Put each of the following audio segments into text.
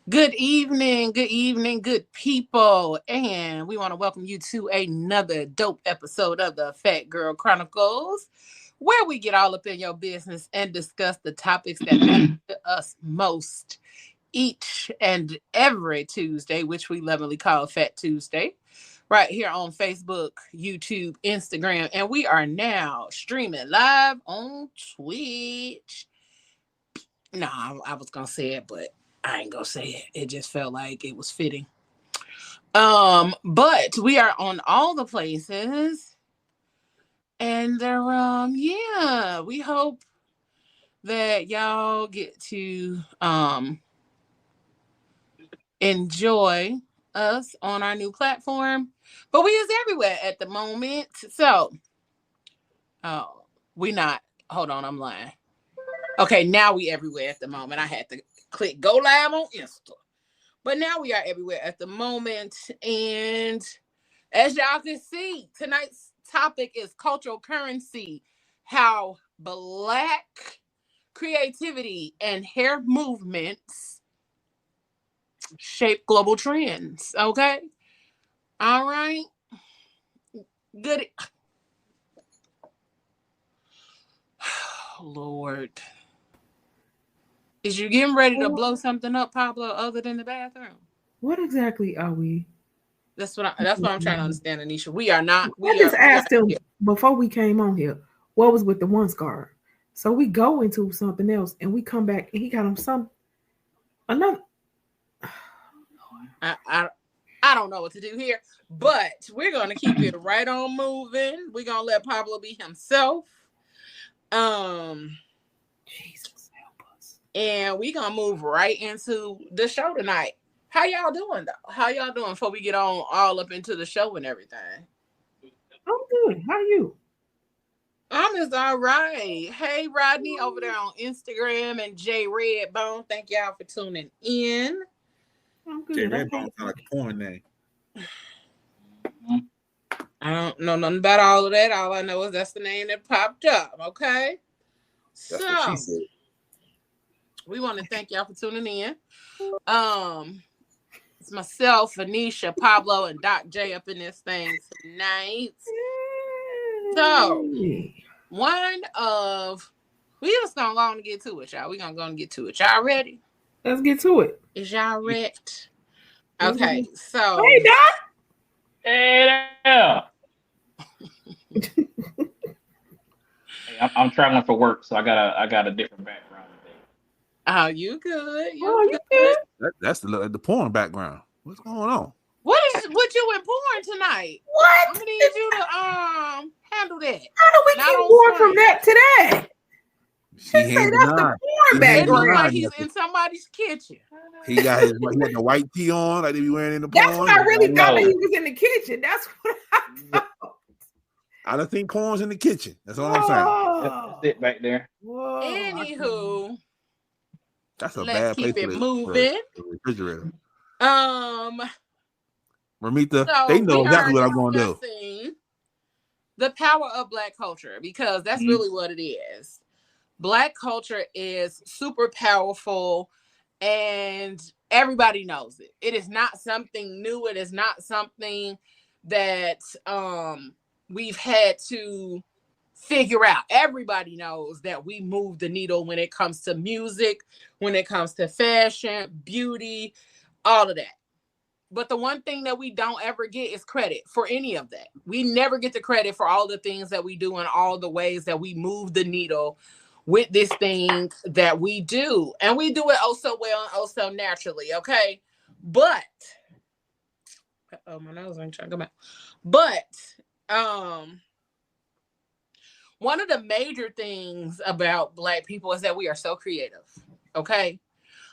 Good evening, good people. And we want to welcome you to another dope episode of the Fat Girl Chronicles, where we get all up in your business and discuss the topics that matter to us most each and every Tuesday, which we lovingly call Fat Tuesday, right here on Facebook, YouTube, Instagram. And we are now streaming live on Twitch. No, I was going to say it, but I ain't gonna say it. It just felt like it was fitting. But we are on all the places, and yeah, we hope that y'all get to enjoy us on our new platform. But we is everywhere at the moment. So, oh, we not. Hold on, I'm lying. Okay, now we everywhere at the moment. I had to click go live on Insta. But now we are everywhere at the moment. And as y'all can see, tonight's topic is cultural currency, how Black creativity and hair movements shape global trends. Okay? All right. Good. Lord. Is you getting ready to blow something up, Pablo, other than the bathroom? What exactly are we? That's what I'm trying to understand, Anisha. We are not. I just asked him before we came on here, what was with the one scar? So we go into something else and we come back and he got him another. I don't know what to do here, but we're gonna keep it right on moving. We're gonna let Pablo be himself. Jesus help us. And we're gonna move right into the show tonight. How y'all doing though? How y'all doing before we get on all up into the show and everything? I'm good. How are you? I'm just all right. Hey Rodney over there on Instagram and J Redbone. Thank y'all for tuning in. I'm good. J Redbone sound like a porn name. I don't know nothing about all of that. All I know is that's the name that popped up. Okay. That's what she said. We want to thank y'all for tuning in. It's myself, Anisha, Pablo, and Doc J up in this thing tonight. So, we just gonna go on and get to it, y'all. We gonna go and get to it. Y'all ready? Let's get to it. Is y'all ready? Okay, so. Hey, Doc. Hey there. Hey, I'm traveling for work, so I got a different background today. Oh, you good? You good? That's the porn background. What's going on? What you in porn tonight? What? I'm gonna need you to handle that. How do we keep going from that to that? She ain't that's the porn background. It looks like he's in somebody's kitchen. He got the white tee on, like they be wearing in the porn. That's what I really thought that he was in the kitchen. That's what I thought. I don't think porn's in the kitchen. That's all I'm saying. Sit back there. Whoa. Anywho, that's a bad place. Let's keep it moving. Refrigerator. So Ramita, they know exactly what I'm going to do. The power of Black culture, because that's really what it is. Black culture is super powerful and everybody knows it. It is not something new. It is not something that we've had to figure out. Everybody knows that we move the needle when it comes to music, when it comes to fashion, beauty, all of that. But the one thing that we don't ever get is credit for any of that. We never get the credit for all the things that we do and all the ways that we move the needle with this thing that we do. And we do it oh so well and oh so naturally, okay? But, my nose ain't trying to come out. But, one of the major things about Black people is that we are so creative, okay?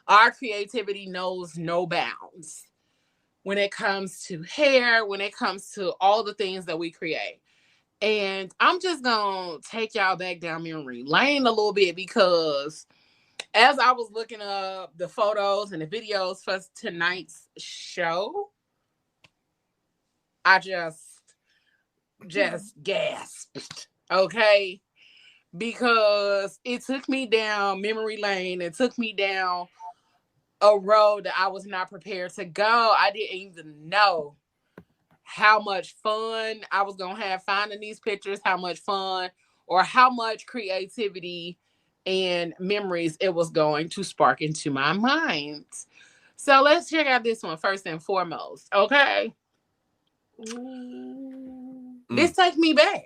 Our creativity knows no bounds when it comes to hair, when it comes to all the things that we create. And I'm just going to take y'all back down memory lane a little bit, because as I was looking up the photos and the videos for tonight's show, I just gasped, okay? Because it took me down memory lane. It took me down a road that I was not prepared to go. I didn't even know how much fun I was going to have finding these pictures, how much fun or how much creativity and memories it was going to spark into my mind. So let's check out this one first and foremost, okay? This takes me back.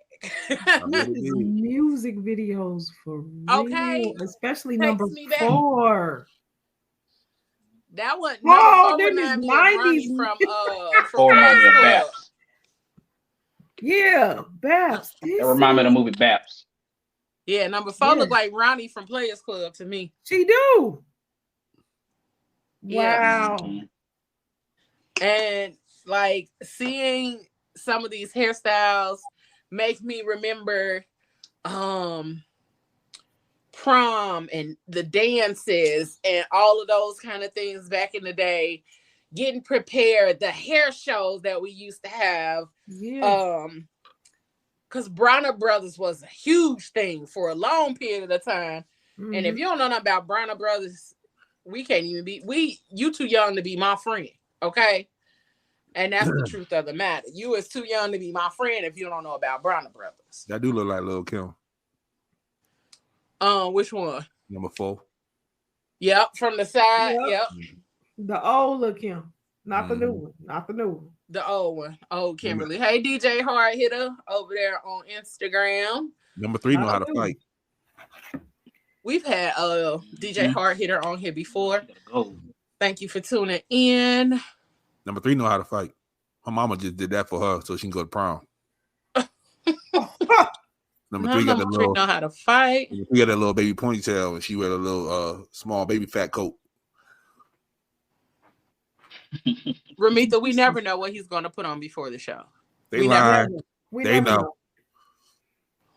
Music videos for real, okay, especially takes number me back. 4. That one. Oh, them is Ronnie 90s. from remind me of Baps. Yeah, Baps. That remind me of the movie Baps. Yeah, number 4 look like Ronnie from Players Club to me. She do. Yeah. Wow. And like seeing some of these hairstyles make me remember prom and the dances and all of those kind of things back in the day, getting prepared, the hair shows that we used to have. Yeah. Because Bronner Brothers was a huge thing for a long period of time. Mm-hmm. And if you don't know nothing about Bronner Brothers, we can't even be, you too young to be my friend, okay? And that's the truth of the matter. You is too young to be my friend if you don't know about Bronner Brothers. That do look like Lil' Kim. Which one? Number 4. Yep, from the side. Yep. The old Lil' Kim, not the new one. Not the new one. The old one. Old Kimberly. Hey, DJ Hard Hitter over there on Instagram. Number 3 know how to fight. We've had DJ Hard Hitter on here before. Thank you for tuning in. Number 3 know how to fight. Her mama just did that for her so she can go to prom. Number 3 got the little know how to fight. She got that little baby ponytail and she wear a little small baby fat coat. Ramita, we never know what he's going to put on before the show. They lie. They know.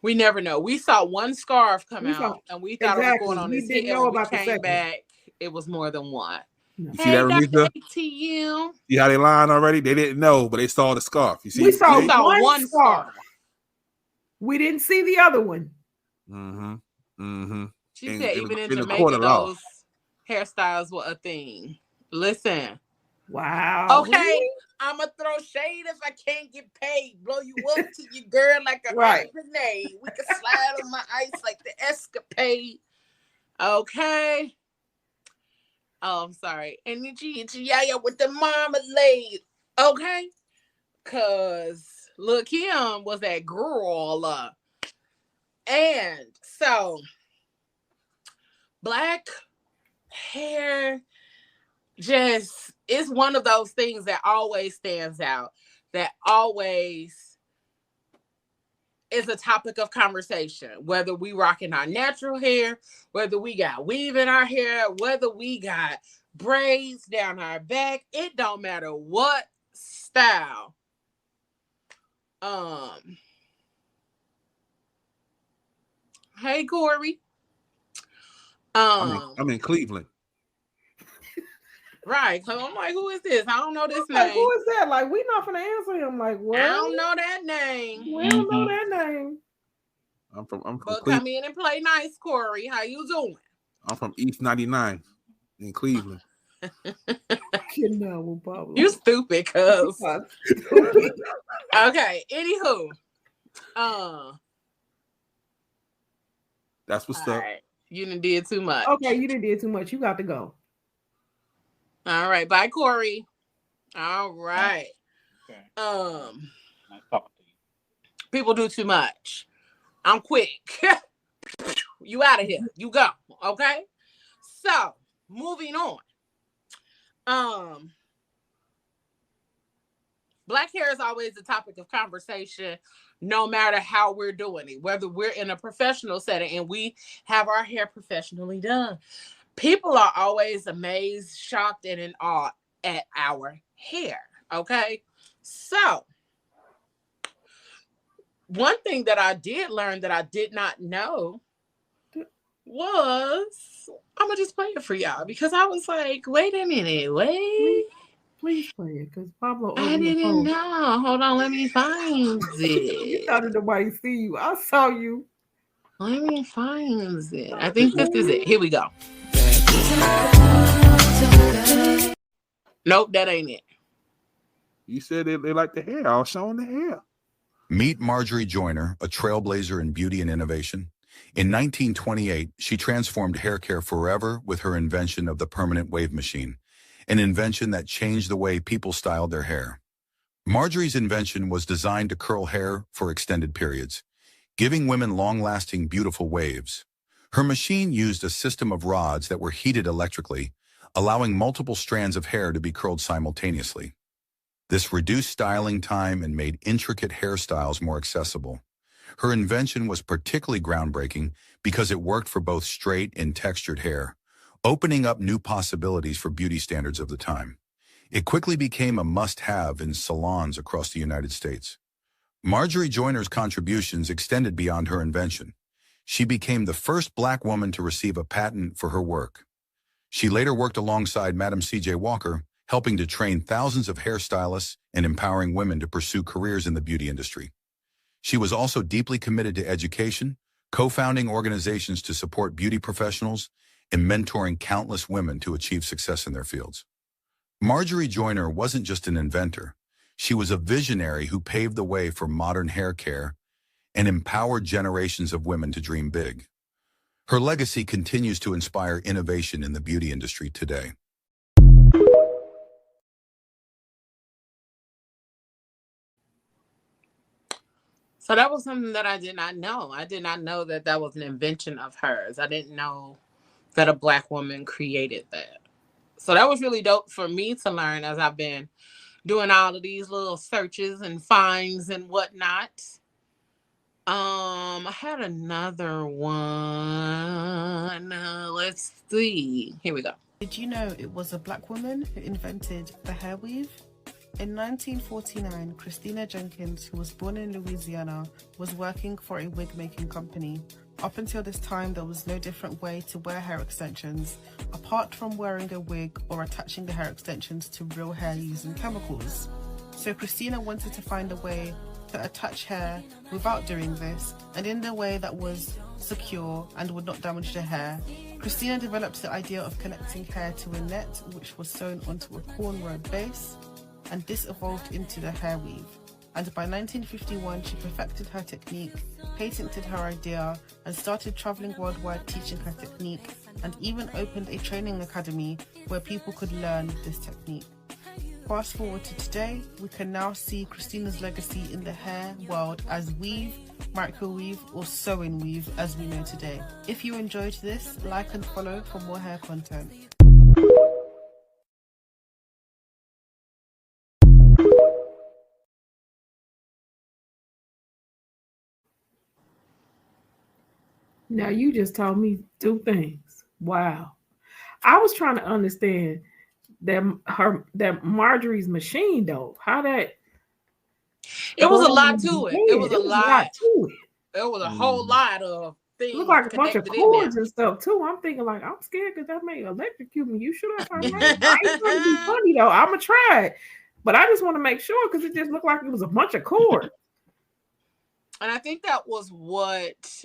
We never know. We saw one scarf come out and we thought it was going on his head. When we came back, it was more than one. You see that, Ramita? ATM. See how they lying already? They didn't know, but they saw the scarf. You see? We saw one scarf. We didn't see the other one. She said even in Jamaica, those hairstyles were a thing. Listen. Wow. Okay. I'ma throw shade if I can't get paid. Blow you up to your girl like a grenade. We can slide on my ice like the escapade. Okay. Oh, I'm sorry. And yeah, with the marmalade. Okay. Cause Lil' Kim was that girl. And so black hair just is one of those things that always stands out, that always is a topic of conversation, whether we rocking our natural hair, whether we got weave in our hair, whether we got braids down our back, it don't matter what style. Hey Corey. I'm in Cleveland. Right, because I'm like, who is this? I don't know this name. Like, who is that? Like, we not gonna answer him. Like, what? I don't know that name. We don't know that name. I'm from but Cleveland. Come in and play nice, Corey. How you doing? I'm from East 99 in Cleveland. You stupid, cuz. Okay, anywho. That's what's up. Right. You done did too much. Okay, you done did too much. You got to go. All right, bye, Corey. All right. Okay. Nice talking to you. People do too much. I'm quick. You out of here. You go. Okay. So moving on. Black hair is always the topic of conversation, no matter how we're doing it, whether we're in a professional setting and we have our hair professionally done. People are always amazed, shocked, and in awe at our hair. Okay. So one thing that I did learn that I did not know was, I'm gonna just play it for y'all because I was like, wait a minute, please play it because Pablo. I didn't know. Hold on, let me find it. You thought nobody see you. I saw you. Let me find it. I think this is it. Here we go. Nope, that ain't it. You said they like the hair. I was showing the hair. Meet Marjorie Joyner, a trailblazer in beauty and innovation. In 1928, she transformed hair care forever with her invention of the permanent wave machine, an invention that changed the way people styled their hair. Marjorie's invention was designed to curl hair for extended periods, giving women long-lasting, beautiful waves. Her machine used a system of rods that were heated electrically, allowing multiple strands of hair to be curled simultaneously. This reduced styling time and made intricate hairstyles more accessible. Her invention was particularly groundbreaking because it worked for both straight and textured hair, opening up new possibilities for beauty standards of the time. It quickly became a must-have in salons across the United States. Marjorie Joyner's contributions extended beyond her invention. She became the first Black woman to receive a patent for her work. She later worked alongside Madam C.J. Walker, helping to train thousands of hairstylists and empowering women to pursue careers in the beauty industry. She was also deeply committed to education, co-founding organizations to support beauty professionals, and mentoring countless women to achieve success in their fields. Marjorie Joyner wasn't just an inventor. She was a visionary who paved the way for modern hair care and empowered generations of women to dream big. Her legacy continues to inspire innovation in the beauty industry today. So that was something that I did not know. I did not know that that was an invention of hers. I didn't know that a Black woman created that. So that was really dope for me to learn as I've been doing all of these little searches and finds and whatnot. I had another one. Let's see. Here we go. Did you know it was a Black woman who invented the hair weave? In 1949, Christina Jenkins, who was born in Louisiana, was working for a wig-making company. Up until this time, there was no different way to wear hair extensions, apart from wearing a wig or attaching the hair extensions to real hair using chemicals. So Christina wanted to find a way to attach hair without doing this, and in a way that was secure and would not damage the hair. Christina developed the idea of connecting hair to a net, which was sewn onto a cornrow base, and this evolved into the hair weave. And by 1951, she perfected her technique, patented her idea, and started traveling worldwide teaching her technique, and even opened a training academy where people could learn this technique. Fast forward to today, we can now see Christina's legacy in the hair world as weave, microwave, or sew-in weave as we know today. If you enjoyed this, like and follow for more hair content. Now you just told me two things. Wow. I was trying to understand that Marjorie's machine though. How that it was a lot to it. It was a lot to it. There was a whole lot of things. It looked like a bunch of cords and stuff too. I'm thinking like I'm scared because that may electrocute me. You should have heard that. I ain't trying to be funny though. I'ma try it. But I just want to make sure because it just looked like it was a bunch of cords. And I think that was what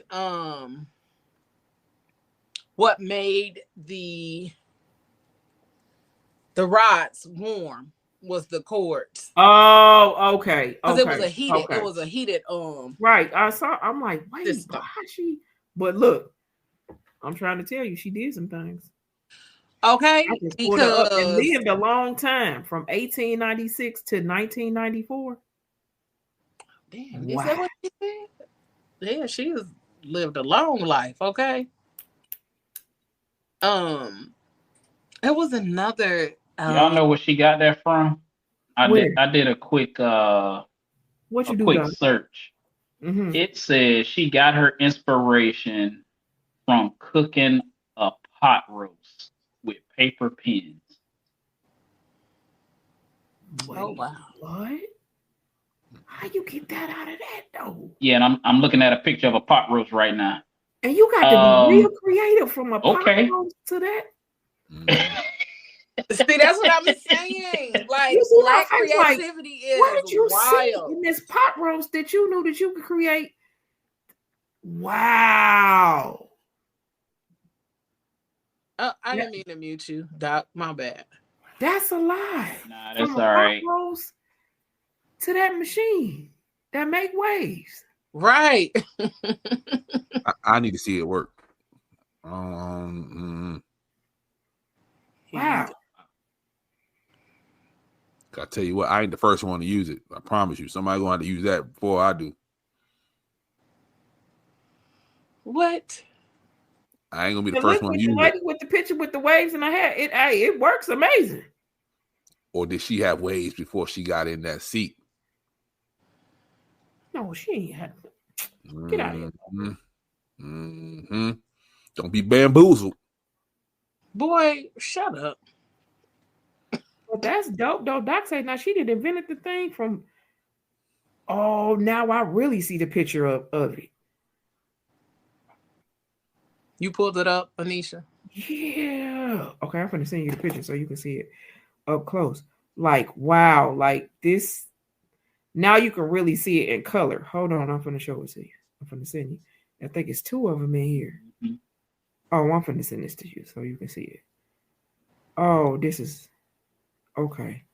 made the rods warm was the cords. Oh, okay. Because it was a heated right. I'm like, wait, why she? But look, I'm trying to tell you, she did some things. Okay, because and lived a long time from 1896 to 1994. Damn, is that what she said? Yeah, she has lived a long life. Okay. It was another. Y'all know where she got that from? I did a quick search. Mm-hmm. It says she got her inspiration from cooking a pot roast with paper pins. Wait, oh wow! What? How you get that out of that though? Yeah, and I'm looking at a picture of a pot roast right now. And you got to be real creative from a pot roast to that. See, that's what I'm saying. Like, Black creativity is what did you wild. See in this pot roast that you knew that you could create? Wow. I didn't mean to mute you, Doc. My bad. That's a lot. Nah, that's From all a right. pop rose to that machine that make waves. Right. I need to see it work. Wow. I tell you what, I ain't the first one to use it. I promise you, somebody gonna have to use that before I do. What? I ain't gonna be the But first look one with to the use lady it. with the picture with the waves in her hair. It works amazing. Or did she have waves before she got in that seat? No, she ain't had. Get out of here. Don't be bamboozled. Boy, shut up. But that's dope, though. Doc said now she did invented the thing from. Oh, now I really see the picture of it. You pulled it up, Anisha. Yeah. Okay, I'm gonna send you the picture so you can see it up close. Like, wow, like this. Now you can really see it in color. Hold on, I'm gonna show it to you. I'm gonna send you. I think it's 2 of them in here. Mhm. Oh, I'm gonna send this to you so you can see it. Oh, this is okay.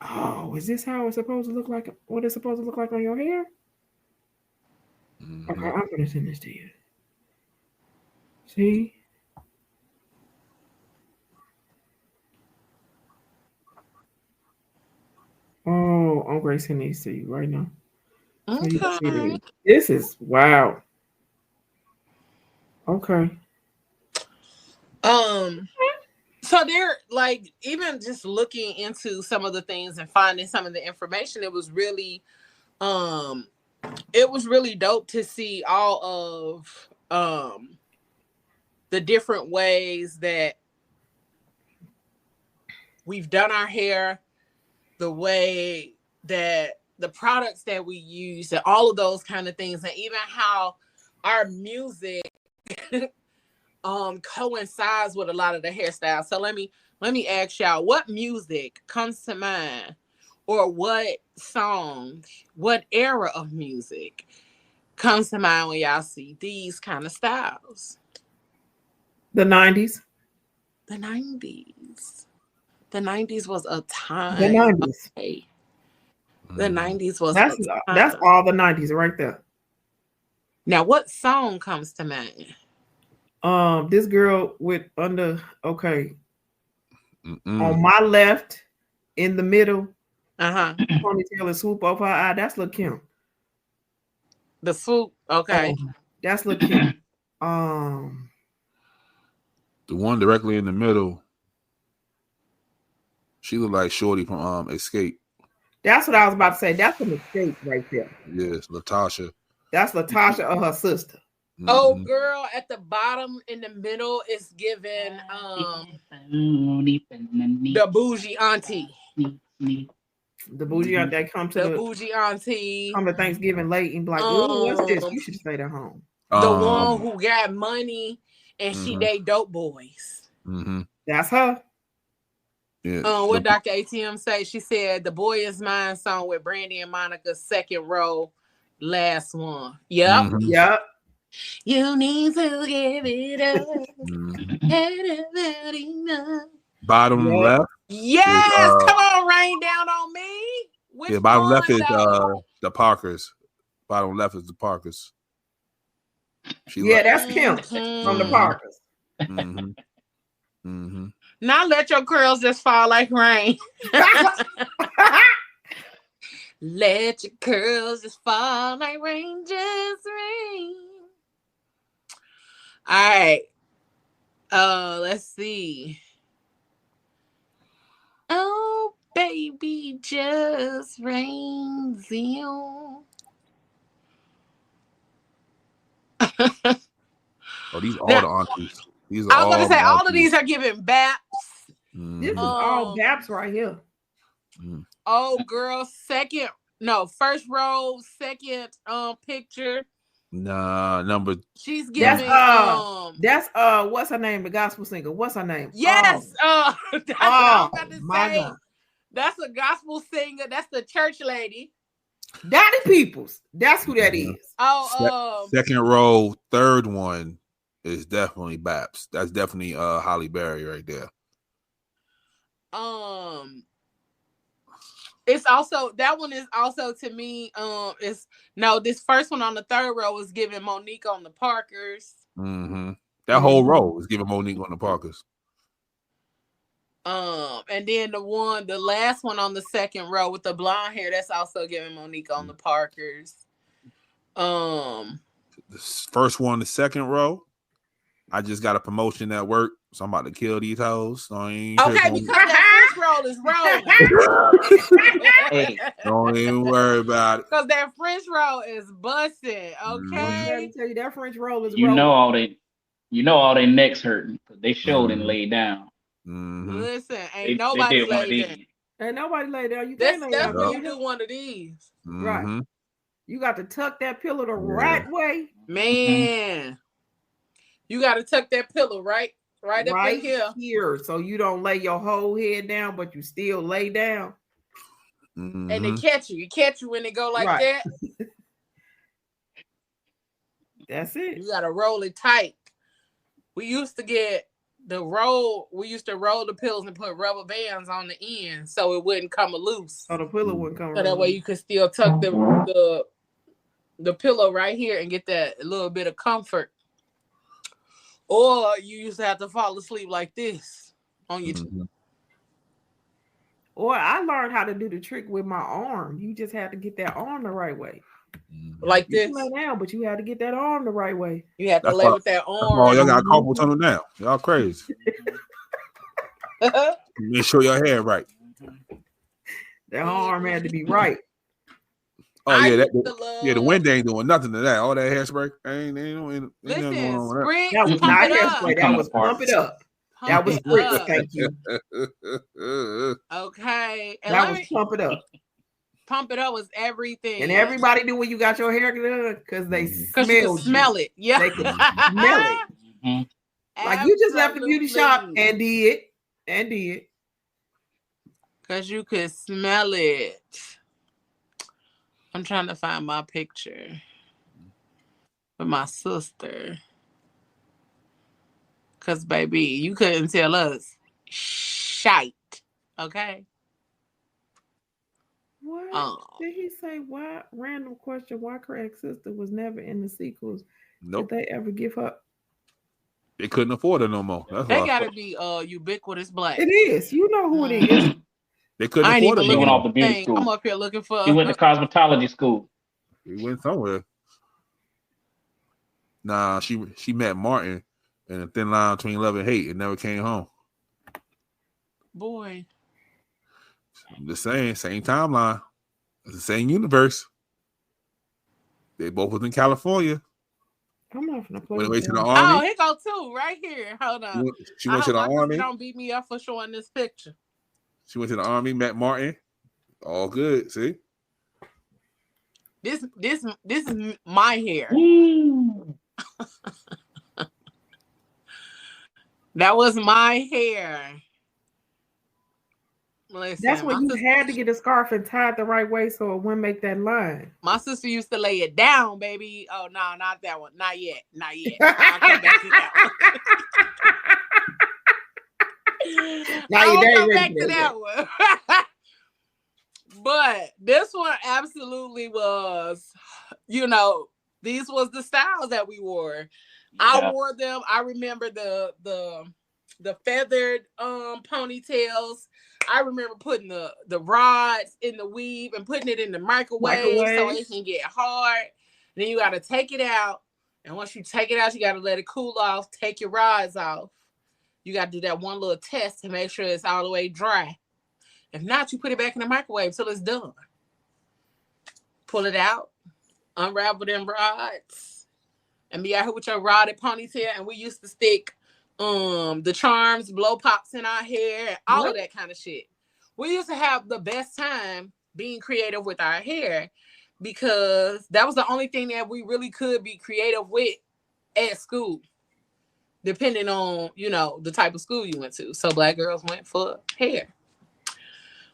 Oh, is this how it's supposed to look like? What it's supposed to look like on your hair? Okay, I'm gonna send this to you. See? Oh, I'm going to send these to you right now. So you can see Okay. it. This is wow. Okay. So they're like, even just looking into some of the things and finding some of the information, it was really dope to see all of the different ways that we've done our hair, the way that the products that we use, and all of those kind of things, and even how our music coincides with a lot of the hairstyles. So let me ask y'all, what music comes to mind, or what song, what era of music comes to mind when y'all see these kind of styles? The 90s. The 90s. The 90s was a time. The 90s. Okay. The 90s was That's all the 90s right there. Now, what song comes to mind? This girl with on my left, in the middle, ponytail and swoop over her eye. That's Lil' Kim. The swoop, okay. That's Lil' Kim. The one directly in the middle, she looked like Shorty from Escape. That's what I was about to say. That's a mistake right there. Yes, Latasha. That's Latasha or her sister. Oh, girl, at the bottom in the middle is given the bougie auntie. The bougie aunt that come to bougie auntie. Come to Thanksgiving late and be like, oh, what's this? You should stay at home. The one who got money and she date dope boys. That's her. Yeah. What Dr. ATM say? She said the Boy Is Mine song with Brandy and Monica, second row, last one. Yep. Yep. You need to give it up. Bottom left. Yes, come on, rain down on me. Which bottom one, left is though? the Parkers. Bottom left is the Parkers. That's Kim from the Parkers. Now let your curls just fall like rain. Let your curls just fall like rain, just rain. All right. Let's see. Oh, baby, just rain. These are all the aunties. These are I was going to say, all aunties. of these are giving baps. This is all gaps right here. Oh, girl, first row, second picture. Nah, number. She's giving that's what's her name? The gospel singer. What's her name? Yes. That's what I was about to say. God. That's a gospel singer. That's the church lady. Dottie Peoples. That's who that is. Second row, third one is definitely Baps. That's definitely Holly Berry right there. It's also, that one is also to me, it's no, this first one on the third row is giving Monique on the Parkers. Mm-hmm. That whole row is giving Monique on the Parkers. And then the last one on the second row with the blonde hair, that's also giving Monique on the Parkers. The first one, the second row, I just got a promotion at work, so I'm about to kill these hoes. So I ain't okay, because that French roll is rolling. Hey, don't even worry about it. Because that French roll is busting. Okay. Let me tell you, that French roll is you rolling. know all they necks hurting because they showed and laid down. Mm-hmm. Listen, They ain't nobody did one of laid these. down. Ain't nobody lay down. You can't lay That's down. when you do one of these. Right. Mm-hmm. You got to tuck that pillow the right way. Man. You got to tuck that pillow right up in here. So you don't lay your whole head down, but you still lay down. Mm-hmm. And they catch you. You catch you when they go like that. That's it. You got to roll it tight. We used to roll the pillows and put rubber bands on the end so it wouldn't come loose. So the pillow wouldn't come. So that way you could still tuck the pillow right here and get that little bit of comfort. Or you used to have to fall asleep like this on your. Or I learned how to do the trick with my arm. You just have to get that arm the right way. Like you this. Lay down, but you had to get that arm the right way. You have to lay with that arm. Oh, y'all got carpal tunnel now. Y'all crazy. Make sure your hair right. That arm had to be right. Oh yeah, the wind ain't doing nothing to that. All that hairspray ain't listen, Spritz, that was not hairspray. That was pump it up. That was Spritz. Thank you. Okay, and that was pump it up. Pump it up was everything. And everybody knew when you got your hair done because they smell it. Yeah, they could smell it. Mm-hmm. Like you just left the beauty shop and did. Because you could smell it. I'm trying to find my picture with my sister. Because, baby, you couldn't tell us shite. Okay? What? Did he say why? Random question. Why Craig's sister was never in the sequels? Nope. Did they ever give her? They couldn't afford her no more. That's they got to be ubiquitous black. It is. You know who it is. They couldn't afford her. She went off the beauty school. I'm up here looking for. She went to cosmetology school. He went somewhere. Nah, she met Martin in a thin line between love and hate and never came home. Boy. I'm just saying, same timeline. It's the same universe. They both was in California. I'm not gonna play. Went away to the army. Oh, here go two right here. Hold on. She went to the army. Don't beat me up for showing this picture. She went to the army, met Martin. All good. See? This is my hair. That was my hair. Listen, that's when you had to get a scarf and tie it the right way so it wouldn't make that line. My sister used to lay it down, baby. Oh no, not that one. Not yet. Not yet. I'll come back to that one. I'll come back to that one. But this one absolutely was, these was the styles that we wore. Yeah. I wore them. I remember the feathered ponytails. I remember putting the rods in the weave and putting it in the microwave so it can get hard. Then you got to take it out. And once you take it out, you got to let it cool off. Take your rods off. You got to do that one little test to make sure it's all the way dry. If not, you put it back in the microwave till it's done. Pull it out. Unravel them rods. And be out here with your rodded ponytail. And we used to stick the charms, blow pops in our hair, and all of that kind of shit. We used to have the best time being creative with our hair because that was the only thing that we really could be creative with at school, depending on, the type of school you went to. So black girls went for hair.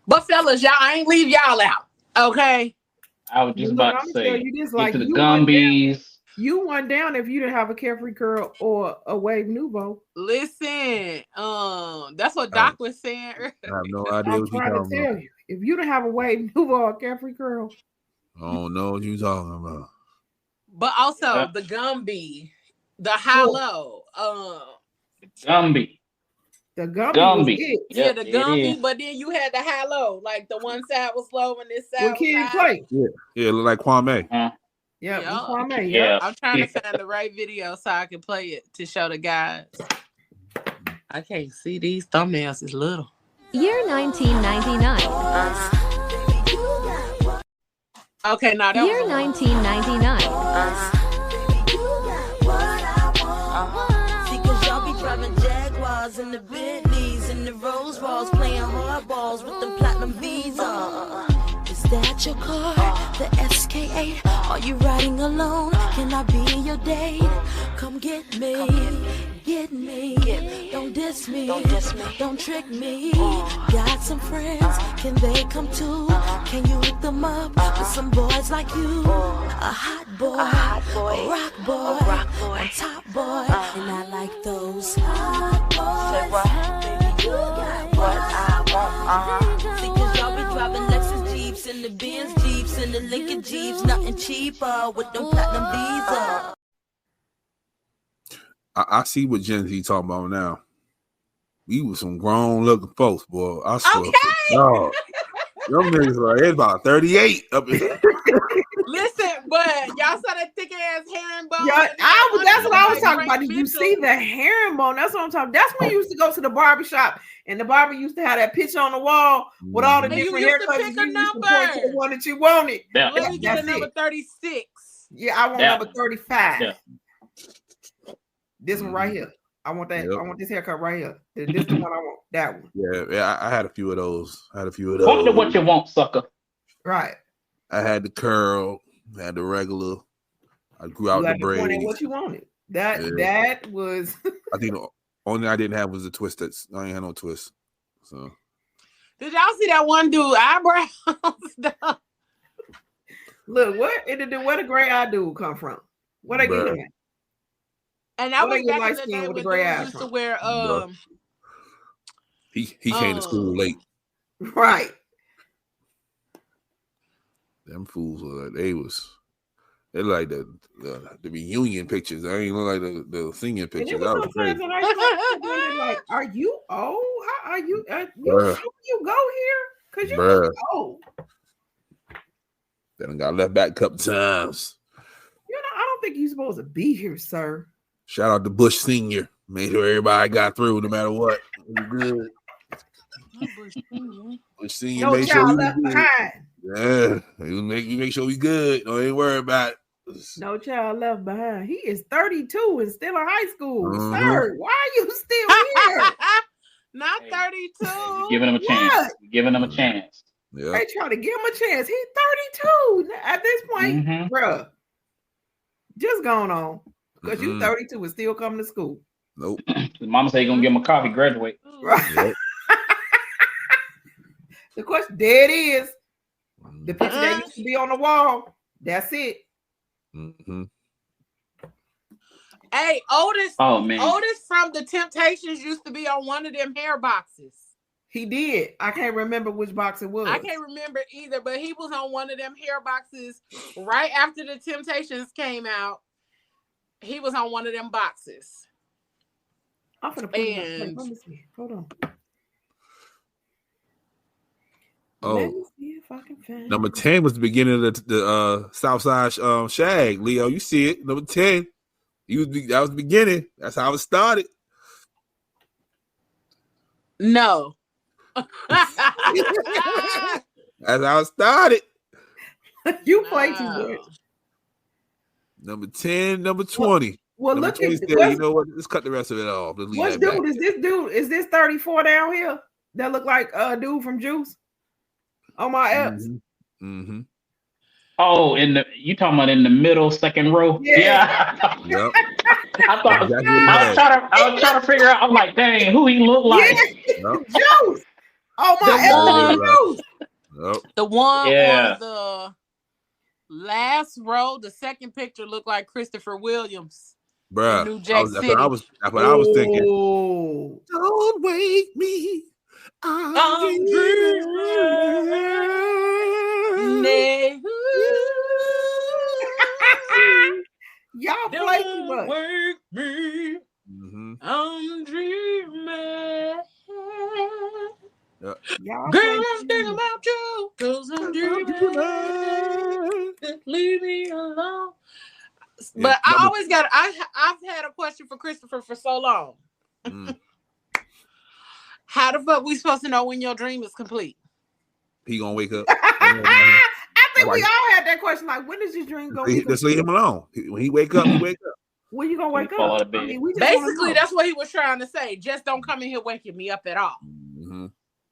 But fellas, y'all, I ain't leave y'all out, okay? I was just about to say, get to the Gumbies. You went down if you didn't have a Carefree Curl or a Wave Nouveau. Listen, that's what Doc was saying I earlier. have no idea I'm what you're trying to talking tell about. you. If you didn't have a Wave Nouveau or a Carefree Curl, I don't know what you're talking about. But also the Gumby, the Hollow, Gumby. the Gumby was Gumby. it. yeah, Yep, the it Gumby, is. but then you had the Hollow, like the one side was low and this side With was Kid high. Play. Yeah, it look like Kwame. Yep, Yeah. Kwame, Yeah. I'm trying to find the right video so I can play it to show the guys. I can't see these thumbnails. It's little. Year 1999. Okay, now that Year was 1999. See, cause y'all be driving Jaguars and the Bentleys and the Rolls Royals, playing hardballs with them platinum Visa. Is that your car? The SK8? Are you riding alone? Can I be your date? Come get me. Get me. Don't diss me. Don't trick me. Got some friends. Can they come too? Can you hook them up with some boys like you? A hot boy. A rock boy. On top boy. And I like those hot boys. Baby, you got what I want. See, cause y'all be driving Lexus Jeeps and the Benz Jeeps and the Lincoln Jeeps. Nothing cheaper with them platinum Visa. I see what Gen Z talking about now. We was some grown looking folks, boy. I swear. No, them niggas right here about 38 up here. Listen, but y'all saw that thick ass herringbone. Yeah, that's what I was talking about. Did you see the herringbone? That's what I'm talking. That's when you used to go to the barbershop and the barber used to have that picture on the wall with all the And you different used to haircuts. pick You a used to point to the number. one that you wanted. Yeah. Let me get That's a number it. 36. Yeah, I want Yeah. number 35. Yeah. This one right here. I want that. Yep. I want this haircut right here. This is the one I want. That one. Yeah, I had a few of those. Fuck to what you want, sucker. Right. I had the curl, had the regular. I grew out You the had to point at braids. what you wanted. That Yeah. that was I think the only thing I didn't have was the twist. I ain't had no twist. So Did y'all see that one dude eyebrows? look, where the gray eye dude come from? Where they get Bruh. him at? And that What was they get back in light the skin day with when the gray dudes eyes used to from? wear he came to school late. Right. Them fools were they like the reunion pictures. I ain't look like the singing And pictures. it That was was sometimes crazy. when I started like, are you old? How are you? You Bruh. sure you go here? Cause you Bruh. look old. Then I got left back a couple times. You know, I don't think you're supposed to be here, sir. Shout out to Bush Senior. Made sure everybody got through no matter what. It was good. Bush Senior No made sure child we left was good. behind. Yeah, he make sure we good. Don't even worry about it. No child left behind. He is 32 and still in high school. Mhm. Sir, why are you still here? Not Hey, 32. We're giving him a chance. What? We're giving him a chance. Yeah. They trying to give him a chance. He's 32 at this point, Mhm. bruh. Just going on because you Mhm. 32 and still coming to school. Nope. His mama say he gonna give him a coffee, graduate. Right. Yep. The question, there it is. The picture that used to be on the wall. That's it. Mm-hmm. Hey, Otis. Oh man. Otis from the Temptations used to be on one of them hair boxes. He did. I can't remember which box it was. I can't remember either, but he was on one of them hair boxes right after the Temptations came out. He was on one of them boxes. I'm gonna put it And- up. Let me see. Hold on. Oh, Let me see if I can find number it. 10 was the beginning of the Southside Shag. Leo, you see it. Number 10. That was the beginning. That's how it started. No. That's how it started. You play too No. much. Number 10, number 20. Well, number look 20 at said, you what's, know what? Let's cut the rest of it off. Let's leave what's that back. dude is this dude? Is this 34 down here that look like a dude from Juice on my apps? Mm-hmm. Oh, you talking about in the middle second row? Yeah. Yep. I thought Exactly I was trying to figure out. I'm like, dang, who he look like? Yeah, Yep. Juice. Oh The my one- apps, Juice. Yep. The one Yeah. on Last row, the second picture looked like Christopher Williams. Bruh, New Jack that's City. what I was thinking. Oh. Don't wake me. I'm dreaming. Y'all play too much. Wake me. Mm-hmm. I'm dreaming. Y'all Girl, play I'm too thinking much. about you. Cause I'm dreaming. Leave me alone. But I always got. I've had a question for Christopher for so long. How the fuck we supposed to know when your dream is complete? He gonna wake up. I think we all had that question. Like, when does your dream go? Just leave him alone. When he wake up, he wake up. When you gonna wake Fall out up? of bed. I mean, we just Basically, that's what he was trying to say. Just don't come in here waking me up at all. Mm-hmm.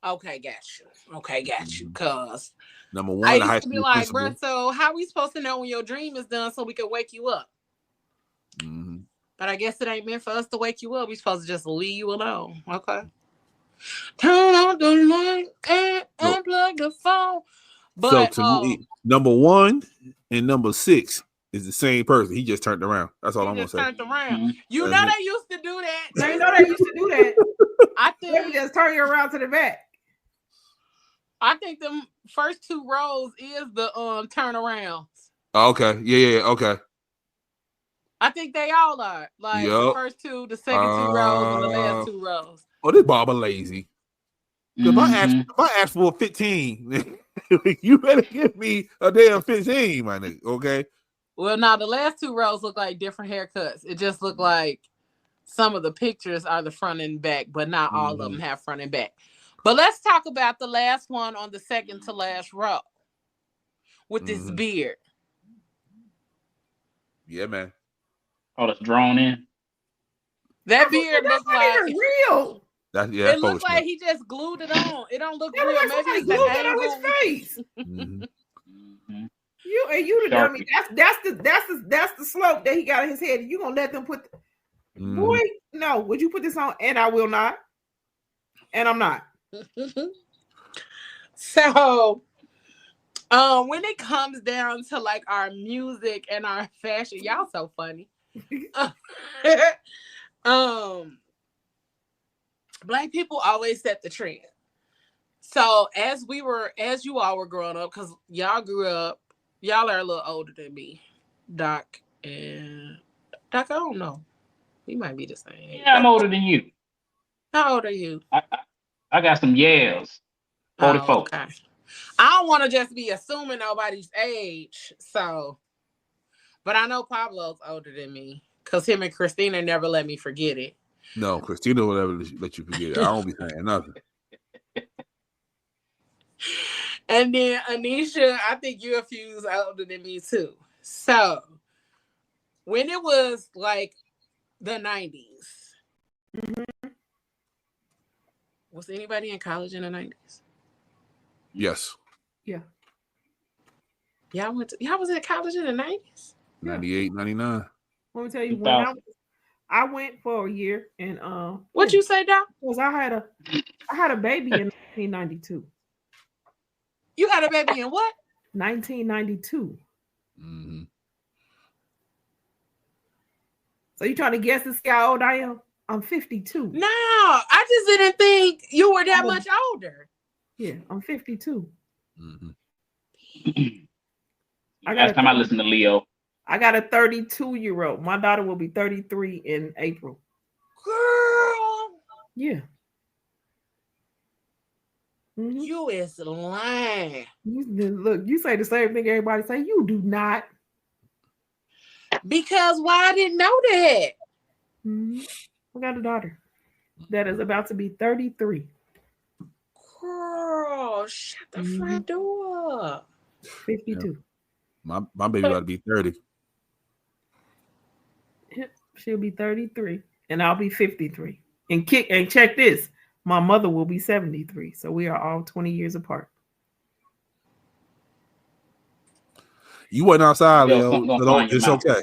Okay, got you. Cause Number one, I the high used to be school like, principal. bro, so how we supposed to know when your dream is done so we can wake you up? Mm-hmm. But I guess it ain't meant for us to wake you up. We supposed to just leave you alone. Okay. Turn on the light and unplug the phone. But so to me, number 1 and number 6 is the same person. He just turned around. That's all I'm gonna say. Turned around. Mm-hmm. You know they used to do that. They know they used to do that. I They think would just turn you around to the back. I think the first 2 rows is the turnarounds. Okay. Yeah. Okay. I think they all are. Like the Yup. first 2, the second 2 rows, and the last 2 rows. Oh, this Baba lazy. If I ask for a 15, you better give me a damn 15, my nigga. Okay. Well, now the last 2 rows look like different haircuts. It just looked like some of the pictures are the front and back, but not all of them have front and back. But let's talk about the last one on the second to last row with this beard. Yeah, man. Oh, that's drawn in. That beard looks like real. It looks like he just glued it on. It don't look real. Maybe it's the glued it angle. on his face. Mm-hmm. You the dummy. That's the slope that he got in his head. You gonna let them put? Boy, no. Would you put this on? And I will not. And I'm not. So, when it comes down to like our music and our fashion, y'all so funny. Black people always set the trend. So as you all were growing up, because y'all grew up, y'all are a little older than me, Doc, I don't know. We might be the same. Yeah, I'm older than you. How old are you? I got some yells. 44. Oh, okay. I don't want to just be assuming nobody's age, so. But I know Pablo's older than me, because him and Christina never let me forget it. No, Christina will never let you forget it. I don't be saying nothing. And then Anisha, I think you're a few years older than me too. So when it was like the 90s, was anybody in college in the 90s? Yes. Yeah. Y'all was in college in the 90s? 98, 99. Let me tell you, when I went for a year, and what you say, Doc? Because I had a baby in 1992. You had a baby in what? 1992. Mm-hmm. So you trying to guess and see how old I am? I'm 52. No, I just didn't think you were that much older. Yeah, I'm 52. Mm-hmm. Last time I listened to Leo. I got a 32-year-old. My daughter will be 33 in April. Girl. Yeah. Mm-hmm. You is lying. Look, you say the same thing everybody say. You do not. Because why I didn't know that? Mm-hmm. I got a daughter that is about to be 33. Girl, shut the front door. 52. Yeah. My baby about to be 30. She'll be 33, and I'll be 53. And check this. My mother will be 73. So we are all 20 years apart. You wasn't outside, Leo. It's okay.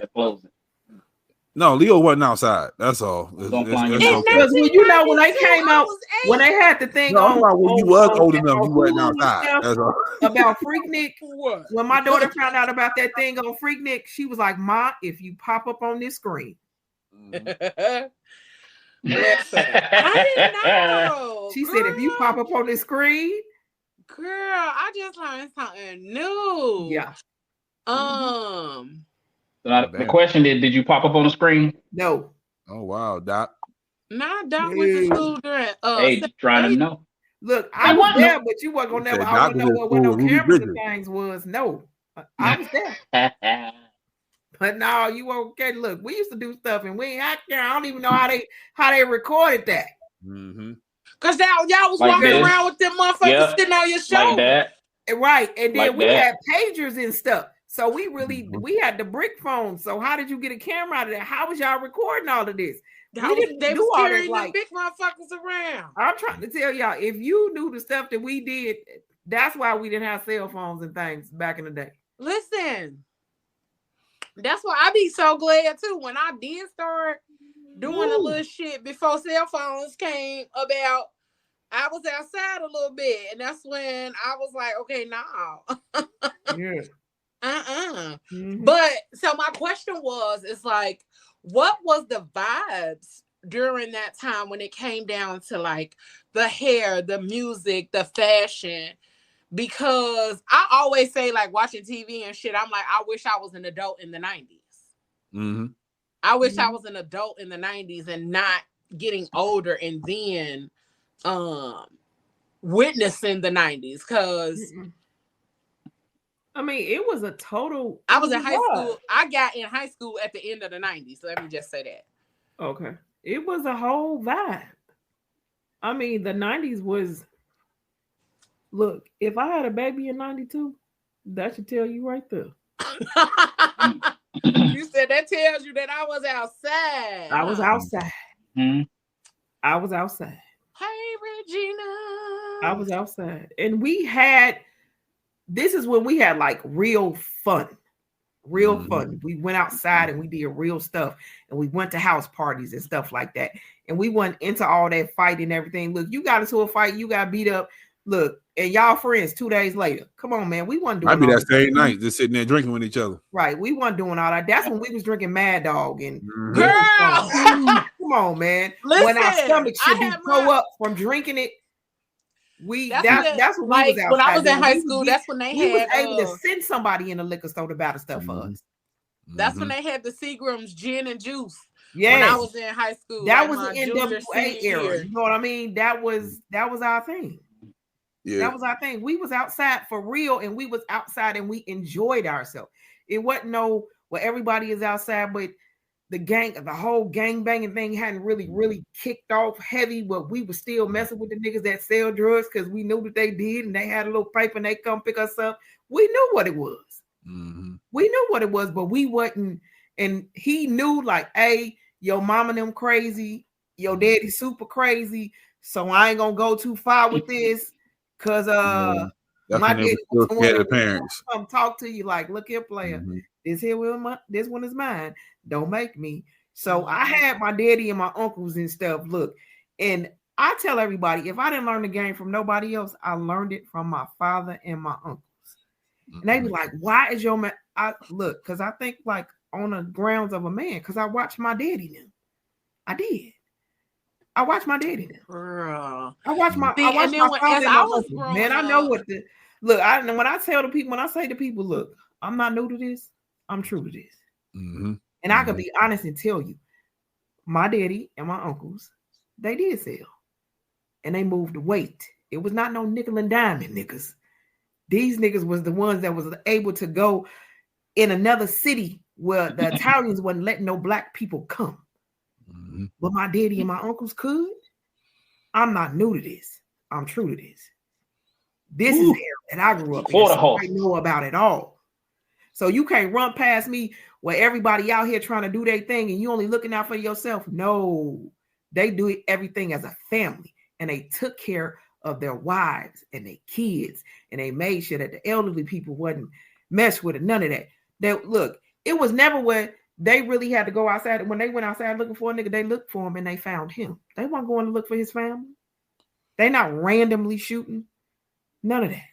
No, Leo wasn't outside. That's all. Because when I came out, when they had the thing No, I'm on, about when you was old on enough, you wasn't Hulu and outside. stuff That's all. about Freaknik. What? When my daughter found out about that thing on Freaknik, she was like, "Ma, if you pop up on this screen," Listen, I didn't know. she said, "If you pop up on this screen, girl, I just learned something new. yeah, The question is, did you pop up on the screen? no." Oh wow, Doc. Not Doc went to school during Hey, trying to know. Look, I was there, but you weren't gonna never. I don't know what no cameras and things was. No, I was there. But no, you won't get. Look, we used to do stuff, and I don't even know how they recorded that. Cause y'all was Like walking this. around with them motherfuckers sitting on your shoulder. Like that. Right, and then Like we that. had pagers and stuff. So we had the brick phones. So how did you get a camera out of that? How was y'all recording all of this? They We didn't was do all that. carrying Like, the big motherfuckers around. I'm trying to tell y'all, if you knew the stuff that we did, that's why we didn't have cell phones and things back in the day. Listen, that's why I be so glad too when I did start doing a little shit before cell phones came about. I was outside a little bit, and that's when I was like, okay, no. Yeah. But so my question was, it's like, what was the vibes during that time when it came down to like the hair, the music, the fashion? Because I always say, like, watching TV and shit, I'm like, I wish I was an adult in the 90s. I wish I was an adult in the 90s and not getting older and then witnessing the 90s. Because I mean, it was a total. I was in high school. I got in high school at the end of the 90s. Let me just say that. Okay. It was a whole vibe. I mean, the 90s was. Look, if I had a baby in 92, that should tell you right there. You said that tells you that I was outside. I was outside. I was outside. Hey, Regina. I was outside. And this is when we had like real fun. Real fun. We went outside and we did real stuff. And we went to house parties and stuff like that. And we went into all that fight and everything. Look, you got into a fight, you got beat up. Look, and y'all friends 2 days later. Come on, man. We wasn't doing Might be that same night, just sitting there drinking with each other. Right. We wasn't doing all that. That's when we was drinking Mad Dog and girl. Come on, man. Listen, when our stomach should be throw up from drinking it. That's when we was outside. When I was in high school, that's when they was had able to send somebody in the liquor store to buy the stuff for us. That's when they had the Seagram's gin and juice. Yeah, when I was in high school. That like was the NWA era. You know what I mean? That was our thing. Yeah, that was our thing. We was outside for real, and we was outside and we enjoyed ourselves. It wasn't everybody is outside, but the whole gang banging thing hadn't really kicked off heavy, but we were still messing with the niggas that sell drugs because we knew that they did, and they had a little paper and they come pick us up. We knew what it was. We knew what it was, but we wasn't. And he knew, like, hey, your mama them crazy, your daddy super crazy, so I ain't gonna go too far with this, cause my daddy the parents come talk to you like, look here, player, this one is mine. Don't make me. So I had my daddy and my uncles and stuff. Look, and I tell everybody, if I didn't learn the game from nobody else, I learned it from my father and my uncles. And they be like, why is your man? Look, because I think like on the grounds of a man, because I watched my daddy now. I did. I watched my daddy now. I watched my father and my uncle. Man, I know what the look. When I tell the people, when I say to people, look, I'm not new to this. I'm true to this. And I could be honest and tell you, my daddy and my uncles, they did sell. And they moved weight. It was not no nickel and diamond niggas. These niggas was the ones that was able to go in another city where the Italians wasn't letting no black people come. But my daddy and my uncles could. I'm not new to this. I'm true to this. This is the era that I grew up in. So I know about it all. So you can't run past me where everybody out here trying to do their thing and you only looking out for yourself. No, they do everything as a family, and they took care of their wives and their kids, and they made sure that the elderly people wasn't messed with it. None of that. Look, it was never where they really had to go outside. When they went outside looking for a nigga, they looked for him and they found him. They weren't going to look for his family. They not randomly shooting. None of that.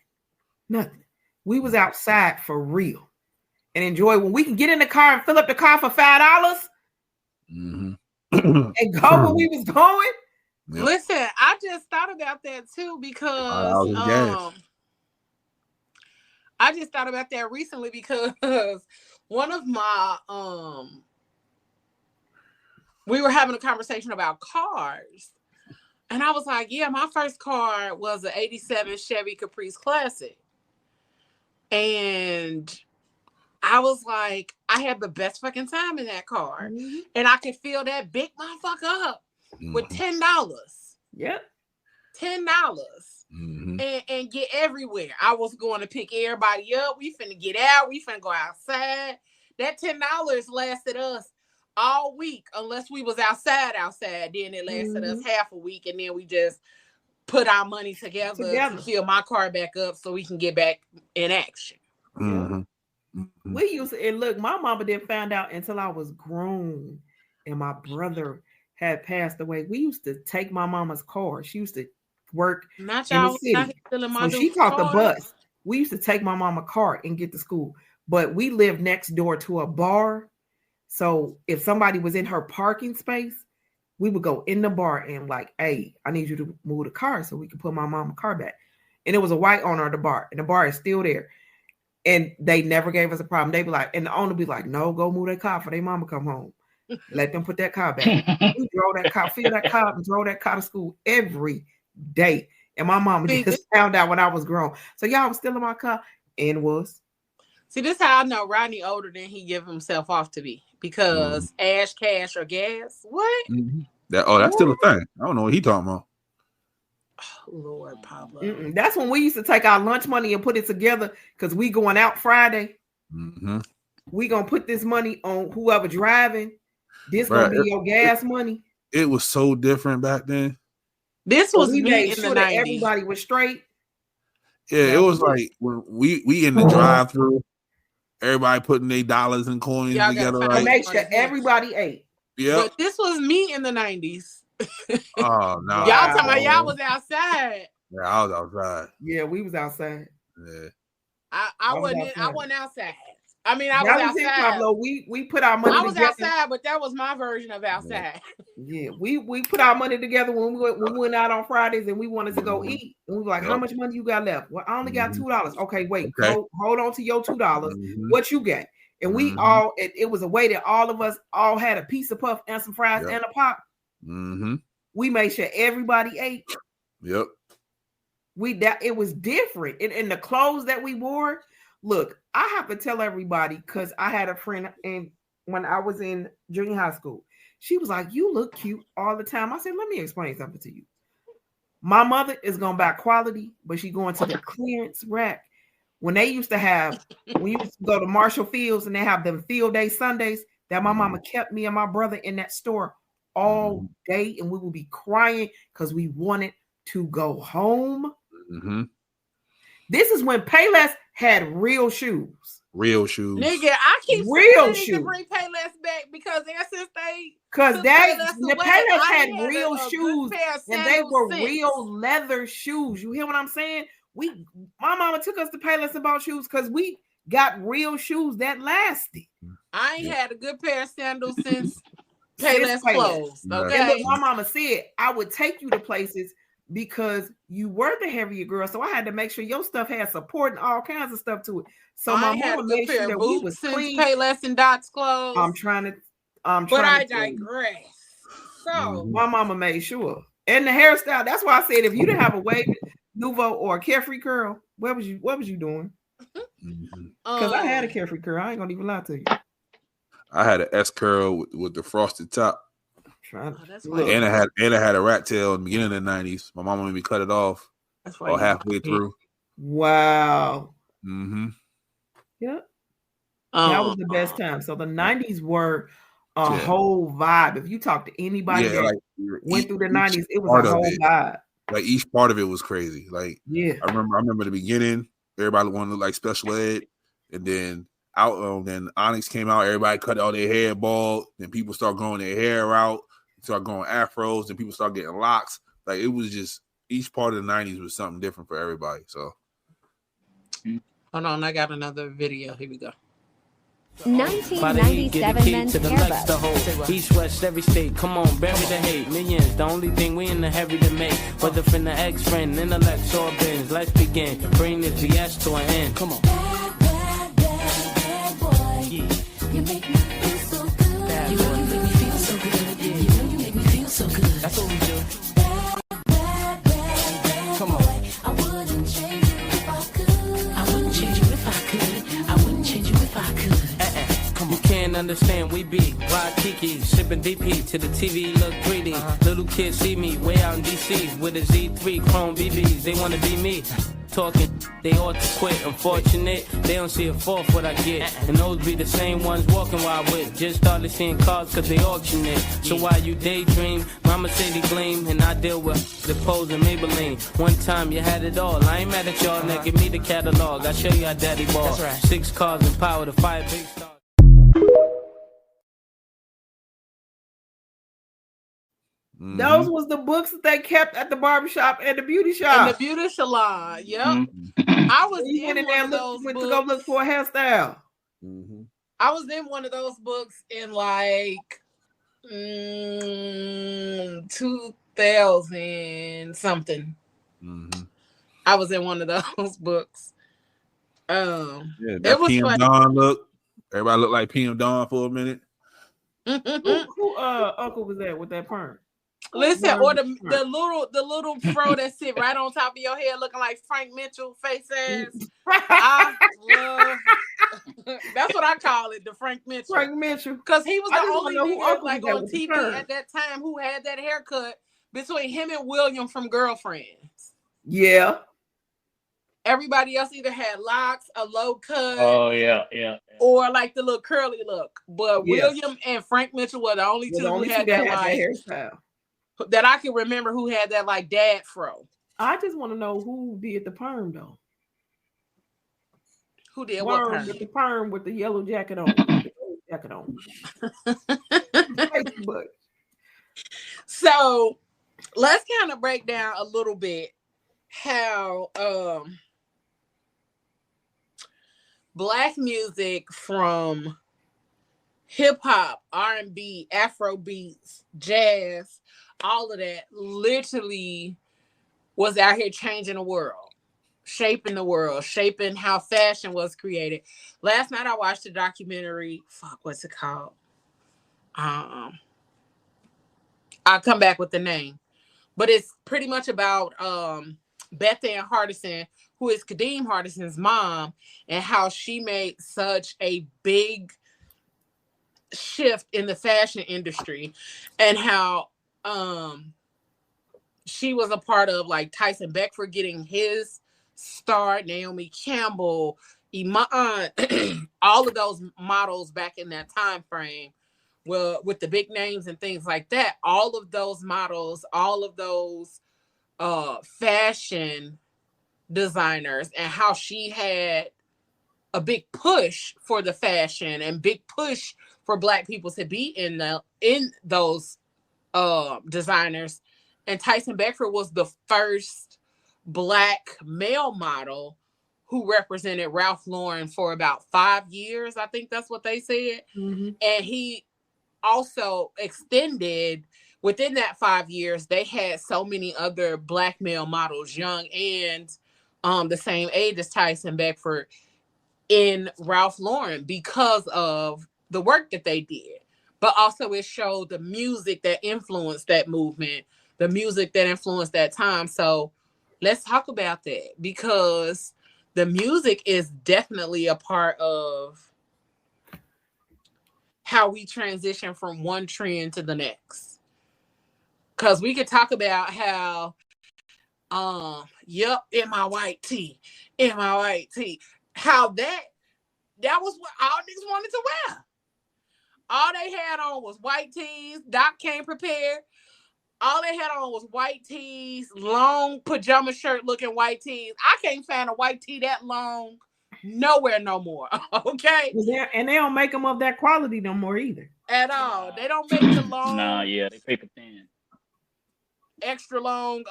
Nothing. We was outside for real and enjoy when we can get in the car and fill up the car for $5 and go where we was going. Yep. Listen, I just thought about that too because I just thought about that recently because one of my we were having a conversation about cars. And I was like, yeah, my first car was an 87 Chevy Caprice Classic. And I was like, I had the best fucking time in that car. Mm-hmm. And I could fill that big motherfucker up with $10. Yep. $10. And get everywhere. I was going to pick everybody up. We finna get out. We finna go outside. That $10 lasted us all week, unless we was outside. Then it lasted us half a week, and then we just put our money together to fill my car back up so we can get back in action. We used to, and look, my mama didn't find out until I was grown, and my brother had passed away. We used to take my mama's car. She used to work not in y'all the city, so she caught the bus. We used to take my mama's car and get to school, but we lived next door to a bar. So if somebody was in her parking space, we would go in the bar and like, hey, I need you to move the car so we can put my mama's car back. And it was a white owner of the bar, and the bar is still there. And they never gave us a problem. They be like, and the owner be like, no, go move that car for their mama come home. Let them put that car back. We drove that car, fill that car up, and drove that car to school every day. And my mama just found out when I was grown. So y'all was still in my car and was. See, this is how I know Rodney older than he give himself off to be. Because ash, cash, or gas. What? That's still a thing. I don't know what he talking about. Oh, Lord, Pablo. That's when we used to take our lunch money and put it together because we going out Friday. We gonna put this money on whoever driving. This gonna be your gas money. It was so different back then. This was we me made in sure the that 90s. everybody was straight. Yeah, it was like when we in the drive-through, everybody putting their dollars and coins together. Right? Make sure everybody ate. Yeah, but this was me in the 90s. Oh no! Y'all talking about y'all was outside. Yeah, I was outside. Yeah, we was outside. Yeah, I wasn't outside. I mean, I was outside. Pablo. We put our money. I was together. Outside, but that was my version of outside. Yeah, we put our money together when we went out on Fridays and we wanted to go eat. And we were like, how much money you got left? Well, I only got $2. Okay, wait, hold on to your $2. What you got? And we all, it was a way that all of us all had a piece of puff and some fries and a pop. We made sure everybody ate. Yep. It was different. And the clothes that we wore. Look, I have to tell everybody because I had a friend, and when I was in junior high school, she was like, you look cute all the time. I said, let me explain something to you. My mother is going to buy quality, but she's going to the clearance rack. When they used to have, when you used to go to Marshall Fields and they have them field day Sundays, that my mama kept me and my brother in that store all day, and we would be crying because we wanted to go home. This is when Payless had real shoes. Real shoes. Nigga, I keep real shoes to bring Payless back because since they the Payless had real shoes and they were real leather shoes. You hear what I'm saying? My mama took us to Payless and bought shoes because we got real shoes that lasted. I ain't had a good pair of sandals since Payless closed. Okay. And my mama said I would take you to places because you were the heavier girl, so I had to make sure your stuff had support and all kinds of stuff to it. So my mama made sure that we was clean. Payless and Dot's clothes. But I digress. So my mama made sure, and the hairstyle. That's why I said if you didn't have a wave nouveau or a carefree curl, what was you doing? Because I had a carefree curl. I ain't gonna even lie to you. I had an S curl with the frosted top. And I had a rat tail in the beginning of the 90s. My mama made me cut it off halfway through. Wow. Yep. That was the best time. So the 90s were a whole vibe. If you talk to anybody that went through the 90s, it was a whole vibe. Like each part of it was crazy. Like I remember the beginning, everybody wanted to look like special ed, and then then Onyx came out, everybody cut all their hair bald, then people start growing their hair out, start growing afros, then people start getting locks. Like it was just each part of the 90s was something different for everybody. So hold on, I got another video. Here we go. 1997 men's haircut. East, west, every state. Come on, bury the hate. Millions, the only thing we in the heavy to make. Whether from the ex-friend, intellect, or bins. Let's begin. Bring this BS to an end. Come on. Bad, bad, bad boy. Yeah. You make me feel so good. Bad you make me feel so good. Yeah. You make me feel so good. That's what we do. Bad, bad, bad, bad Come on. boy. I wouldn't change you if I could. I wouldn't change you if I could. I wouldn't change you if I could. You can't understand, we be Rod Kiki, sipping DP to the TV, look 3D. Little kids see me way out in DC with a Z3 Chrome BBs. They wanna be me. Talking, they ought to quit. Unfortunate, they don't see a fourth what I get. And those be the same ones walking while I with. Just started seeing cars cause they auction it. So while you daydream, mama say they gleam. And I deal with the pose and Maybelline. One time you had it all. I ain't mad at y'all, now give me the catalog. I show you how daddy ball. 6 cars and power to 5 big stars. Those was the books that they kept at the barbershop and the beauty shop. And the beauty salon. Yep. I was He went in in there one of those went books. to go look for a hairstyle. I was in one of those books in like 2000 something. I was in one of those books. Yeah, it that was PM funny. Dawn look. Everybody looked like PM Dawn for a minute. Who uncle was that with that perm? Listen, or the little fro that sit right on top of your head, looking like Frank Mitchell face ass. I love. That's what I call it, the Frank Mitchell. Frank Mitchell, because he was the only nigga like on with the TV perm. at that time who had that haircut between him and William from Girlfriends. Yeah. Everybody else either had locks, a low cut. Oh yeah. Or like the little curly look. But Yes. William and Frank Mitchell were the only two who had that like hairstyle. that I can remember who had that like dad fro. I just want to know who did the perm though. Who did what Worm perm? with the perm with the yellow jacket on. So let's kind of break down a little bit how Black music from hip hop, R&B, Afro beats, jazz, all of that literally was out here changing the world, shaping the world, shaping how fashion was created. Last night I watched a documentary. What's it called? I'll come back with the name. But it's pretty much about Beth Ann Hardison, who is Kadeem Hardison's mom, and how she made such a big shift in the fashion industry, and how she was a part of like Tyson Beckford getting his start, Naomi Campbell, Iman, all of those models back in that time frame. Well, with the big names and things like that, all of those models, all of those fashion designers, and how she had a big push for the fashion and big push for Black people to be in those designers. And Tyson Beckford was the first Black male model who represented Ralph Lauren for about 5 years. I think that's what they said. Mm-hmm. And he also extended within that 5 years. They had so many other Black male models, young and the same age as Tyson Beckford, in Ralph Lauren because of the work that they did. But also it showed the music that influenced that movement, the music that influenced that time. So let's talk about that, because the music is definitely a part of how we transition from one trend to the next. Because we could talk about how, in my white tee, how that was what all niggas wanted to wear. All they had on was white tees. Doc came prepared. All they had on was white tees, long pajama shirt looking white tees. I can't find a white tee that long nowhere no more. Okay? And they don't make them of that quality no more either. At all. They don't make the long. Nah, yeah, they paper thin. Extra long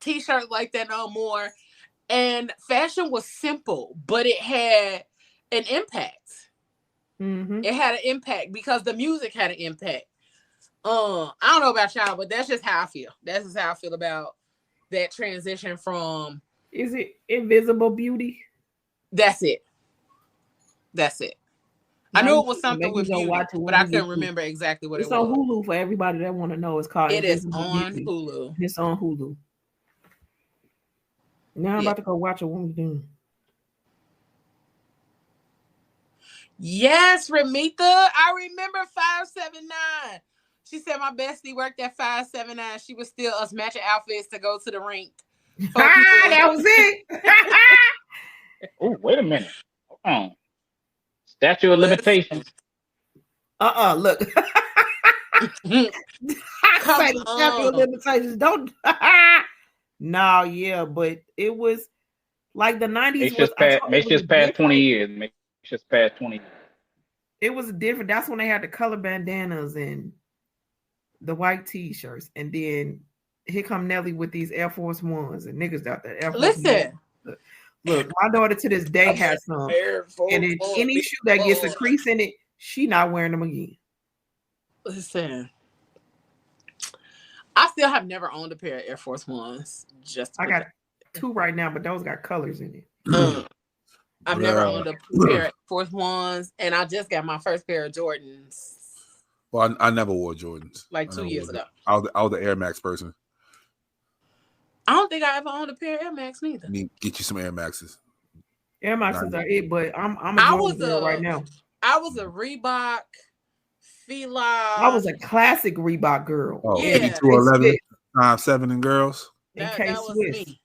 t-shirts like that no more. And fashion was simple, but it had an impact. Mm-hmm. It had an impact because the music had an impact. I don't know about y'all, but that's just how I feel. That's just how I feel about that transition from. Is it Invisible Beauty? That's it. That's it. Now I knew it was something with beauty, watch it but I couldn't remember exactly what it was. It's on Hulu for everybody that want to know. It's called. It is Invisible on Beauty. Hulu. It's on Hulu. Now I'm about to go watch it when we do. Yes, Ramita. I remember 579. She said my bestie worked at 579. She would steal us matching outfits to go to the rink. That was it. Oh, wait a minute. Hold on. Statute of limitations. Look. Statute of limitations. Don't. No, yeah, but it was like the 90s. It's just past 20 years. It's just past 20 years. It was different. That's when they had the color bandanas and the white t-shirts. And then here come Nelly with these Air Force Ones and niggas out there. Listen. Look, my daughter to this day has some. And in any shoe that gets a crease in it, she not wearing them again. Listen. I still have never owned a pair of Air Force Ones. I got 2 right now, but those got colors in it. I've never owned a pair of Air Force Ones, and I just got my first pair of Jordans. Well, I never wore Jordans. Like 2 years ago. I was the Air Max person. I don't think I ever owned a pair of Air Max neither. Get you some Air Maxes. Air Maxes are it, but I'm a Jordan girl right now. I was a Reebok, Fila. I was a classic Reebok girl. Oh, yeah. 8211, 5'7" and girls. That was me.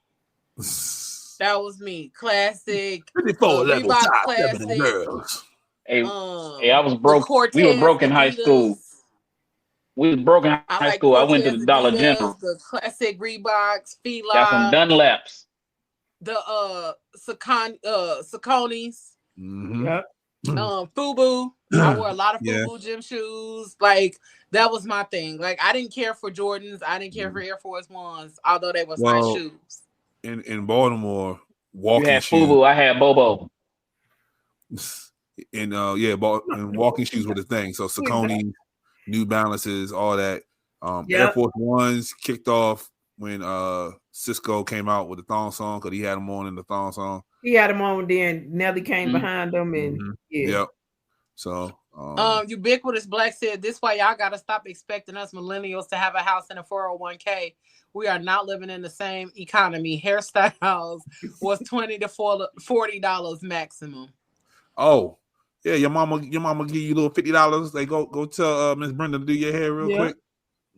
That was me. Classic. 54 level, 5'7" and girls. Hey, I was broke. We were broke in high school. We was broke in high school. I went to the Dollar General. The classic Reeboks, Fila. Got some Dunlaps. The Sauconys. Mm-hmm. Yep. FUBU. I wore a lot of FUBU gym shoes. Like that was my thing. Like I didn't care for Jordans. I didn't care for Air Force Ones, although they was nice shoes. In Baltimore, walking you had shoes. FUBU. I had Bobo. And and walking shoes were the thing. So Saucony, New Balances, all that. Air Force Ones kicked off when Cisco came out with the thong song because he had them on in the thong song. He had them on, then Nelly came behind them, and Yep. So Ubiquitous Black said this why y'all gotta stop expecting us millennials to have a house and a 401k. We are not living in the same economy. Hairstyles was $20 to $40 maximum. Oh, yeah, your mama give you a little $50. They go tell Miss Brenda to do your hair real quick.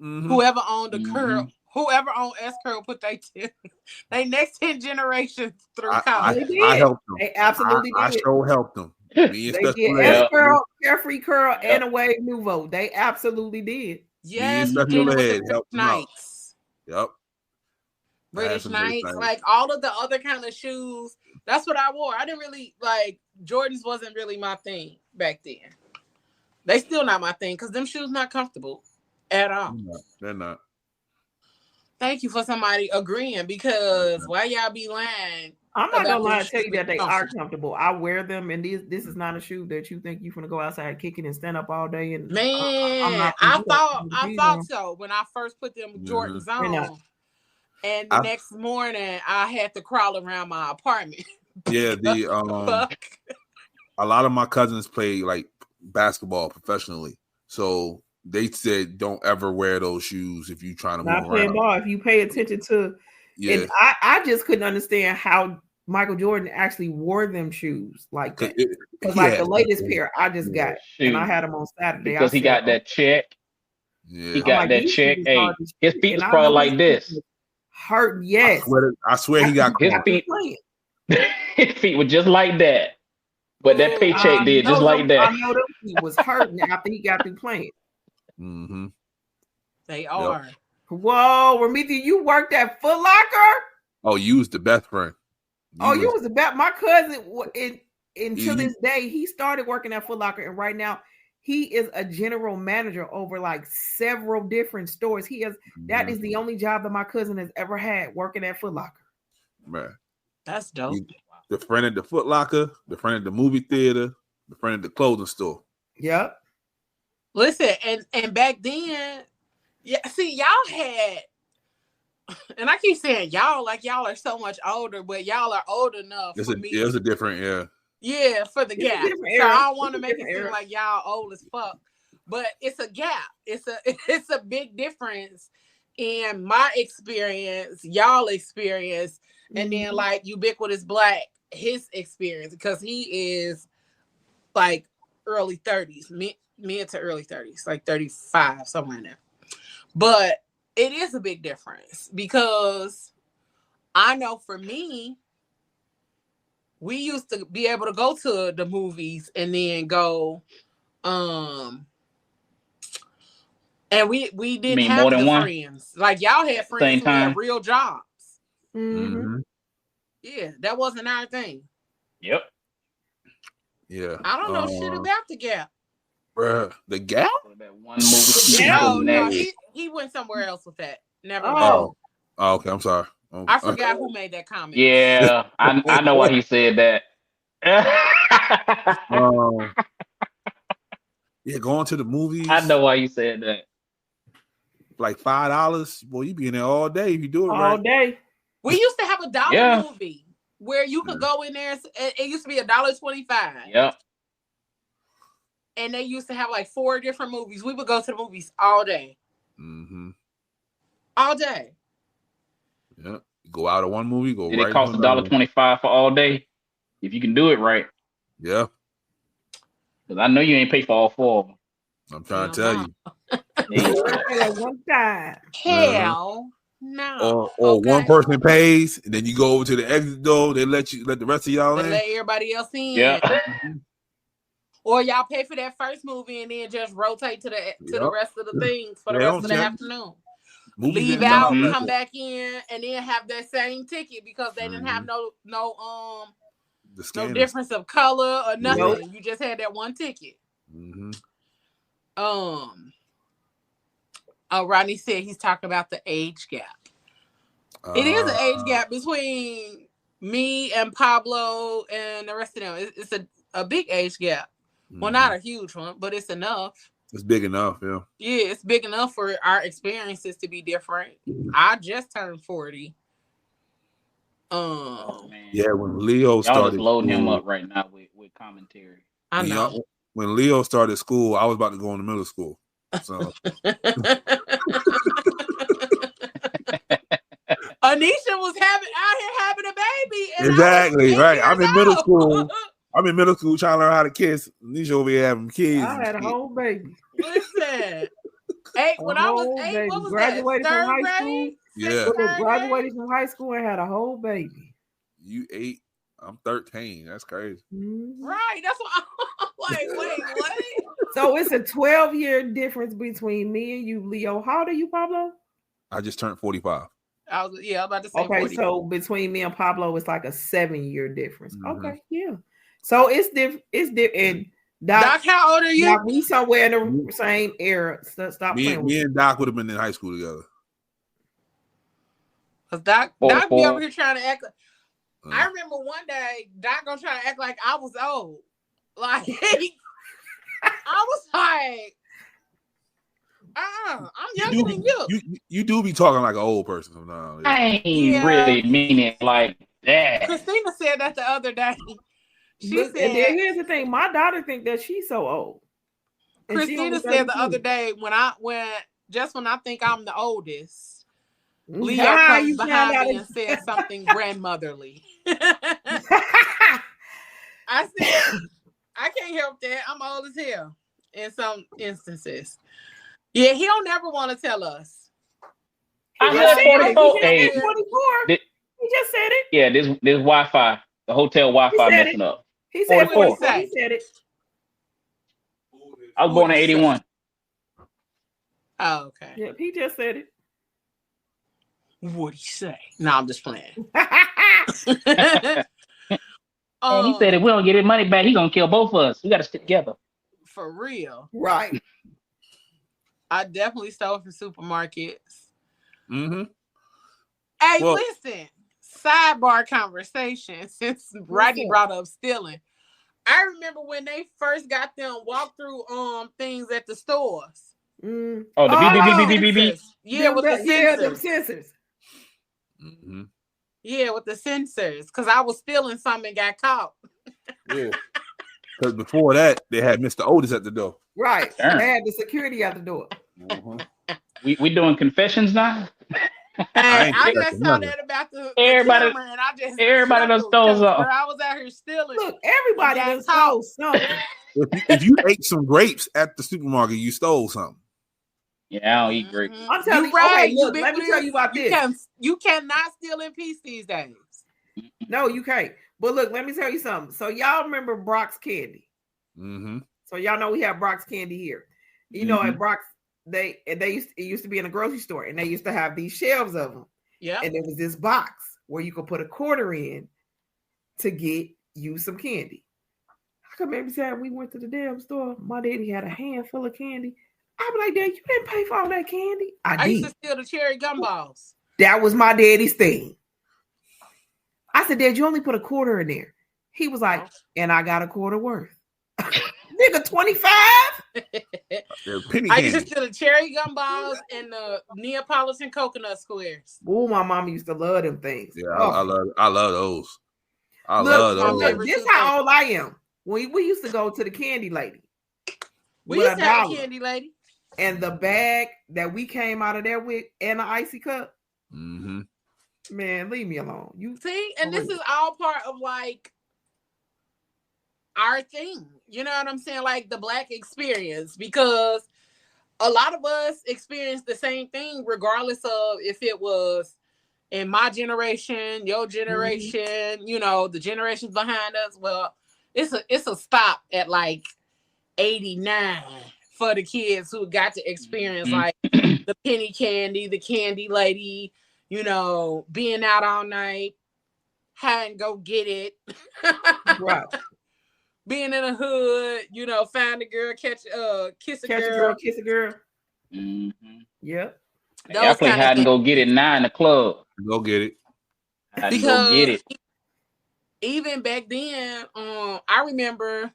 Mm-hmm. Whoever owned the curl, whoever owned S Curl put they next 10 generations through college. I helped them. They absolutely did. I sure helped them. They did S Curl, Carefree Curl, and a Wave Nouveau. They absolutely did. Yes, nights. Yep. British Knights, like all of the other kind of shoes. That's what I wore. I didn't really like Jordans. Wasn't really my thing back then. They still not my thing because them shoes not comfortable at all. They're not. Thank you for somebody agreeing because why y'all be lying? I'm not gonna lie to tell you that they are comfortable. I wear them, and this is not a shoe that you think you're gonna go outside kicking and stand up all day. And man, I thought so when I first put them Jordans on, and the next morning I had to crawl around my apartment. Yeah, a lot of my cousins play like basketball professionally, so they said don't ever wear those shoes if you're trying to move around. Ball. If you pay attention to. Yeah. And I just couldn't understand how Michael Jordan actually wore them shoes like that. Because like the latest pair I just got, and I had them on Saturday. Because he got that check. Yeah. He got that check. Hey, his feet was probably like this. Hurt, yes. I swear he got his feet. His feet were just like that. But that paycheck did just like that. I know them feet was hurting after he got through playing. Mm-hmm. They are. Yep. Whoa, Ramita, you worked at Foot Locker? Oh, you was the best friend. You was the best. My cousin, until this day, he started working at Foot Locker, and right now he is a general manager over like several different stores. That is the only job that my cousin has ever had, working at Foot Locker. Man, that's dope. The friend at the Foot Locker, the friend at the movie theater, the friend at the clothing store. Yep. Listen, and back then, yeah, see, y'all had, and I keep saying y'all like y'all are so much older, but y'all are old enough for me. It's a different, Yeah, for the gap. So I don't want to make it seem like y'all old as fuck, but it's a gap. It's a big difference in my experience, y'all experience, and then like Ubiquitous Black, his experience, because he is like early 30s, mid to early 30s, like 35, somewhere in there. But it is a big difference because I know for me, we used to be able to go to the movies and then go, and we didn't have more than one friends. Like y'all had friends who had real jobs. Mm-hmm. Yeah, that wasn't our thing. Yep. Yeah. I don't know shit about the Gap. Bruh, the Gap? That one movie. No, he went somewhere else with that. Never mind. Oh, okay. I'm sorry. I forgot who made that comment. Yeah, I know why he said that. Yeah, going to the movies. I know why you said that. Like $5, boy, you be in there all day if you do it all right. day. We used to have a dollar movie where you could go in there. It used to be $1.25. Yep. And they used to have like 4 different movies. We would go to the movies all day. Mm-hmm. All day. Yeah. Go out of one movie, go Did right. It cost $1.25 for all day if you can do it right. Yeah. Because I know you ain't paid for all 4 of them. I'm trying to tell you. One time. Hell no. Or one person pays, and then you go over to the exit door. They let the rest of y'all in. Let everybody else in. Yeah. Or y'all pay for that first movie and then just rotate to the rest of the things for the rest of the afternoon. Leave out, come back in, and then have that same ticket because they didn't have no difference of color or nothing. Nope. You just had that one ticket. Mm-hmm. Rodney said he's talking about the age gap. It is an age gap between me and Pablo and the rest of them. It's a big age gap. Mm-hmm. Well, not a huge one, but it's enough. It's big enough, yeah. Yeah, it's big enough for our experiences to be different. I just turned 40. Yeah, when Leo started, y'all just loading him up right now with commentary. I know. When Leo started school, I was about to go into middle school. So Anisha was out here having a baby. Exactly, right. I'm in middle school. I'm in middle school trying to learn how to kiss. Anisha over here having kids. I had a whole baby. Listen. When I was 8, what was graduated that? From high school? Yeah. Graduated from high school and had a whole baby. You 8, I'm 13. That's crazy. Mm-hmm. Right. That's what I'm like, wait, what? So it's a 12-year difference between me and you, Leo. How old are you, Pablo? I just turned 45. I'm about to say okay, 40. So between me and Pablo, it's like a 7-year difference. Mm-hmm. Okay, yeah. So it's different. It's different. Doc, how old are you? Doc, we somewhere in the same era. Stop playing. Me and Doc would have been in high school together. Cause Doc be over here trying to act. I remember one day Doc gonna try to act like I was old. Like I was like, I'm younger than you. You do be talking like an old person sometimes. Yeah. I ain't really mean it like that. Christina said that the other day. She said, and then here's the thing: my daughter think that she's so old. And Christina said the other day when I think I'm the oldest, Leo comes behind me and said something grandmotherly. I said, I can't help that. I'm old as hell in some instances. Yeah, he don't never want to tell us. I heard 44. He just said it. Yeah, this Wi-Fi, the hotel Wi-Fi messing up. He said 44. He said it. I was born in 81. Oh, okay. Yep, he just said it. What'd he say? No, I'm just playing. And he said if we don't get his money back, he's gonna kill both of us. We gotta stick together. For real. Right. I definitely stole from supermarkets. Mm-hmm. Hey, listen. Sidebar conversation since Rodney brought up stealing. I remember when they first got them walk through things at the stores. Mm. Oh, the beep. Yeah, with the sensors. Yeah, them sensors. Mm-hmm. Yeah, with the sensors. Because I was stealing something and got caught. Yeah. Because before that, they had Mr. Otis at the door. Right. Darn. They had the security at the door. Mm-hmm. We doing confessions now? I just saw that about the everybody. camera and I just Everybody done stole something. I was out here stealing. Look, everybody done stole something. If you ate some grapes at the supermarket, you stole something. Yeah, I don't eat grapes. I'm telling you, right. okay, look, let me tell you about this. You cannot steal in peace these days. No, you can't. But look, let me tell you something. So y'all remember Brock's Candy? Mm-hmm. So y'all know we have Brock's Candy here. You know, at Brock's, it used to be in a grocery store, and they used to have these shelves of them. Yeah. And there was this box where you could put a quarter in to get you some candy. I come every time we went to the damn store, my daddy had a handful of candy. I'd be like, Dad, you didn't pay for all that candy. I did. Used to steal the cherry gumballs. That was my daddy's thing. I said, Dad, you only put a quarter in there. He was like, and I got a quarter worth. Nigga, 25? Penny I used to steal the cherry gumballs and the Neapolitan coconut squares. Oh, my mama used to love them things. Yeah, I love those. I Look, love those. Look, this how old I am. We used to go to the candy lady. We used to have a candy lady. And the bag that we came out of there with and an icy cup. Mm-hmm. Man, leave me alone. You see, and this is all part of like our thing. You know what I'm saying? Like the Black experience, because a lot of us experience the same thing, regardless of if it was in my generation, your generation, you know, the generations behind us. Well, it's a stop at like 89 for the kids who got to experience like the penny candy, the candy lady, you know, being out all night, hide and go get it. Right. Being in the hood, you know, find a girl, kiss a girl. Mm-hmm. Yep. I play hide and go get it now in the club. Go get it. Because go get it. Even back then, I remember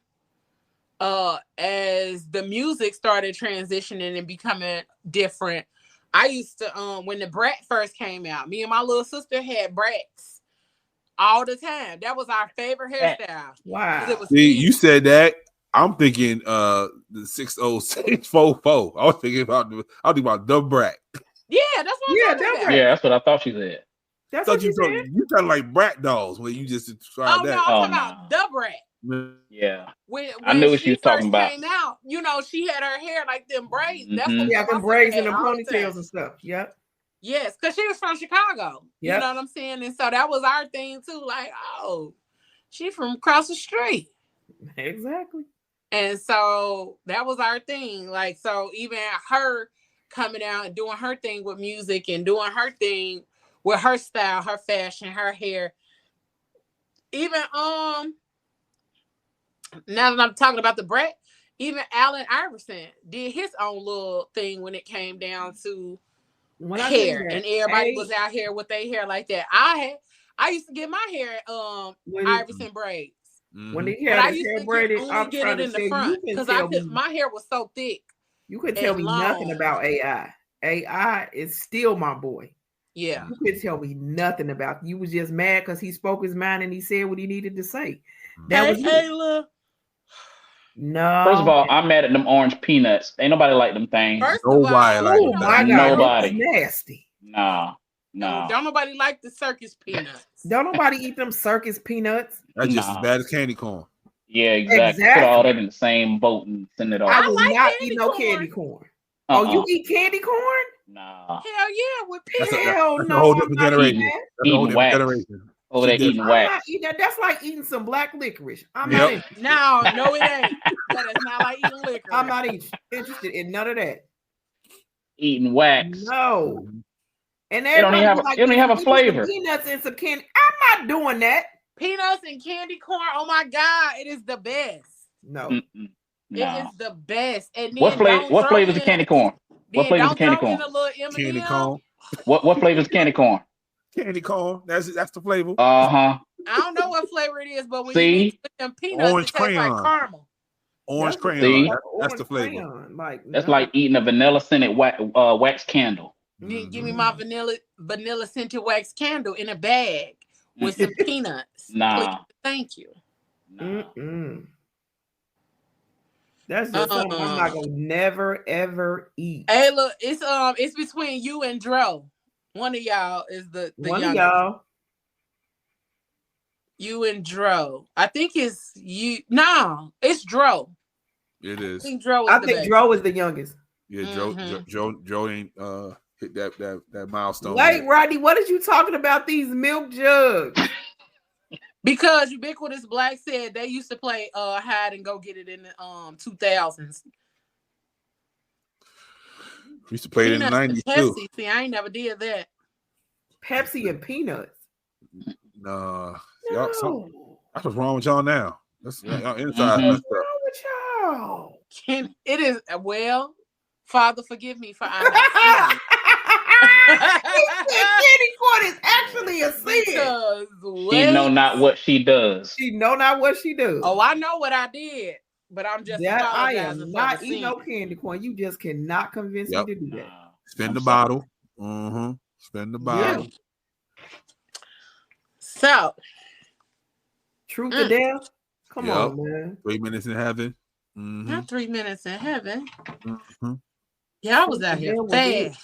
as the music started transitioning and becoming different, I used to when the Brat first came out, me and my little sister had Brats all the time. That was our favorite hairstyle. Wow. See, you said that. I'm thinking the 60644. I was thinking about the Brat. Yeah, that's what I'm talking about. Yeah, that's what I thought she said. That's what you said. You sound like Brat dolls when you just tried that. No, I'm talking about the Brat. Yeah. When I knew what she was talking about. Came out, you know, she had her hair like them braids. Mm-hmm. That's what them braids and them ponytails and stuff. Yep. Yes, because she was from Chicago. Yep. You know what I'm saying? And so that was our thing too. Like, oh, she from across the street. Exactly. And so that was our thing. Like, so even her coming out and doing her thing with music and doing her thing with her style, her fashion, her hair. Even now that I'm talking about the Brat, even Allen Iverson did his own little thing when it came down to hair, and everybody was out here with their hair like that. I used to get my hair Iverson braids. When he had his hair braided, I'm get trying it in to the front because my hair was so thick. You couldn't tell me nothing about AI. AI is still my boy. Yeah. You couldn't tell me nothing about. You was just mad because he spoke his mind and he said what he needed to say. That was Ayla. No. First of all, I'm mad at them orange peanuts. Ain't nobody like them things. Nobody like them. My God, nobody. Nasty. No. Don't nobody like the circus peanuts. Don't nobody eat them circus peanuts. That's just as bad as candy corn. Yeah, exactly. Put all that in the same boat and send it off. I do not eat no candy corn. Oh, you eat candy corn? Nah. Hell yeah, with peanuts. Hell That's no. a whole different generation. Eating wax. Over there eating wax. Not eating that. That's like eating some black licorice. I'm Yep. not interested. No, it ain't. That is not like eating liquor. I'm not interested in none of that. Eating wax. No. And it don't even have a flavor. Peanuts and some candy. I'm not doing that. Peanuts and candy corn. Oh my God, it is the best. No. Mm-mm. It is the best. And then What flavor is the candy corn? What flavor is the candy corn? Candy corn. What flavor is candy corn? Candy corn. That's the flavor. I don't know what flavor it is, but when you mix with them peanuts, Orange it tastes like caramel. Orange crayon. See? That's the flavor. Crayon. Like That's like eating a vanilla scented wax candle. Give me my vanilla scented wax candle in a bag with some peanuts. Nah. Please. Thank you. That's just something I'm not gonna never ever eat. Hey, look, it's between you and Dro. One of y'all is the one youngest. of y'all. You and Dro. I think it's you. No, it's Dro. It is. I think Dro is the youngest. Yeah, Joe ain't hit that milestone. Wait, Rodney, what is you talking about these milk jugs? Because Ubiquitous Black said they used to play hide and go get it in the 2000s. We used to play it in the 90s too. Pepsi. See, I ain't never did that. Pepsi and peanuts. No. That's what's wrong with y'all now. That's y'all inside messed up. What's wrong with y'all? It is Father, forgive me for I candy corn is actually a sin. She know not what she does. She know not what she does. Oh, I know what I did, but I'm just I am not eating no candy corn. You just cannot convince me to do that. Spin the bottle. Spin the bottle. Yeah. So, truth or dare? Come on, man. 3 minutes in heaven. Not 3 minutes in heaven. Yeah, I was out here fast.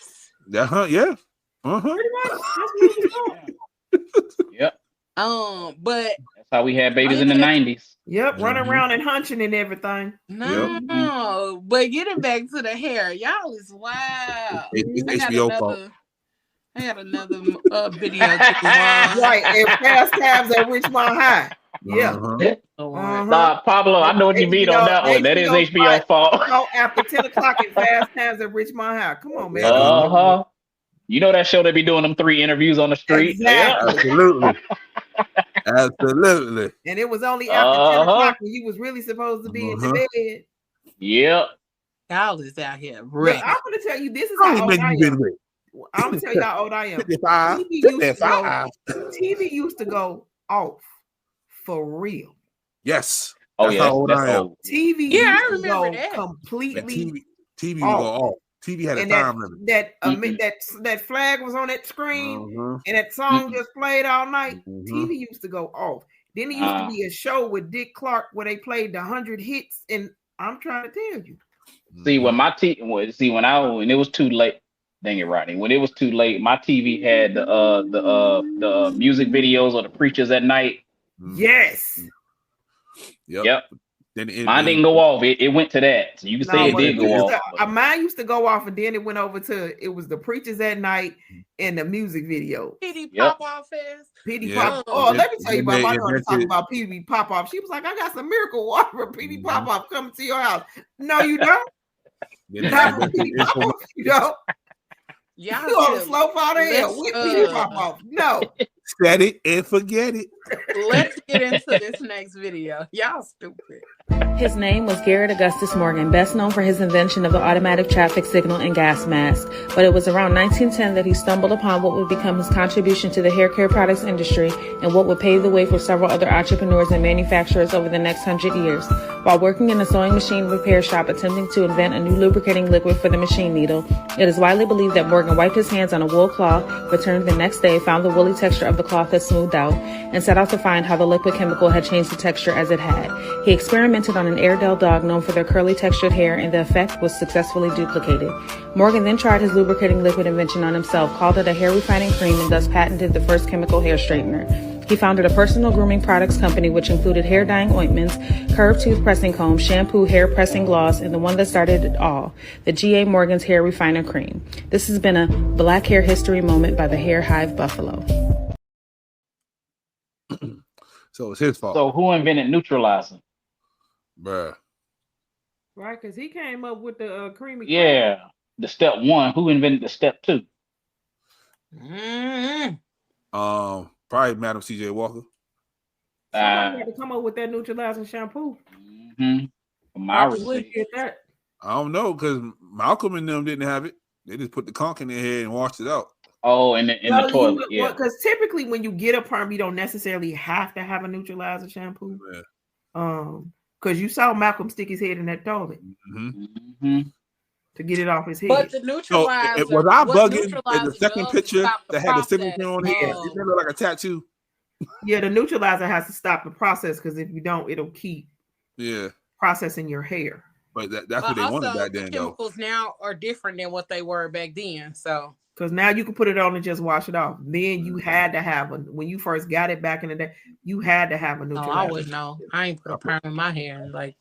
Yeah. Pretty much. Yep. But that's how we had babies in the 90s. Yep, running around and hunching and everything. No, but getting back to the hair, y'all is wow. It's HBO fault. I got another video. Right, and Fast Times at Richmond High. Yeah. Nah, Pablo, I know what you mean on that one. That is HBO fault. After 10 o'clock in Fast Times at Richmond High. Come on, man. You know that show they be doing them 3 interviews on the street? Exactly. Absolutely. Absolutely. And it was only after 10 o'clock when you was really supposed to be in the bed. Yep. Y'all is out here. I'm going to tell you, this is how old I am. I'm going to tell you how old I am. TV used to go off for real. Yes. That's how old I am. TV I remember that. Completely TV would go off. TV had a time limit. That flag was on that screen and that song just played all night. TV used to go off. Then it used to be a show with Dick Clark where they played the 100 hits, and I'm trying to tell you. See, when it was too late, dang it, Rodney. When it was too late, my TV had the music videos of the preachers at night. Yes. Yep. Mine didn't go off. It went to that. So you can say it did go off. Mine used to go off, and then it went over to it was the preachers at night and the music video. PD Pop Off fest. PD Pop. Oh, let me tell you about my daughter talking about PD Pop Off. She was like, "I got some miracle water for PD Pop Off coming to your house." No, you don't. Not for PD Pop Off. You don't. You on the slow fall to hell with PD Pop Off. No. Set it and forget it. Let's get into this next video. Y'all stupid. His name was Garrett Augustus Morgan, best known for his invention of the automatic traffic signal and gas mask. But it was around 1910 that he stumbled upon what would become his contribution to the hair care products industry and what would pave the way for several other entrepreneurs and manufacturers over the next 100 years. While working in a sewing machine repair shop attempting to invent a new lubricating liquid for the machine needle, it is widely believed that Morgan wiped his hands on a wool cloth, returned the next day, found the woolly texture of the cloth had smoothed out, and set out to find how the liquid chemical had changed the texture as it had. He experimented on an Airedale dog known for their curly textured hair, and the effect was successfully duplicated. Morgan then tried his lubricating liquid invention on himself, called it a hair refining cream, and thus patented the first chemical hair straightener. He founded a personal grooming products company which included hair dyeing ointments, curved tooth pressing combs, shampoo, hair pressing gloss, and the one that started it all, the G.A. Morgan's Hair Refiner Cream. This has been a Black Hair History Moment by the Hair Hive Buffalo. So it's his fault. So who invented neutralizer? Bruh. Right, because he came up with the creamy. Yeah, the step 1. Who invented the step 2? Probably Madam C.J. Walker. Somebody had to come up with that neutralizing shampoo. That. I don't know because Malcolm and them didn't have it. They just put the conch in their head and washed it out. Oh, in the toilet. Yeah. Because typically when you get a perm, you don't necessarily have to have a neutralizer shampoo. Yeah. Because you saw Malcolm stick his head in that toilet to get it off his head. But the neutralizer. Was I bugging in the second picture that had the signature on it? Yeah. It looked like a tattoo. Yeah, the neutralizer has to stop the process because if you don't, it'll keep processing your hair. But that's what they wanted back then. The chemicals now are different than what they were back then. So because now you can put it on and just wash it off. Then you had to have when you first got it back in the day, you had to have a neutralizer. I wouldn't know. I ain't put a perm in my hair in like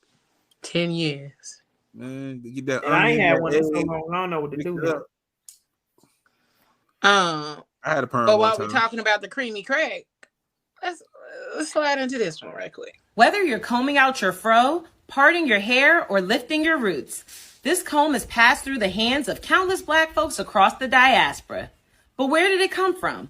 10 years. Man, get that. I ain't had one in so long. I don't know what to do. I had a perm. But while we're talking about the creamy crack, let's slide into this one right quick. Whether you're combing out your fro, parting your hair, or lifting your roots, this comb has passed through the hands of countless Black folks across the diaspora. But where did it come from?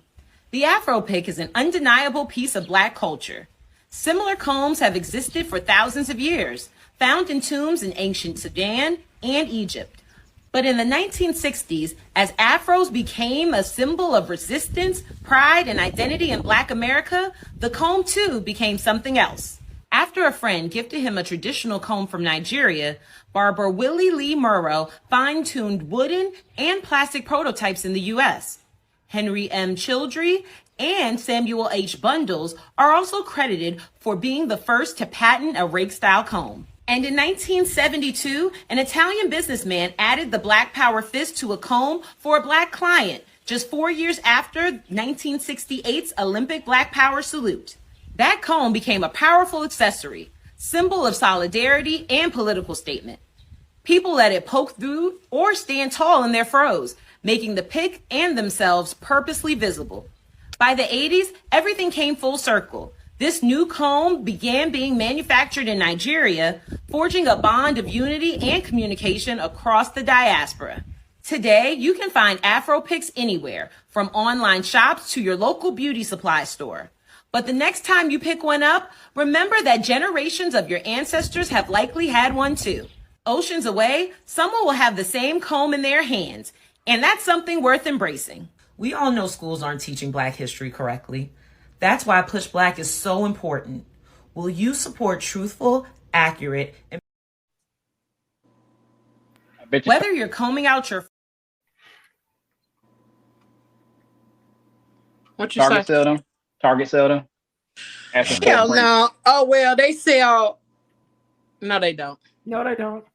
The Afro pick is an undeniable piece of Black culture. Similar combs have existed for thousands of years, found in tombs in ancient Sudan and Egypt. But in the 1960s, as afros became a symbol of resistance, pride, and identity in Black America, the comb too became something else. After a friend gifted him a traditional comb from Nigeria, barber Willie Lee Murrow fine-tuned wooden and plastic prototypes in the U.S. Henry M. Childrey and Samuel H. Bundles are also credited for being the first to patent a rake-style comb. And in 1972, an Italian businessman added the Black Power fist to a comb for a Black client, just 4 years after 1968's Olympic Black Power salute. That comb became a powerful accessory, symbol of solidarity and political statement. People let it poke through or stand tall in their fros, making the pick and themselves purposely visible. By the 80s, everything came full circle. This new comb began being manufactured in Nigeria, forging a bond of unity and communication across the diaspora. Today, you can find Afro picks anywhere, from online shops to your local beauty supply store. But the next time you pick one up, remember that generations of your ancestors have likely had one too. Oceans away, someone will have the same comb in their hands, and that's something worth embracing. We all know schools aren't teaching Black history correctly. That's why Push Black is so important. Will you support truthful, accurate, and whether you're combing out your what you Target say? sell them? Target sell them? Hell no. Oh well, they sell. No, they don't. No, they don't.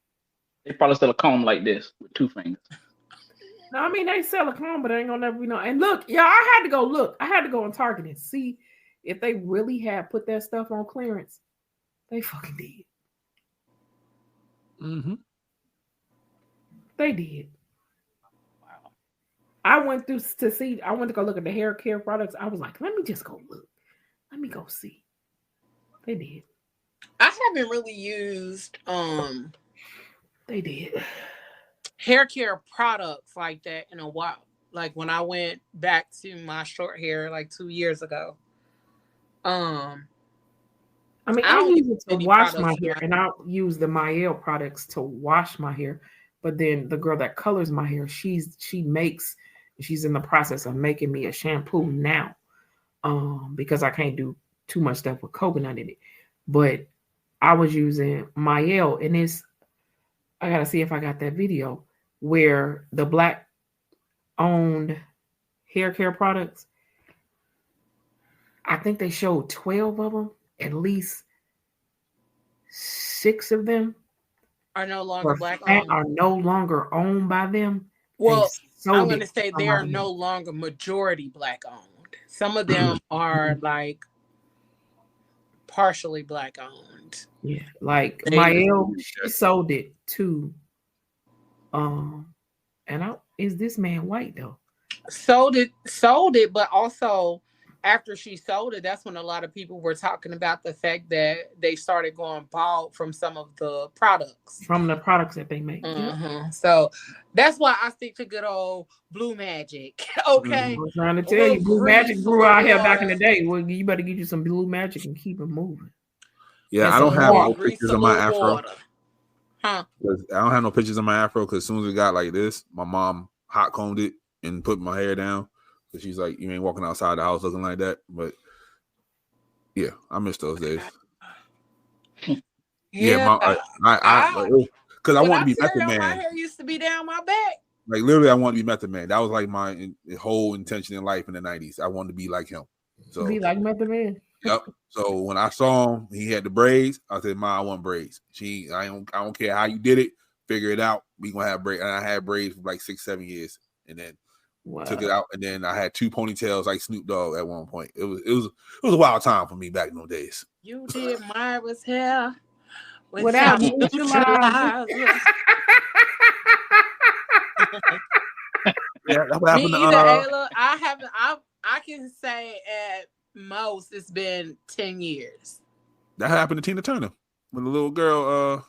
They probably sell a comb like this with 2 fingers. No, I mean they sell a comb, but they ain't gonna never be no. And look, yeah, I had to go look. I had to go on Target and see if they really had put that stuff on clearance. They fucking did. Mm-hmm. They did. Wow. I went to go look at the hair care products. I was like, let me just go look. Let me go see. They did. I haven't really used they did hair care products like that in a while. Like when I went back to my short hair like 2 years ago. I mean, I use it to wash my hair, and I'll use the Mielle products to wash my hair. But then the girl that colors my hair, she's in the process of making me a shampoo now, because I can't do too much stuff with coconut in it. But I was using Mielle, and I gotta see if I got that video where the Black owned hair care products. I think they showed 12 of them. At least 6 of them are no longer Black owned. Are no longer owned by them. Well, I'm going to say they are no longer majority Black owned. Some of them are like partially Black owned. Yeah, like Mielle, she sold it to. Is this man white though? Sold it, but also after she sold it, that's when a lot of people were talking about the fact that they started going bald from some of the products. From the products that they make. Mm-hmm. So that's why I stick to good old Blue Magic. Okay. I'm trying to tell you, Blue Magic grew out here back in the day. Well, you better get you some Blue Magic and keep it moving. Yeah, I don't have no pictures of my afro. Huh? Because I don't have no pictures of my afro. Because as soon as it got like this, my mom hot combed it and put my hair down. So she's like, "You ain't walking outside the house looking like that." But yeah, I miss those days. Yeah, because I wanted to be Method Man. My hair used to be down my back. Like literally, I wanted to be Method Man. That was like my whole intention in life in the 90s. I wanted to be like him. So be like Method Man. Yep. So when I saw him, he had the braids. I said, "Ma, I want braids." I don't care how you did it. Figure it out. We gonna have braids. And I had braids for like 6-7 years, and then took it out. And then I had 2 ponytails like Snoop Dogg at one point. It was a wild time for me back in those days. You did Myra's hair without neutralizers. Yeah, that's what happened Me to either, Ayla. I can say at most it's been 10 years. That happened to Tina Turner when the little girl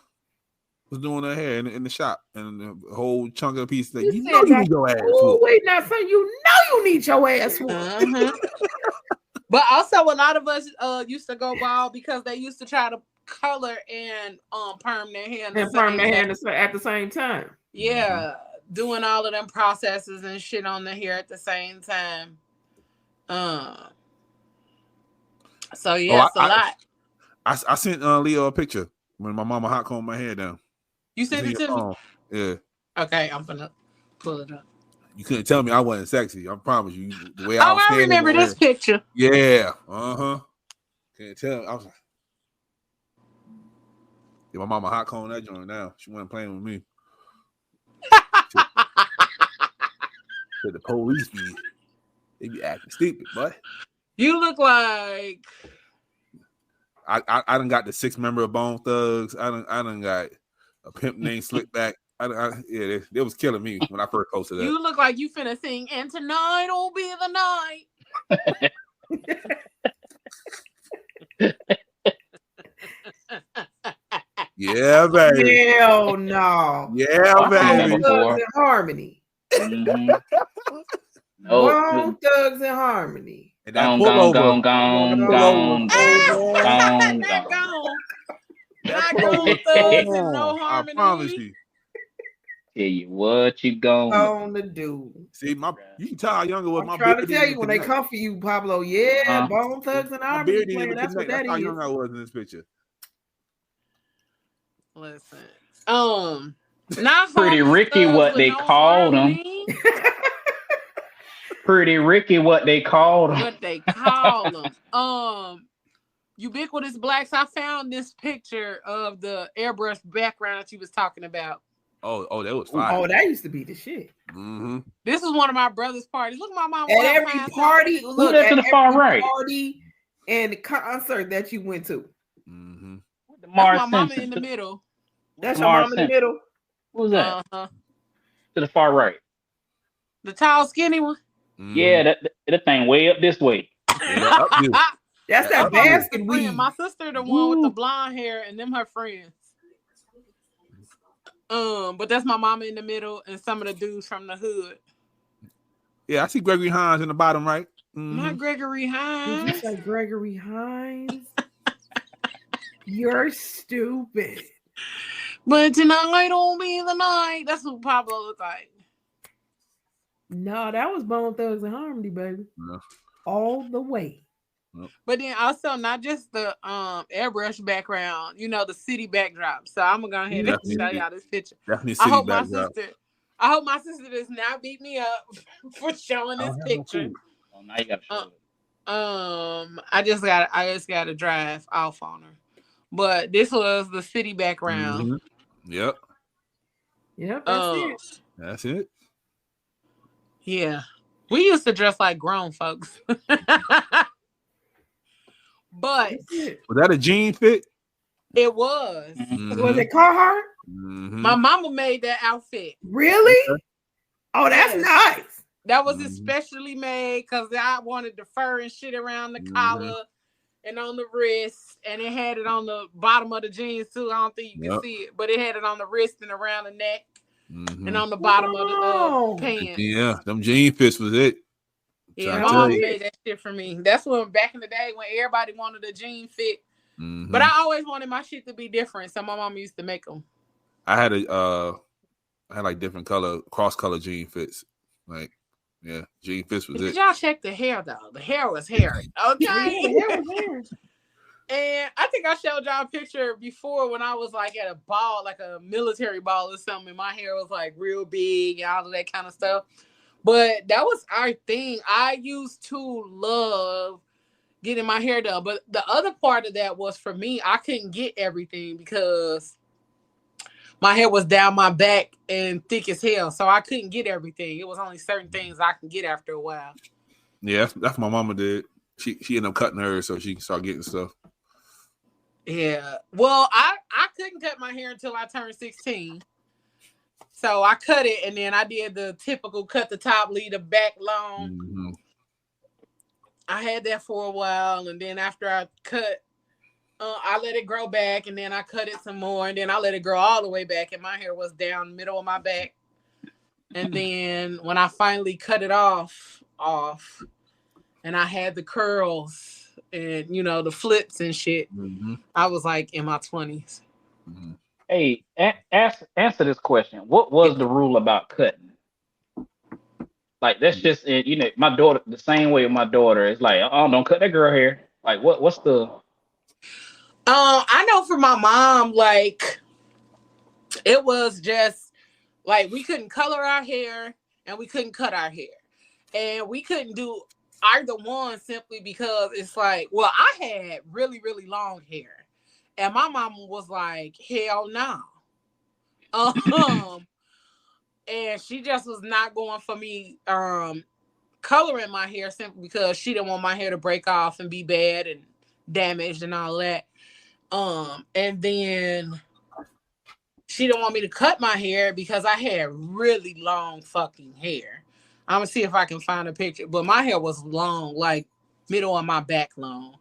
was doing her hair in the shop, and the whole chunk of the piece that you know you need your ass. Oh, wait, now, son, you know you need your ass. But also, a lot of us used to go bald because they used to try to color and perm their hair at the same time. Yeah, doing all of them processes and shit on the hair at the same time. So yeah, it's a lot. I sent Leo a picture when my mama hot combed my hair down. You sent it to me? Yeah. Okay, I'm gonna pull it up. You couldn't tell me I wasn't sexy. I promise you. The way I was I remember this picture. Yeah. Can't tell. I was like, yeah, my mama hot combed that joint now. She wasn't playing with me. Said the police they be acting stupid, but you look like I done got the 6th member of Bone Thugs. I done got a pimp named Slickback. Yeah, they was killing me when I first posted that. You look like you finna sing, and tonight will be the night. Yeah, baby. Hell no. Yeah, baby. Thugs in Harmony. Mm-hmm. Bone Thugs in Harmony. And that pullover. No I promise you. Tell you what you gonna do. See, you can tell how young it was. I'm trying to tell you when they come for you, Pablo. Yeah, Bone Thugs and Harmony. That's what that is. How young I was in this picture. Listen, not Pretty Ricky, what they called him. Pretty Ricky, what they called him. What they call him. Ubiquitous Blacks. I found this picture of the airbrush background that you was talking about. Oh, that was fire. Oh, that used to be the shit. Mm-hmm. This was one of my brother's parties. Look, my mom. At every party, look at the far right. Party and the concert that you went to. Mm-hmm. That's my mama in the middle. That's your mom in the middle. What was that? To the far right. The tall, skinny one. Mm-hmm. Yeah, that thing way up this way. That's that basket weave. My sister, the one with the blonde hair, and them her friends. But that's my mama in the middle, and some of the dudes from the hood. Yeah, I see Gregory Hines in the bottom right. Mm-hmm. Not Gregory Hines. Did you say Gregory Hines? You're stupid. But tonight will be the night. That's what Pablo looked like. No, that was Bone Thugs and Harmony, baby. No. All the way. But then also not just the airbrush background, the city backdrop. So I'm gonna go ahead and show y'all this picture. I hope my sister does not beat me up for showing this picture. Oh, now you gotta show it. I just got to drive off on her. But this was the city background. Mm-hmm. Yep. That's it. Yeah. We used to dress like grown folks. But was that a jean fit? It was. Mm-hmm. Was it Carhartt? Mm-hmm. My mama made that outfit. Really? Oh, that's nice. That was especially made because I wanted the fur and shit around the collar and on the wrist, and it had it on the bottom of the jeans too. I don't think you can see it, but it had it on the wrist and around the neck and on the bottom of the pants. Yeah, them jean fits was it. Yeah, my mom made that shit for me. That's when back in the day when everybody wanted a jean fit. Mm-hmm. But I always wanted my shit to be different, so my mom used to make them. I had like different cross color jean fits. Like, yeah, jean fits was Did it. y'all check the hair though? The hair was hairy. Okay. Yeah, the hair was hairy. And I think I showed y'all a picture before when I was like at a ball, like a military ball or something. And my hair was like real big and all of that kind of stuff. But that was our thing. I used to love getting my hair done. But the other part of that was for me, I couldn't get everything because my hair was down my back and thick as hell. So I couldn't get everything. It was only certain things I can get after a while. Yeah, that's what my mama did. She ended up cutting hers so she can start getting stuff. Yeah. Well, I couldn't cut my hair until I turned 16. So I cut it, and then I did the typical cut the top, leave the back long. Mm-hmm. I had that for a while, and then after I cut, I let it grow back, and then I cut it some more, and then I let it grow all the way back, and my hair was down the middle of my back. And then when I finally cut it off, and I had the curls and, you know, the flips and shit, I was like in my 20s. Mm-hmm. Hey, answer this question. What was the rule about cutting? Like, that's just it. You know, my daughter, the same way with my daughter, it's like, oh, don't cut that girl hair. Like, what's the... I know for my mom, like, it was just, like, we couldn't color our hair and we couldn't cut our hair. And we couldn't do either one simply because it's like, well, I had really, really long hair. And my mama was like, hell no. And she just was not going for me coloring my hair simply because she didn't want my hair to break off and be bad and damaged and all that. And then she didn't want me to cut my hair because I had really long fucking hair. I'm gonna see if I can find a picture, but my hair was long, like middle of my back long.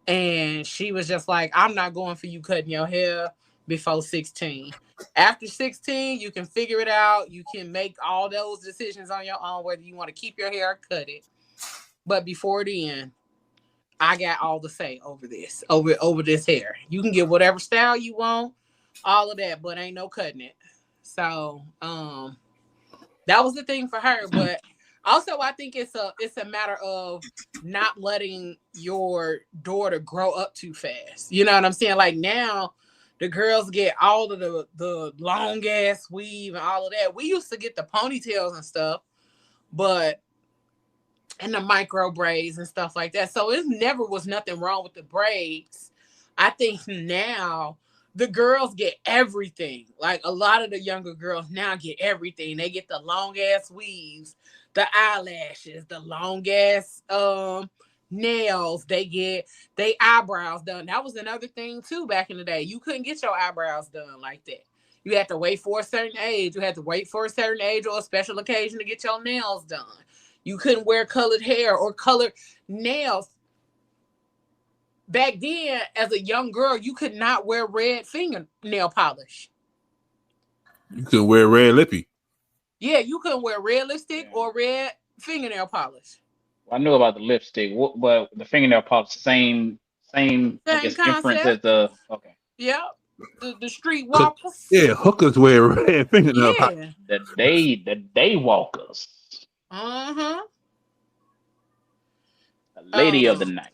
And she was just like, I'm not going for you cutting your hair before 16. After 16, you can figure it out. You can make all those decisions on your own, whether you want to keep your hair or cut it. But before then, I got all the say over this, over this hair. You can get whatever style you want, all of that, but ain't no cutting it. So that was the thing for her. But also, I think it's a matter of not letting your daughter grow up too fast. You know what I'm saying? Like now, the girls get all of the long ass weave and all of that. We used to get the ponytails and stuff, and the micro braids and stuff like that. So it never was nothing wrong with the braids. I think now the girls get everything. Like a lot of the younger girls now get everything. They get the long ass weaves, the eyelashes, the long ass nails. They get their eyebrows done. That was another thing too back in the day. You couldn't get your eyebrows done like that. You had to wait for a certain age. You had to wait for a certain age or a special occasion to get your nails done. You couldn't wear colored hair or colored nails. Back then, as a young girl, you could not wear red fingernail polish. You couldn't wear red lippy. Yeah, you couldn't wear red lipstick or red fingernail polish. I know about the lipstick, but the fingernail polish, same I guess, inference as the... Okay. Yeah, the street walkers. Yeah, hookers wear red fingernail polish. The day walkers. Uh-huh. The lady of the night.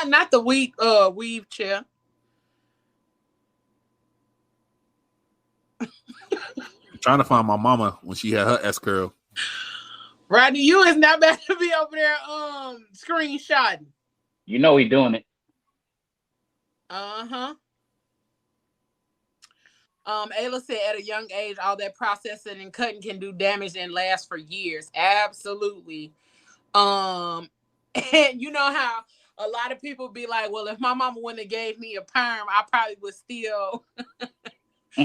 Not the weave chair. Trying to find my mama when she had her S curl. Rodney, you is not about to be over there screenshotting. You know he doing it. Uh-huh. Ayla said at a young age, all that processing and cutting can do damage and last for years. Absolutely. And you know how a lot of people be like, well, if my mama wouldn't have gave me a perm, I probably would still,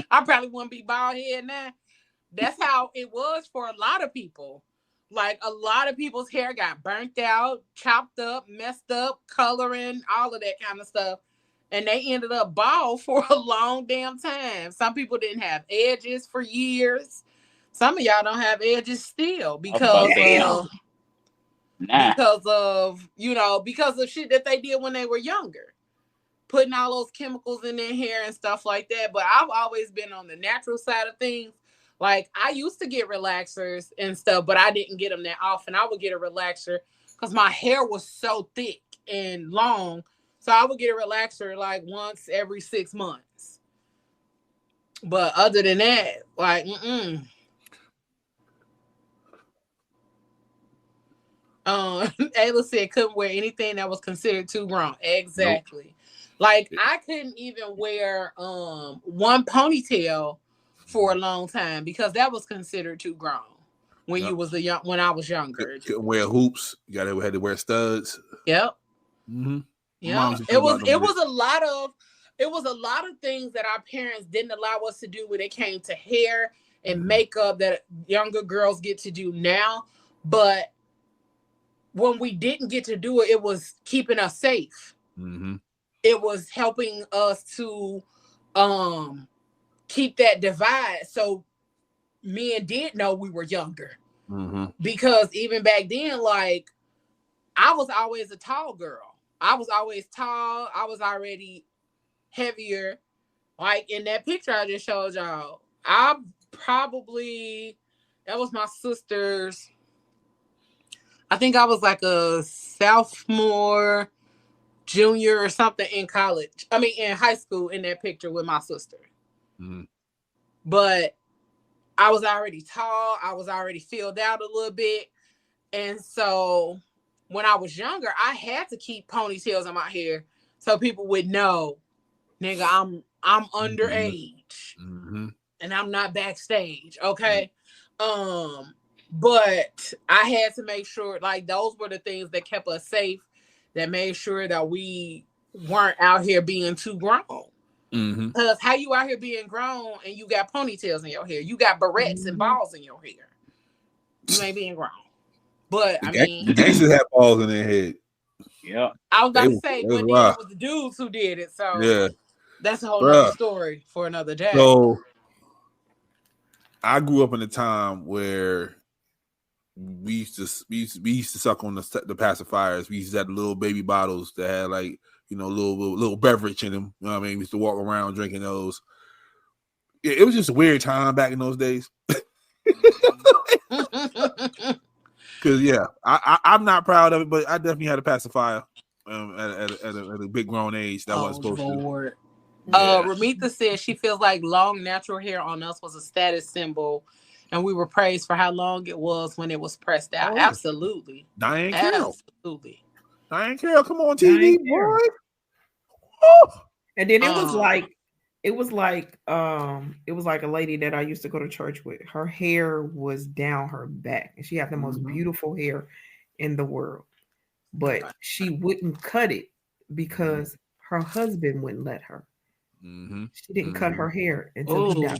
I probably wouldn't be bald head now. That's how it was for a lot of people. Like a lot of people's hair got burnt out, chopped up, messed up, coloring, all of that kind of stuff. And they ended up bald for a long damn time. Some people didn't have edges for years. Some of y'all don't have edges still because of shit that they did when they were younger. putting all those chemicals in their hair and stuff like that. But I've always been on the natural side of things. Like, I used to get relaxers and stuff, but I didn't get them that often. I would get a relaxer because my hair was so thick and long. So I would get a relaxer like once every 6 months. But other than that, like, Ayla said couldn't wear anything that was considered too grown. Exactly. Nope. Like, I couldn't even wear one ponytail for a long time because that was considered too grown when you was when I was younger. Couldn't wear hoops. You had to wear studs. Yep. Mm-hmm. Yeah. It was a lot of things that our parents didn't allow us to do when it came to hair and makeup that younger girls get to do now. But when we didn't get to do it, it was keeping us safe. Mm-hmm. It was helping us to keep that divide. So men did know we were younger. Mm-hmm. Because even back then, like, I was always a tall girl. I was always tall. I was already heavier. Like in that picture I just showed y'all, that was my sister's. I think I was like a sophomore, junior or something in college. I mean, in high school in that picture with my sister. Mm-hmm. But I was already tall. I was already filled out a little bit. And so when I was younger, I had to keep ponytails in my hair so people would know, nigga, I'm underage. Mm-hmm. And I'm not backstage. Okay. But I had to make sure, like, those were the things that kept us safe, that made sure that we weren't out here being too grown. Mm-hmm. Because how you out here being grown and you got ponytails in your hair, you got barrettes and balls in your hair, you ain't being grown. But the gangsters have balls in their head. Yeah, I was about to say, but then it was the dudes who did it. So yeah, that's a whole other story for another day. So I grew up in a time where we used to suck on the pacifiers. We used to have the little baby bottles that had, like, you know, little beverage in them. You know what I mean? We used to walk around drinking those. It was just a weird time back in those days. Because I'm not proud of it, but I definitely had a pacifier at a big grown age that wasn't supposed to. Ramita says she feels like long natural hair on us was a status symbol, and we were praised for how long it was when it was pressed out. Absolutely, Diane Carroll. Absolutely, Diane Carroll, come on TV, boy. And then it was like a lady that I used to go to church with. Her hair was down her back, and she had the most beautiful hair in the world. But she wouldn't cut it because her husband wouldn't let her. Mm-hmm. She didn't cut her hair until he died.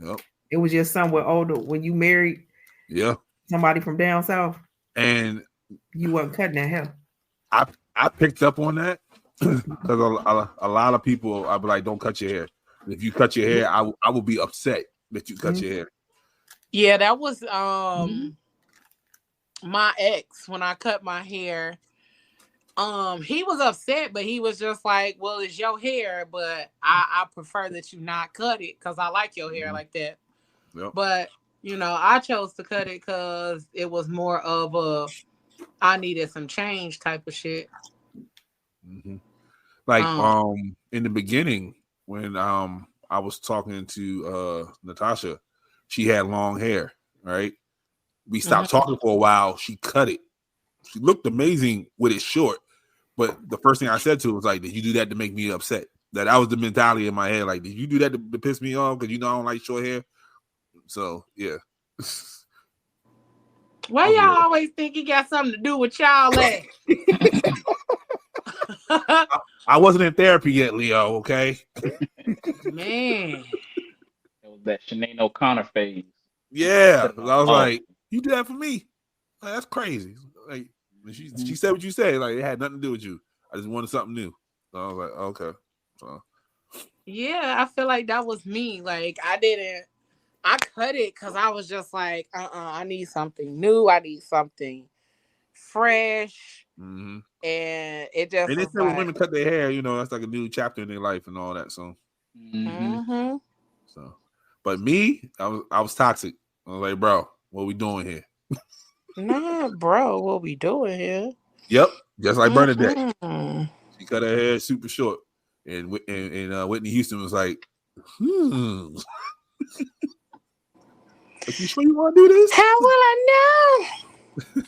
Yep. It was just somewhere older. When you married somebody from down south, and you wasn't cutting that hair. I picked up on that because a lot of people, I'd be like, don't cut your hair. If you cut your hair, I will be upset that you cut your hair. Yeah, that was my ex when I cut my hair. He was upset, but he was just like, well, it's your hair, but I prefer that you not cut it because I like your hair like that. Yep. But, you know, I chose to cut it because it was more of I needed some change type of shit. Mm-hmm. Like in the beginning when I was talking to Natasha, she had long hair, right? We stopped talking for a while. She cut it. She looked amazing with it short, but the first thing I said to her was like, "Did you do that to make me upset?" That was the mentality in my head. Like, did you do that to piss me off? Because you know I don't like short hair. So yeah. Why y'all always think it got something to do with y'all? I wasn't in therapy yet, Leo. Okay, man. It was that Sinead O'Connor phase. Yeah, I was like, "You do that for me? Like, that's crazy." Like, she said what you said. Like, it had nothing to do with you. I just wanted something new. So I was like, okay. So. Yeah, I feel like that was me. Like, I cut it because I was just like, I need something new. I need something fresh, Mm-hmm. and it just. And they was say when like, women cut their hair, you know, that's like a new chapter in their life and all that. So, so, but me, I was toxic. I was like, bro, what we doing here? Nah, bro, what we doing here? Yep, just like Bernadette. She cut her hair super short, and Whitney Houston was like, Are you sure you want to do this? How will I know?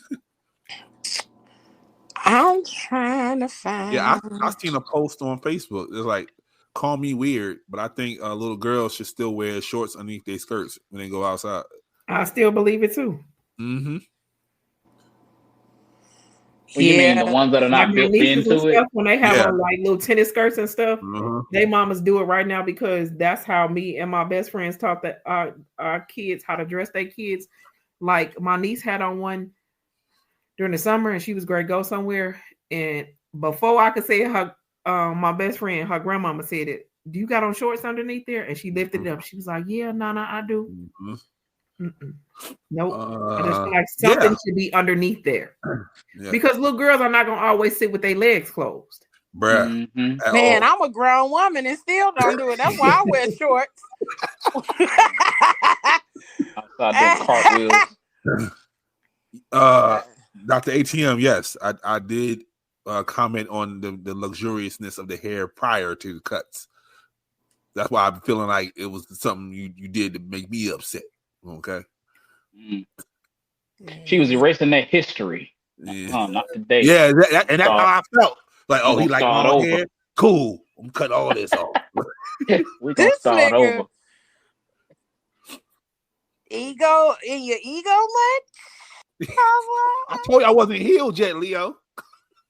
I'm trying to find. Yeah, I seen a post on Facebook. It's like, call me weird, but I think little girls should still wear shorts underneath their skirts when they go outside. I still believe it too. Mm-hmm. What you mean, the ones that are not built into it? When they have on like little tennis skirts and stuff, they mamas do it right now because that's how me and my best friends taught that our kids how to dress their kids. Like my niece had on one during the summer and she was going to go somewhere. And before I could say her, my best friend, her grandmama said it. Do you got on shorts underneath there? And she lifted it up. She was like, yeah, Nana, I do. Nope. I just feel like something should be underneath there. Yeah. Because little girls are not going to always sit with their legs closed. Bruh. Man, I'm a grown woman and still don't do it. That's why I wear shorts. Outside them cartwheels. Dr. ATM, yes. I did comment on the luxuriousness of the hair prior to the cuts. That's why I'm feeling like it was something you did to make me upset. Okay. She was erasing that history. Yeah. Not today. Yeah, and that's how I felt. Like, oh, he like long hair. Cool. I'm cut all this off. We're gonna start over. Ego in your ego much? I told you I wasn't healed yet, Leo.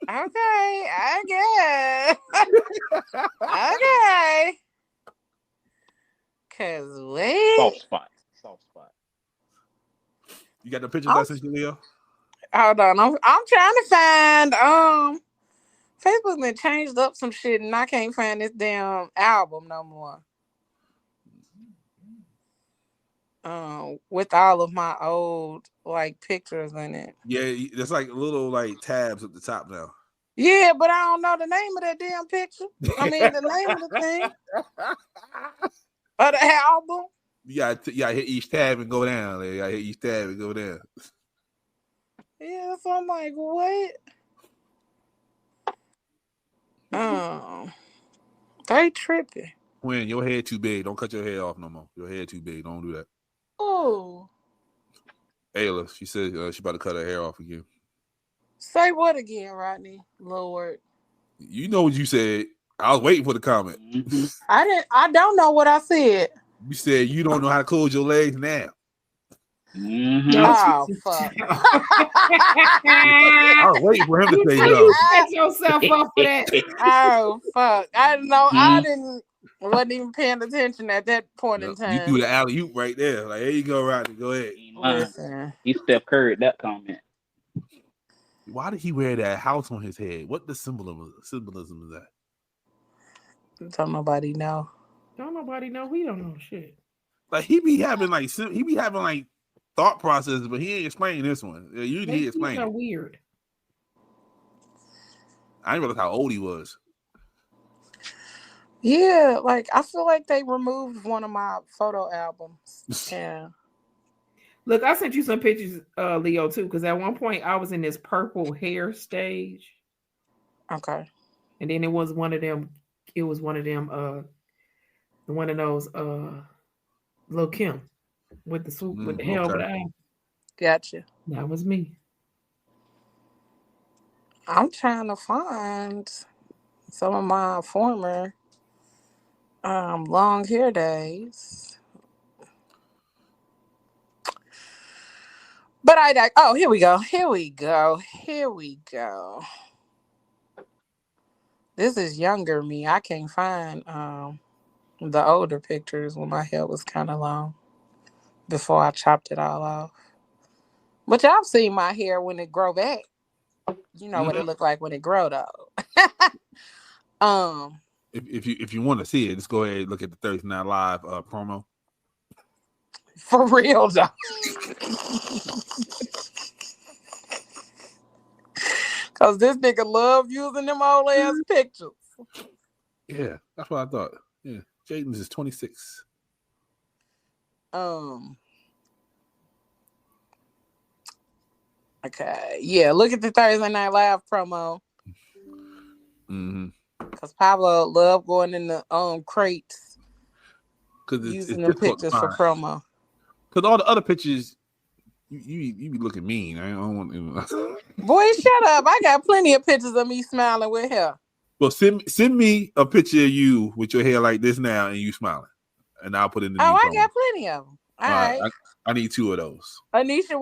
Okay, I guess. Okay. Cause wait. Soft spot. You got the picture that I sent you, Leo? Hold on, I'm trying to find Facebook been changed up some shit and I can't find this damn album no more. With all of my old like pictures in it. Yeah, there's like little like tabs at the top now. Yeah, but I don't know the name of that damn picture. I mean the name of the thing. Of the album. You gotta hit each tab and go down. You gotta hit each tab and go down. Yeah, so I'm like, what? They tripping. When your head too big, don't cut your hair off no more. Your hair too big, don't do that. Oh. Ayla, she said she about to cut her hair off again. Say what again, Rodney? Lord. You know what you said. I was waiting for the comment. I don't know what I said. You said you don't know how to close your legs now. Oh, fuck. I was waiting for him to say no. You set yourself up for that. Oh, fuck. I know. I wasn't even paying attention at that point in time. You threw the alley-oop right there. Like, here you go, Rodney. Go ahead. He Steph Curry that comment. Why did he wear that house on his head? What the symbolism is that? Don't nobody know. Don't nobody know. We don't know shit. Like he be having like thought processes, but he ain't explaining this one. Usually he explains. They're weird. I didn't realize how old he was. Yeah, like I feel like they removed one of my photo albums. Yeah. Look, I sent you some pictures, Leo, too, because at one point I was in this purple hair stage. Okay. And then it was one of them. It was one of them. One of those. Lil' Kim with the swoop with the hair over the eye. Gotcha. That was me. I'm trying to find some of my former long hair days. But here we go. This is younger me. I can't find the older pictures when my hair was kind of long before I chopped it all off. But y'all seen my hair when it grow back. You know what it looked like when it grow though. If you want to see it, just go ahead and look at the Thursday Night Live promo. For real though. Cause this nigga love using them old ass pictures. Yeah, that's what I thought. Yeah, Jaden's is 26. Okay, yeah. Look at the Thursday Night Live promo. Cause Pablo love going in the crates. Cause using the pictures for promo. Cause all the other pictures, you be looking mean. I don't want. Boy, shut up! I got plenty of pictures of me smiling with hair. Well, send me a picture of you with your hair like this now and you smiling, and I'll put it in the. Oh, I got plenty of them. All right. I need 2 of those. Anisha,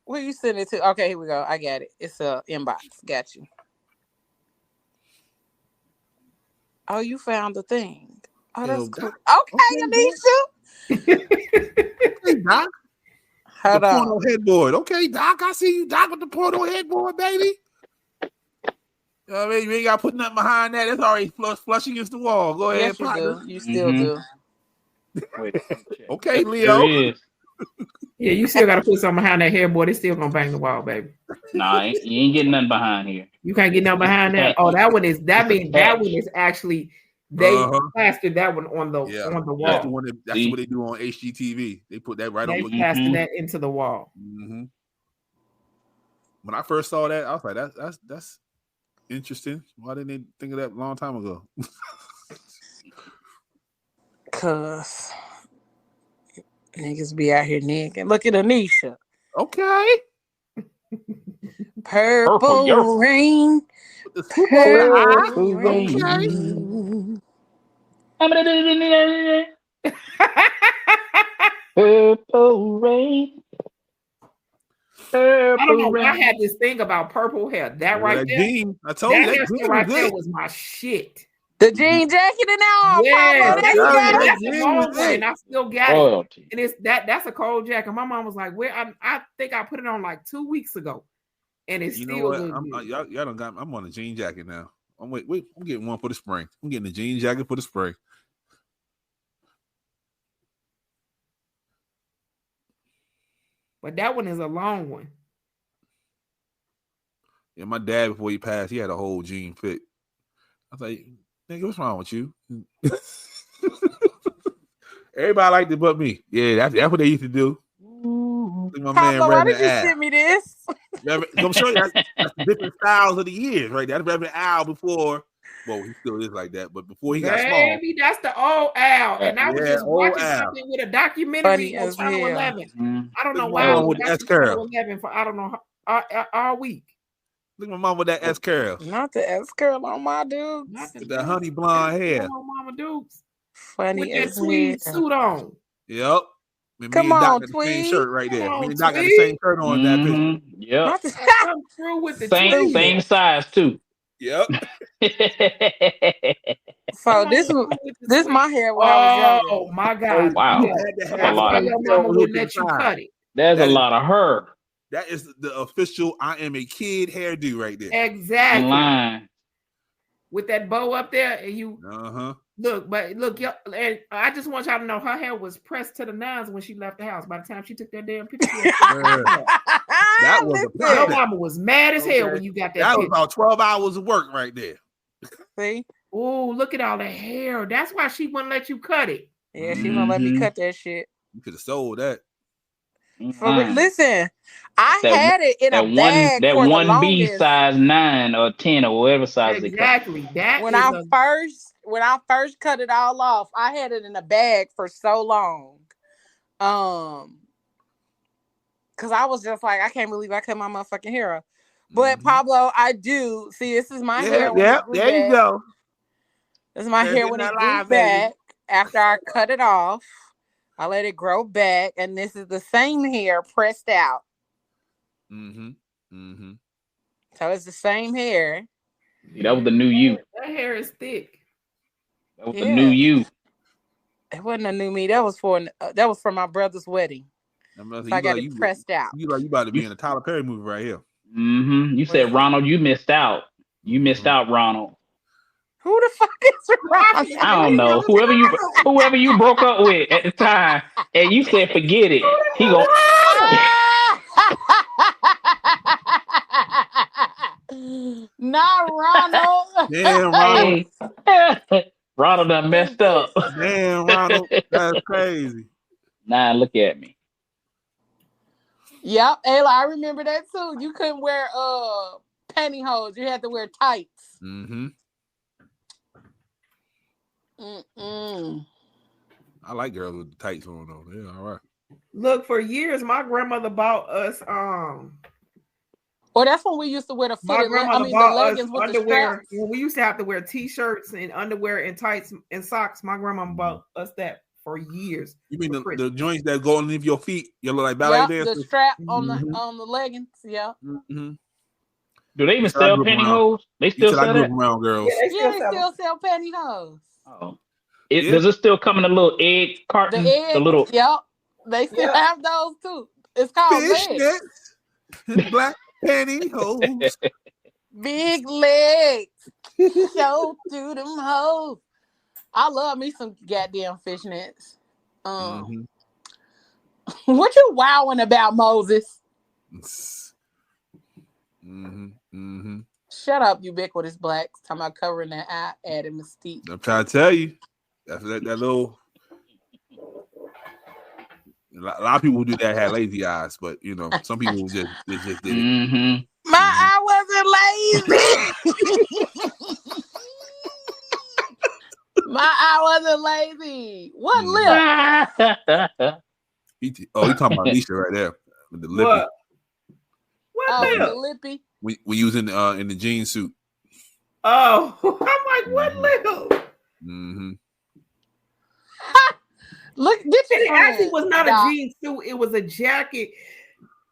where you send it to? Okay, here we go. I got it. It's a inbox. Got you. Oh, you found the thing. Oh, that's cool. Okay, Anisha. Hey, Doc. Hold on. Porno headboard. Okay, Doc. I see you, Doc, with the porno headboard, baby. I mean, you ain't got to put nothing behind that. That's already flush against the wall. Go ahead. Yes, you do. You still do. Okay, Leo. Yeah, you still got to put something behind that headboard. It's still going to bang the wall, baby. Nah, you ain't getting nothing behind here. You can't get nothing behind that. Oh, that one is actually they plastered that one on the wall. That's the one that's what they do on HGTV. They put that right on. They plastered that into the wall. When I first saw that, I was like, that's interesting. Why didn't they think of that a long time ago? Cause niggas be out here naked. Look at Anisha. Okay. Purple rain. Purple rain. Purple rain. I don't know. I had this thing about purple hair. That right there. Jean, I told you that jean right there was my shit. The jean jacket and all. Yeah, that's a long one, and I still got it. And it's that's a cold jacket. My mom was like, "Where?" I think I put it on like 2 weeks ago, and it's still. Y'all done got. I'm on a jean jacket now. I'm getting one for the spring. I'm getting a jean jacket for the spring. But that one is a long one. Yeah, my dad, before he passed, he had a whole jean fit. I was like, nigga, what's wrong with you? Everybody liked it but me. Yeah, that's what they used to do. My man, why did you send me this? I'm sure that's the different styles of the years, right? That's Reverend Al before. Well, he still is like that, but before he got small. Baby, that's the old Al. And I was just watching something with a documentary on Channel 11. I don't know why I was watching Channel 11 for, I don't know, all week. Look at my mom with that S curl. Not the S curl on my dudes. The honey blonde hair. On Mama Dukes. Funny with that tweed suit on. Yep. Come on, Tweed. Same shirt right there. Me and Doc got the same shirt on that picture. Yep. Come through with the same size too. Yep. So this my hair when I was young. Oh my God! Wow. That's a lot. Your mama wouldn't let you cut it. There's a lot of her. That is the official I am a kid hairdo right there. Exactly. Line. With that bow up there, and you look, and I just want y'all to know her hair was pressed to the nines when she left the house. By the time she took that damn picture, that was a your mama was mad as hell when you got that. That picture. was about 12 hours of work right there. See? Oh, look at all that hair. That's why she wouldn't let you cut it. Yeah, she wouldn't let me cut that shit. You could have sold that. Listen, I had it in a bag that for the 1B size 9 or 10 or whatever size exactly. That when I first cut it all off, I had it in a bag for so long. Because I was just like, I can't believe I cut my motherfucking hair off. But Pablo, I do see this is my hair. Yeah, there you go. This is my hair when it grew back after I cut it off. I let it grow back, and this is the same hair pressed out. So it's the same hair. That was the new you. That hair is thick. That was the new you. It wasn't a new me. That was for my brother's wedding. So I got it pressed out. You about to be in a Tyler Perry movie right here. You said, Ronald, you missed out. You missed out, Ronald. Who the fuck is Ronald? I don't know. Whoever you broke up with at the time, and you said forget it. He go. Not Ronald. Damn, Ronald. Hey. Ronald done messed up. Damn, Ronald. That's crazy. Nah, look at me. Yep, Ayla, I remember that too. You couldn't wear pantyhose. You had to wear tights. Mm-hmm. Mm-mm. I like girls with the tights on though. Yeah, all right. Look, for years, my grandmother bought us Or that's when we used to wear the my footed. grandmother the bought us leggings with the underwear. straps. When we used to have to wear t-shirts and underwear and tights and socks, my grandma bought us that for years. You mean the joints that go underneath your feet? You look like ballet dancers. The strap on the leggings. Yeah. Mm-hmm. Do they even sell pantyhose? They still sell that? Around girls. Yeah, they still sell pantyhose. Oh. Does it still come in a little egg carton? The egg. little. Yep. They still have those too. It's called legs. Fishnets, black pantyhose. Big legs. Show through them hoes. I love me some goddamn fishnets. What you wowing about, Moses? Shut up, ubiquitous blacks. Talking about covering that eye, adding mystique. I'm trying to tell you. That little. A lot of people who do that had lazy eyes, but you know, some people just did it. Mm-hmm. My eye wasn't lazy. My eye wasn't lazy. What lip? You talking about Nisha right there with the lippy. What lip? The lippy. We using in the jean suit. Oh, I'm like, what lip? Mm-hmm. Look, get your It actually was not a jean suit. It was a jacket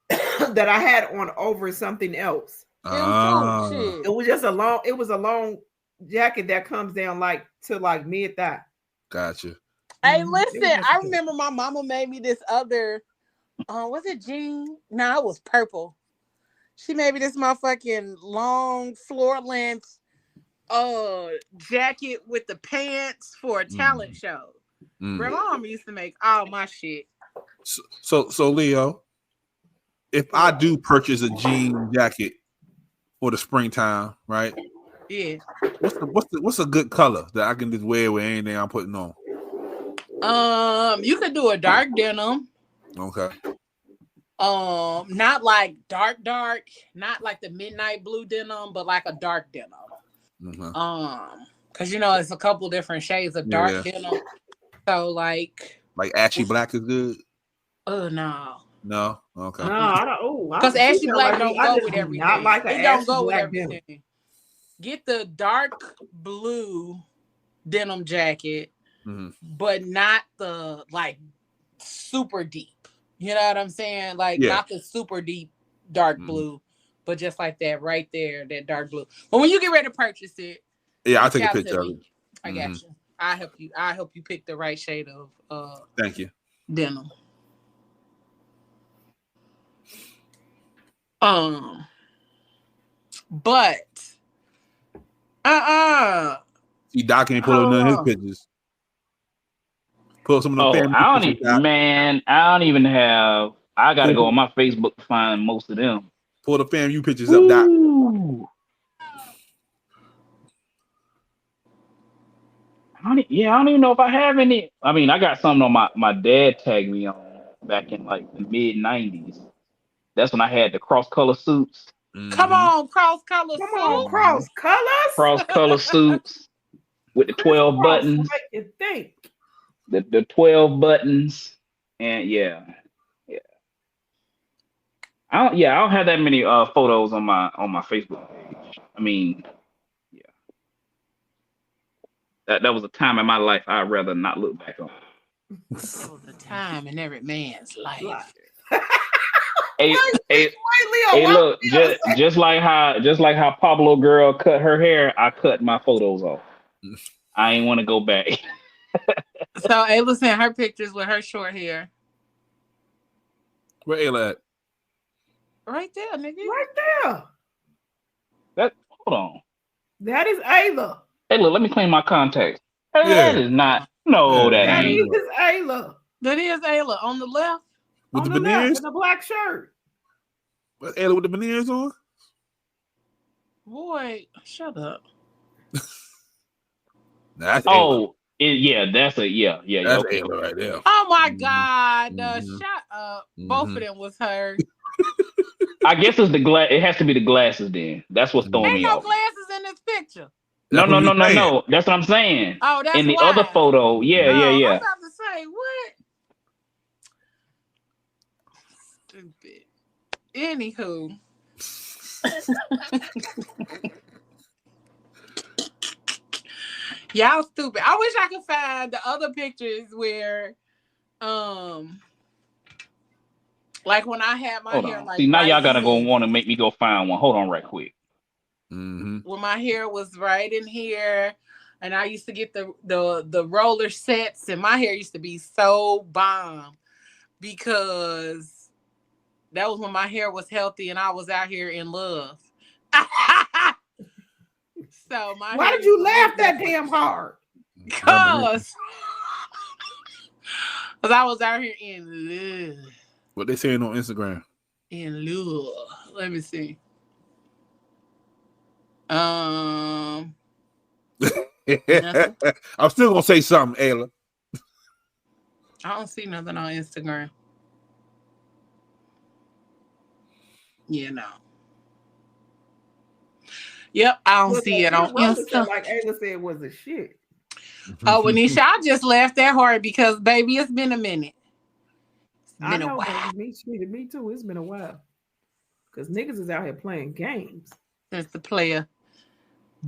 that I had on over something else. It was just a long jacket that comes down to mid thigh. Gotcha. Hey, listen, I remember my mama made me this other was it jean? No, it was purple. She made me this motherfucking long floor length jacket with the pants for a talent show. Bro, my mama used to make all my shit. So Leo, if I do purchase a jean jacket for the springtime, right? Yeah. What's a good color that I can just wear with anything I'm putting on? You could do a dark denim. Okay. Not like dark, not like the midnight blue denim, but like a dark denim. Mm-hmm. Because it's a couple different shades of dark denim. So like ashy black is good. Oh no. No, okay. No, I don't. Oh, because ashy black don't go with everything. Not like it don't go with everything. Denim. Get the dark blue denim jacket, but not the super deep. You know what I'm saying? Not the super deep dark blue, but just like that right there, that dark blue. But when you get ready to purchase it, I'll take a picture of it. I got you. I help you pick the right shade of thank you. Denim. But See, Doc ain't pulling none of his pictures. Pull some of them. I don't even have. I gotta go on my Facebook to find most of them. Pull the FAMU pictures up, Doc. I don't even know if I have any. I mean, I got something on my dad tagged me on back in the mid 90s. That's when I had the cross color suits. Come on, cross color suits. Come on, cross colors. Cross color suits with the 12 buttons. The 12 buttons, and I don't have that many photos on my Facebook page. I mean, that was a time in my life I'd rather not look back on. That was a time in every man's life. Hey, look, just like how Pablo girl cut her hair, I cut my photos off. I ain't want to go back. So Ayla sent her pictures with her short hair. Where Ayla at? Right there, nigga. Right there. Hold on. That is Ayla. Hey, look, let me clean my contacts. Hey, that is not. No, that ain't. That is Ayla. That is Ayla on the left. With the veneers? With the black shirt. Ayla with the veneers on? Boy, shut up. That's Ayla. That's Ayla okay. right there. Oh my God! Shut up. Both of them was her. I guess it's the glass. It has to be the glasses. Then that's what's throwing Ain't me no off. glasses in this picture. No. That's what I'm saying. Oh, that's in the why. other photo, yeah. I'm about to say what? Stupid. Anywho. Y'all stupid. I wish I could find the other pictures where, like when I had my hair like. See, now right y'all gotta go here. want to make me go find one. Hold on, right quick. Mm-hmm. When my hair was right in here, and I used to get the roller sets, and my hair used to be so bomb because that was when my hair was healthy and I was out here in love. So why did you laugh that damn hard? Because I was out here in love. What they saying on Instagram? In love. Let me see. I'm still gonna say something, Ayla. I don't see nothing on Instagram. Yeah, no. Yep, I don't see it on Insta. Like Ayla said, was a shit. Oh, Anisha, I just laughed that hard because, baby, it's been a minute. It's been a while. Me too. It's been a while. Because niggas is out here playing games. That's the player.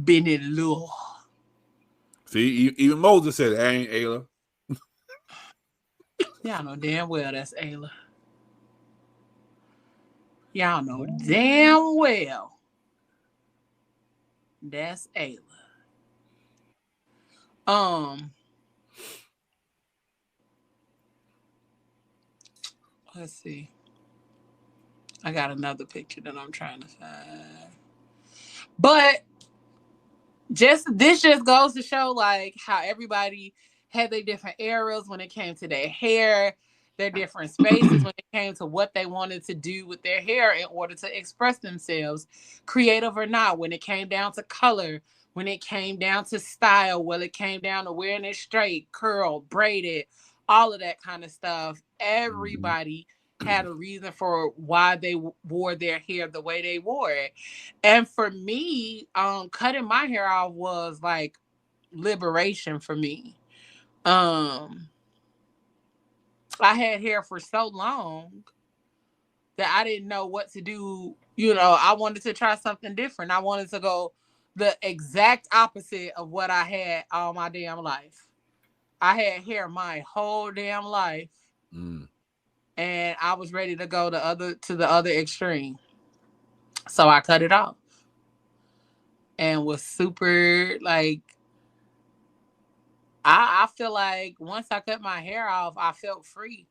Been in love. See, even Moses said it ain't Ayla. Y'all know damn well that's Ayla. Y'all know damn well that's Ayla. Let's see. I got another picture that I'm trying to find. But this just goes to show like how everybody had their different eras when it came to their hair, their different spaces when it came to what they wanted to do with their hair in order to express themselves, creative or not, when it came down to color, when it came down to style, when it came down to wearing it straight, curl, braided, all of that kind of stuff. Everybody had a reason for why they wore their hair the way they wore it. And for me, cutting my hair off was like liberation for me. I had hair for so long that I didn't know what to do. You know, I wanted to try something different. I wanted to go the exact opposite of what I had all my damn life. I had hair my whole damn life. And I was ready to go to the other extreme. So I cut it off. And was super like, I feel like once I cut my hair off, I felt free.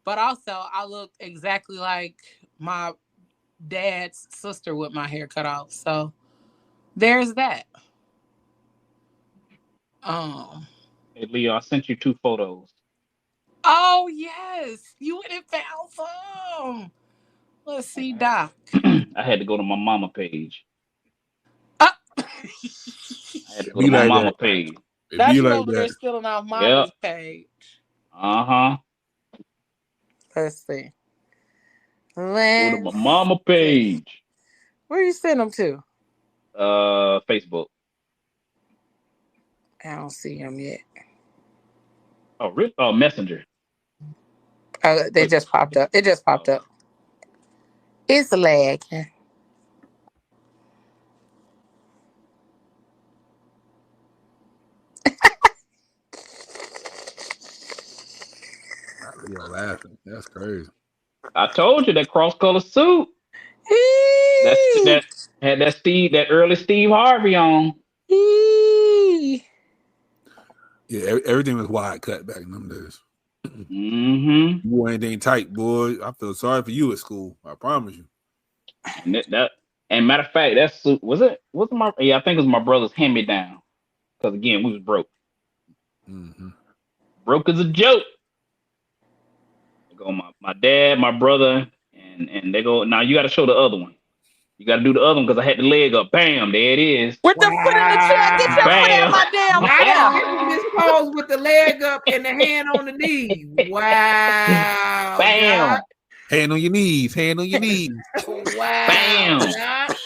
But also I looked exactly like my dad's sister with my hair cut off. So there's that. Hey Leo, I sent you 2 photos. Oh yes, you went and found some. Let's see, Doc. I had to go to my mama page. I had to go to my like mama that. page. That's you over there stealing off mama's page. Let's see. Go to my mama page. Where you send them to? Facebook. I don't see him yet. Oh, really? Oh, Messenger. They just popped up. It just popped up. It's lagging. You're laughing. That's crazy. I told you that cross color suit. that had that early Steve Harvey on. Yeah, everything was wide cut back in them days. You wore anything tight, boy. I feel sorry for you at school. I promise you. And matter of fact, that suit I think it was my brother's hand me down. Because again, we was broke. Broke as a joke. They go my dad, my brother, and they go, now you got to show the other one. You got to do the other one because I had the leg up. Bam, there it is. With the foot in the chair, get your foot in my damn Now this pose with the leg up and the hand on the knee. Wow. Bam. Doc. Hand on your knees. Hand on your knees. Wow. Bam. Doc.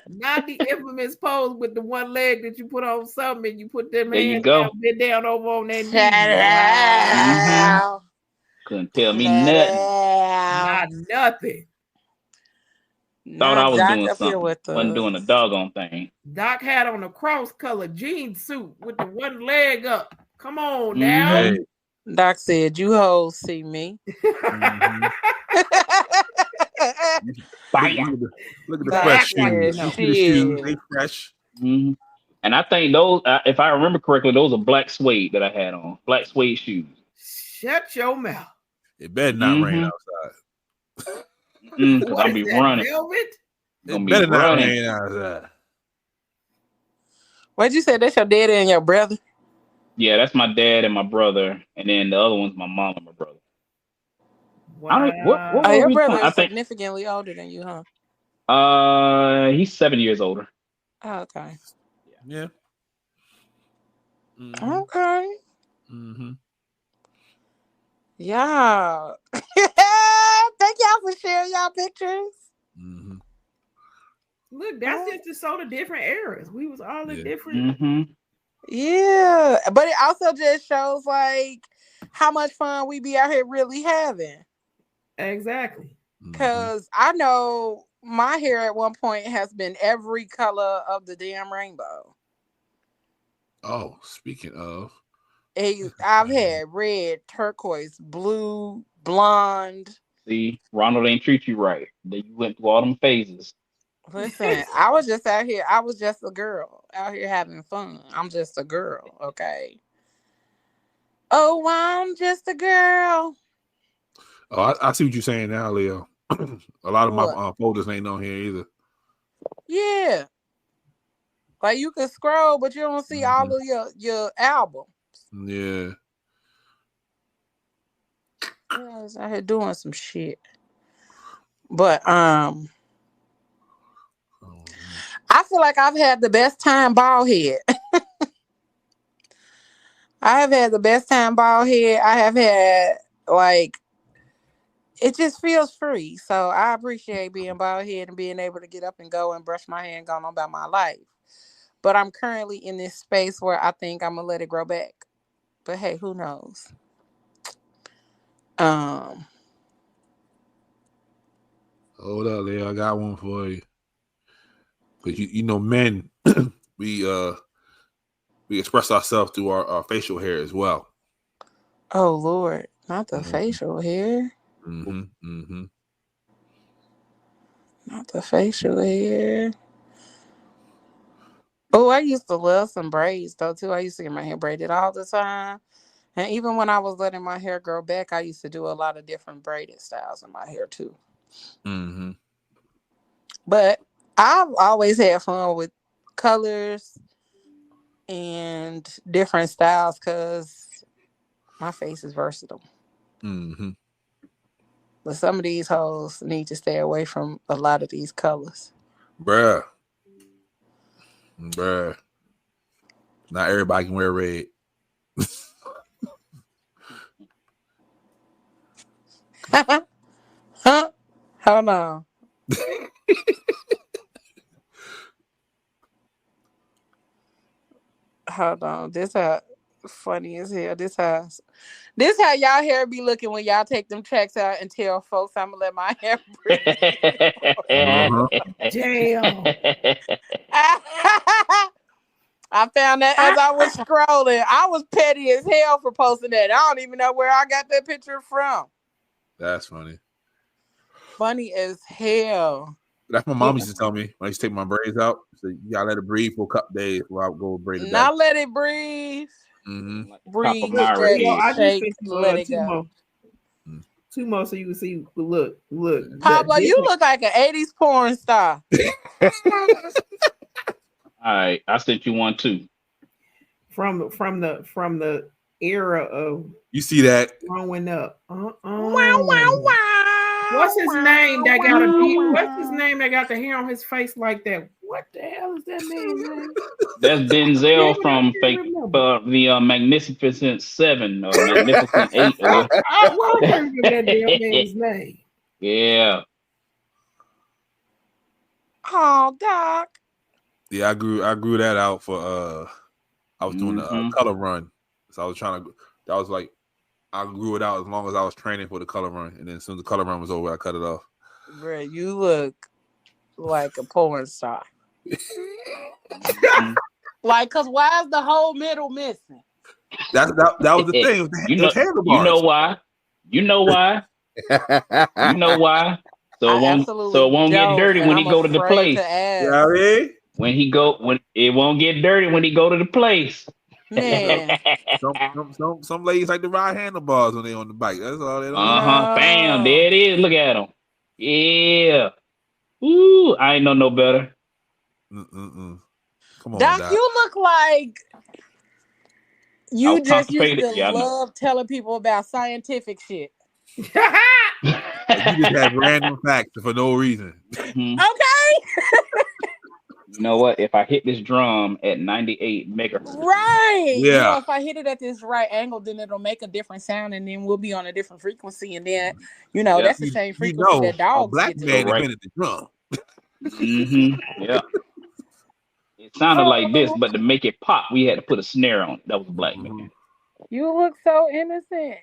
Not the infamous pose with the one leg that you put on something and you put them There you hands go. down, bend down over on that knee. Wow. Couldn't tell me nothing. Not nothing. Thought I was Doc doing up here something. with Wasn't doing a doggone thing. Doc had on a cross-colored jean suit with the one leg up. Come on now. Hey. Doc said, "You hoes see me." Look at the fresh shoes. Doc Look at the shoes. said, They fresh. Mhm. And I think those, if I remember correctly, those are black suede that I had on. Black suede shoes. Shut your mouth. It better not rain outside. Because What I'll be is that, running. velvet? It better not rain outside. What'd you say? That's your daddy and your brother? Yeah, that's my dad and my brother. And then the other one's my mom and my brother. Wow. What Oh, your we brother talking- I is think significantly older than you, huh? he's 7 years older. Oh, okay. Yeah. Okay. Mm-hmm. Yeah. Thank y'all for sharing y'all pictures. Mm-hmm. Look, that's just to show the different eras. We was all in different. Mm-hmm. Yeah, but it also just shows like how much fun we be out here really having. Exactly. Because I know my hair at one point has been every color of the damn rainbow. Oh, speaking of, I've had red, turquoise, blue, blonde. See, Ronald ain't treat you right. Then you went through all them phases. Listen, I was just out here. I was just a girl out here having fun. I'm just a girl, okay? Oh, I'm just a girl. oh, I see what you're saying now, Leo. A lot of my folders ain't on here either. Yeah. Like you can scroll, but you don't see all of your album. Yeah. I was out here doing some shit. But I feel like I've had the best time bald head. I have had the best time bald head. I have had like it just feels free. So I appreciate being bald head and being able to get up and go and brush my hair and go on about my life. But I'm currently in this space where I think I'm gonna let it grow back. But hey, who knows? Hold up, Leo. I got one for you. Because you know, men, we express ourselves through our facial hair as well. Oh Lord, not the facial hair. Mm-hmm. Mm-hmm. Not the facial hair. Oh, I used to love some braids though too. I used to get my hair braided all the time. And even when I was letting my hair grow back, I used to do a lot of different braided styles in my hair too. Mm-hmm. But I've always had fun with colors and different styles because my face is versatile. Mm-hmm. But some of these hoes need to stay away from a lot of these colors. Bruh. Not everybody can wear red. Huh? Hold on. Hold on. This how funny as hell. This how y'all hair be looking when y'all take them tracks out and tell folks I'm gonna let my hair breathe. Damn. I found that as I was scrolling. I was petty as hell for posting that. I don't even know where I got that picture from. That's funny. Funny as hell. That's what my mom used to tell me when I used to take my braids out. So you gotta let it breathe for a couple days while I would go braid it back. Not let it breathe. Mm-hmm. Breathe. I just think let it go. Two more so you can see. Look. Pablo, you look like an 80s porn star. All right, I sent you one too. From the era of you see that growing up. Wow. What's his name that got a beat? What's his name that got the hair on his face like that? What the hell is that man's name? That's Denzel from the Magnificent Seven or Magnificent Eight. I can't remember that damn man's name. Yeah. Oh, Doc. Yeah, I grew that out for I was doing the color run. So I was trying to that was like I grew it out as long as I was training for the color run. And then as soon as the color run was over, I cut it off. Bro, you look like a porn star. Like, cause why is the whole middle missing? That was the thing. You know why? You know why? You know why? So it won't get dirty when he go to the place. You know what I mean? When it won't get dirty when he go to the place. Man. some ladies like to ride handlebars when they on the bike. That's all they don't. Bam, there it is. Look at them. Yeah. Ooh, I ain't know no better. Come on, Doc, you look like you just used to love telling people about scientific shit. You just have random facts for no reason. Okay. You know what? If I hit this drum at 98 megahertz. Right. Yeah. You know, if I hit it at this right angle, then it'll make a different sound and then we'll be on a different frequency. And then, that's the same frequency that dogs black get man to. right at the drum. Yeah. It sounded like this, but to make it pop, we had to put a snare on it. That was a black man. You look so innocent.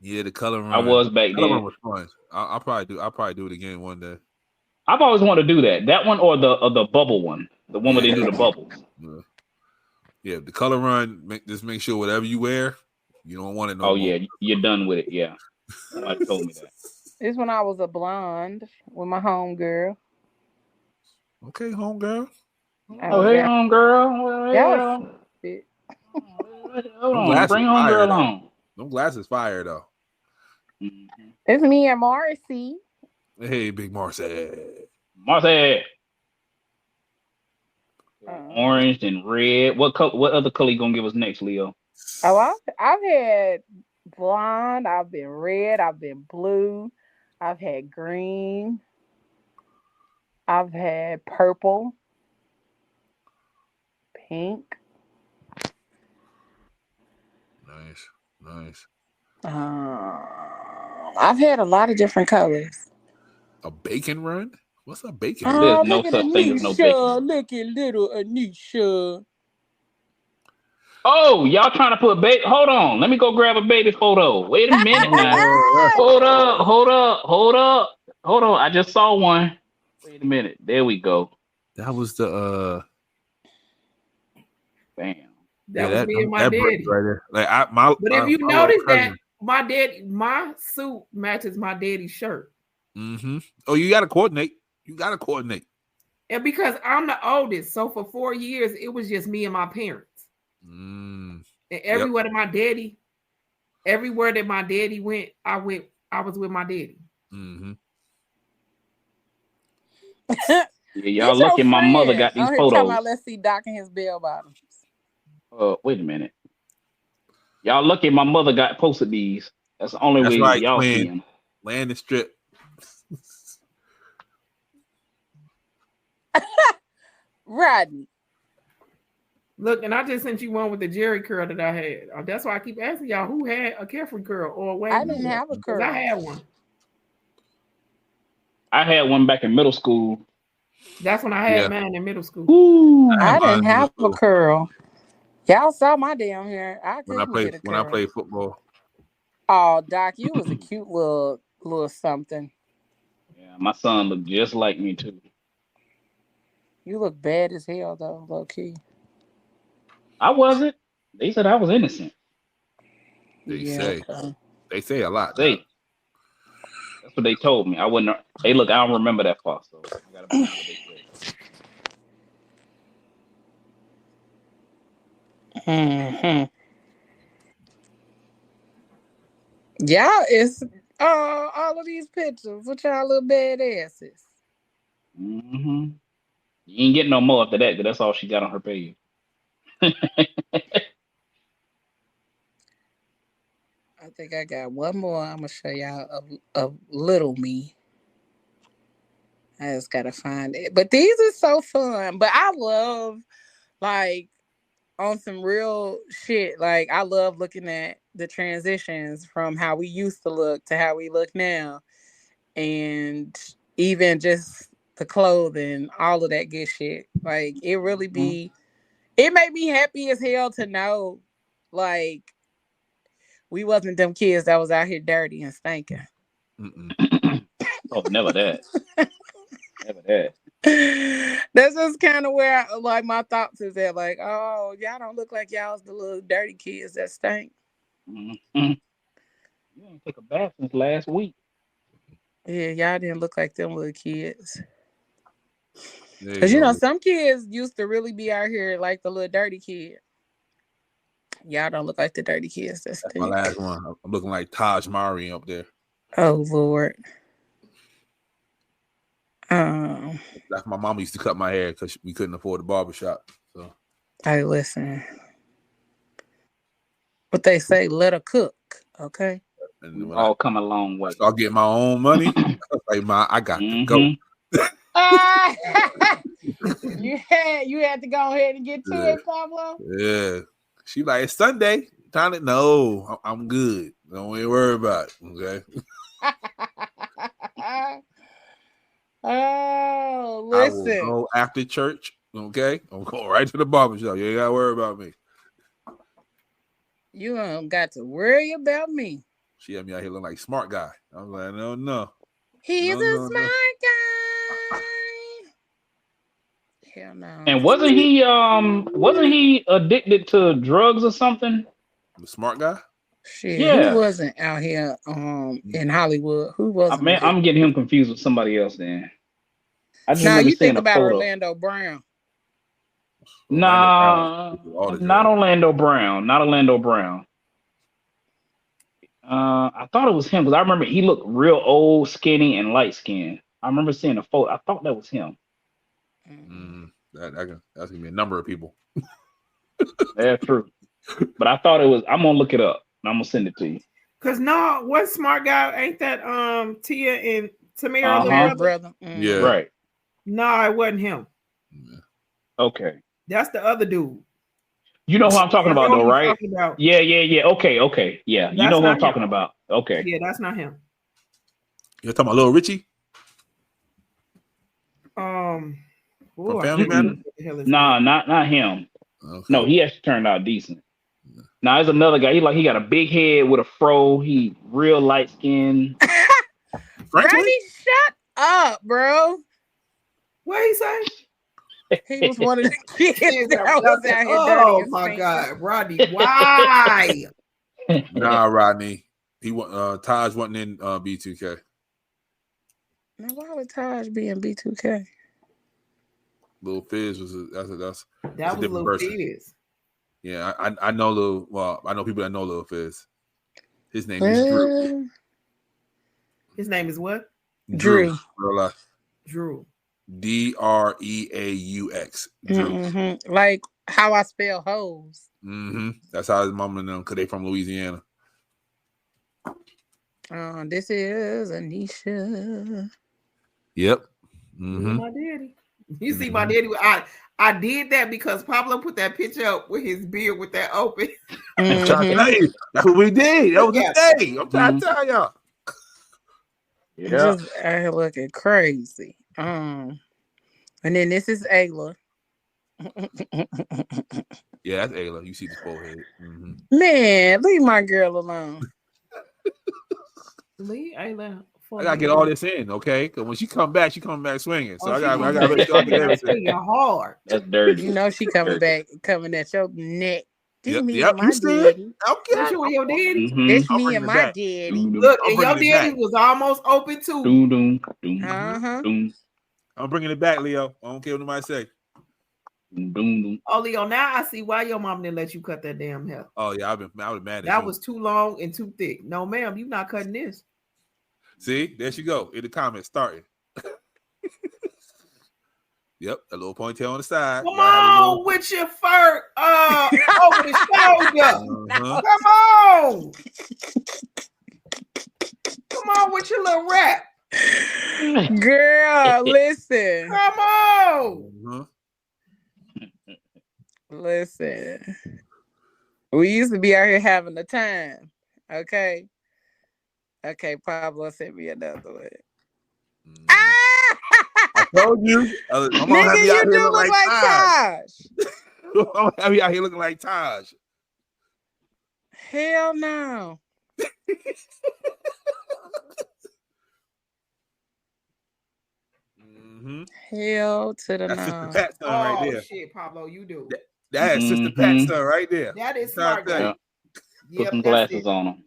Yeah, the color run. I was back color then. run was fun. I'll probably do it again one day. I've always wanted to do that. That one or the bubble one. The one where they do the bubbles. Yeah, the color run, just make sure whatever you wear, you don't want it no more. Yeah, you're done with it. Yeah. Somebody told me that. This when I was a blonde with my homegirl. Okay, homegirl. Oh, hey, homegirl. Hold on, bring homegirl on. Them glasses fire, though. It's me and Marcy. Hey, big Marcy. Marcy. Orange and red. What other color you gonna give us next, Leo? Oh, I've had blonde. I've been red. I've been blue. I've had green. I've had purple, pink. Nice. I've had a lot of different colors. A bacon run? What's a bacon run? There's no such thing as no bacon. Look at little Anisha. Oh, y'all trying to put hold on. Let me go grab a baby photo. Wait a minute now. Hold up. Hold on. I just saw one. Wait a minute. There we go. That was the Bam. That was me and my daddy. Right there. Like but if you notice that my suit matches my daddy's shirt. Oh, you gotta coordinate. And because I'm the oldest, so for 4 years it was just me and my parents. And everywhere that my daddy went, I was with my daddy. Y'all lucky my mother got these photos. Let's see Doc and his bell bottoms. Wait a minute. Y'all lucky my mother got posted these. That's the only way y'all see them. Land and strip. Rodney. Look, and I just sent you one with the Jerry curl that I had. That's why I keep asking y'all who had a Carefree curl or a wave. I didn't have a curl. I had one. I had one back in middle school. That's when I had mine in middle school. Ooh, I didn't have a curl. Y'all saw my damn hair. When I played football. Oh, Doc, you was a cute little something. Yeah, my son looked just like me too. You look bad as hell though, low key. I wasn't. They said I was innocent. They say a lot. That's what they told me. I wouldn't. Hey, look, I don't remember that far, so I gotta believe what they said. Y'all is all of these pictures with y'all little badasses. You ain't getting no more after that, because that's all she got on her page. I think I got one more. I'm gonna show y'all of little me. I just gotta find it. But these are so fun. But I love, like, on some real shit, like, I love looking at the transitions from how we used to look to how we look now. And even just the clothing, all of that good shit. Like, it really be, it made me happy as hell to know, like, we wasn't them kids that was out here dirty and stinking. Oh, never that. Never that. That's just kind of where like my thoughts is at. Like, oh, y'all don't look like y'all's the little dirty kids that stink. You ain't take a bath since last week. Yeah, y'all didn't look like them little kids. Because you know, some kids used to really be out here like the little dirty kid. Y'all don't look like the dirty kids. That's my last one. I'm looking like Taj Mahari up there. Oh Lord. Like my mom used to cut my hair because we couldn't afford the barbershop. So, hey, listen. What they say, let her cook, okay? And all come a long way. I'll get my own money. Like, I got to go. You had to go ahead and get to it, Pablo. Yeah. She like, it's Sunday. Time to no, I'm good. Don't even worry about it. Okay. Oh, listen. I will go after church. Okay. I'm going right to the barbershop. You ain't gotta worry about me. You don't got to worry about me. She had me out here looking like smart guy. I was like, no. He's a smart guy. Hell no. And wasn't he addicted to drugs or something? The smart guy? Shit, yeah. Who wasn't out here in Hollywood? Who wasn't? I'm getting him confused with somebody else then. I just you think about Orlando Brown. Nah, not Orlando Brown. Not Orlando Brown. I thought it was him because I remember he looked real old, skinny, and light skinned. I remember seeing a photo. I thought that was him. That's gonna be a number of people. That's true. But I thought it was. I'm gonna look it up. I'm gonna send it to you. Cause no, what smart guy ain't that? Tia and Tamara brother. Yeah, right. No, it wasn't him. Okay, that's the other dude. You know who I'm talking about, though, right? Yeah. Okay. Yeah, you know who I'm talking about. Okay. Yeah, that's not him. You're talking about Lil Richie? From Family Matters? Nah, not him. Okay. No, he actually turned out decent. Now there's another guy. He got a big head with a fro. He real light skinned. Randy, shut up, bro. What he say? He was one of the kids that was out here. Oh my God, Rodney! Why? Nah, Rodney. Taj wasn't in B2K. Now, why would Taj be in B2K? Lil Fizz was that's a different Lil person. Fizz. Yeah, I know I know people that know Lil Fizz. His name is Drew. His name is what? Drew. Real life. Drew. Dreaux. Drew. Like how I spell hoes. That's how his mom and them, because they from Louisiana. This is Anisha. Yep. My daddy. You see my daddy. I did that because Pablo put that picture up with his beard with that open. That's what we did. That was the day. I'm trying to tell y'all. Yeah. Just looking crazy. And then this is Ayla. Yeah, that's Ayla. You see the forehead. Man, leave my girl alone. Leave Ayla. I gotta get all this in, okay? Because when she come back swinging. So I gotta make sure I get everything. Hard. That's dirty. You know she coming back, coming at your neck. Yep. Me and my daddy. I'm getting you and your daddy. It's me and my daddy. Look, and your daddy was almost open too. I'm bringing it back, Leo. I don't care what nobody say. Oh, Leo, now I see why your mom didn't let you cut that damn hair. Oh yeah, I was mad at that you. was too long and too thick. No, ma'am, you're not cutting this. See, there she go in the comments starting. Yep, a little ponytail on the side. Come on with your fur over the shoulder. Come on with your little wrap. Girl, listen. Come on. Uh-huh. Listen. We used to be out here having a time. Okay. Okay, Pablo sent me another one. I told you. I'm gonna have Nigga, you out you here do look look like Taj. I'm gonna have you out here looking like Taj. Hell no. Hell to the That's no. Sister Pat's son right there. Shit, Pablo, you do. That's Sister Pat's son right there. That is Trying smart. to tell you. Put some glasses on him.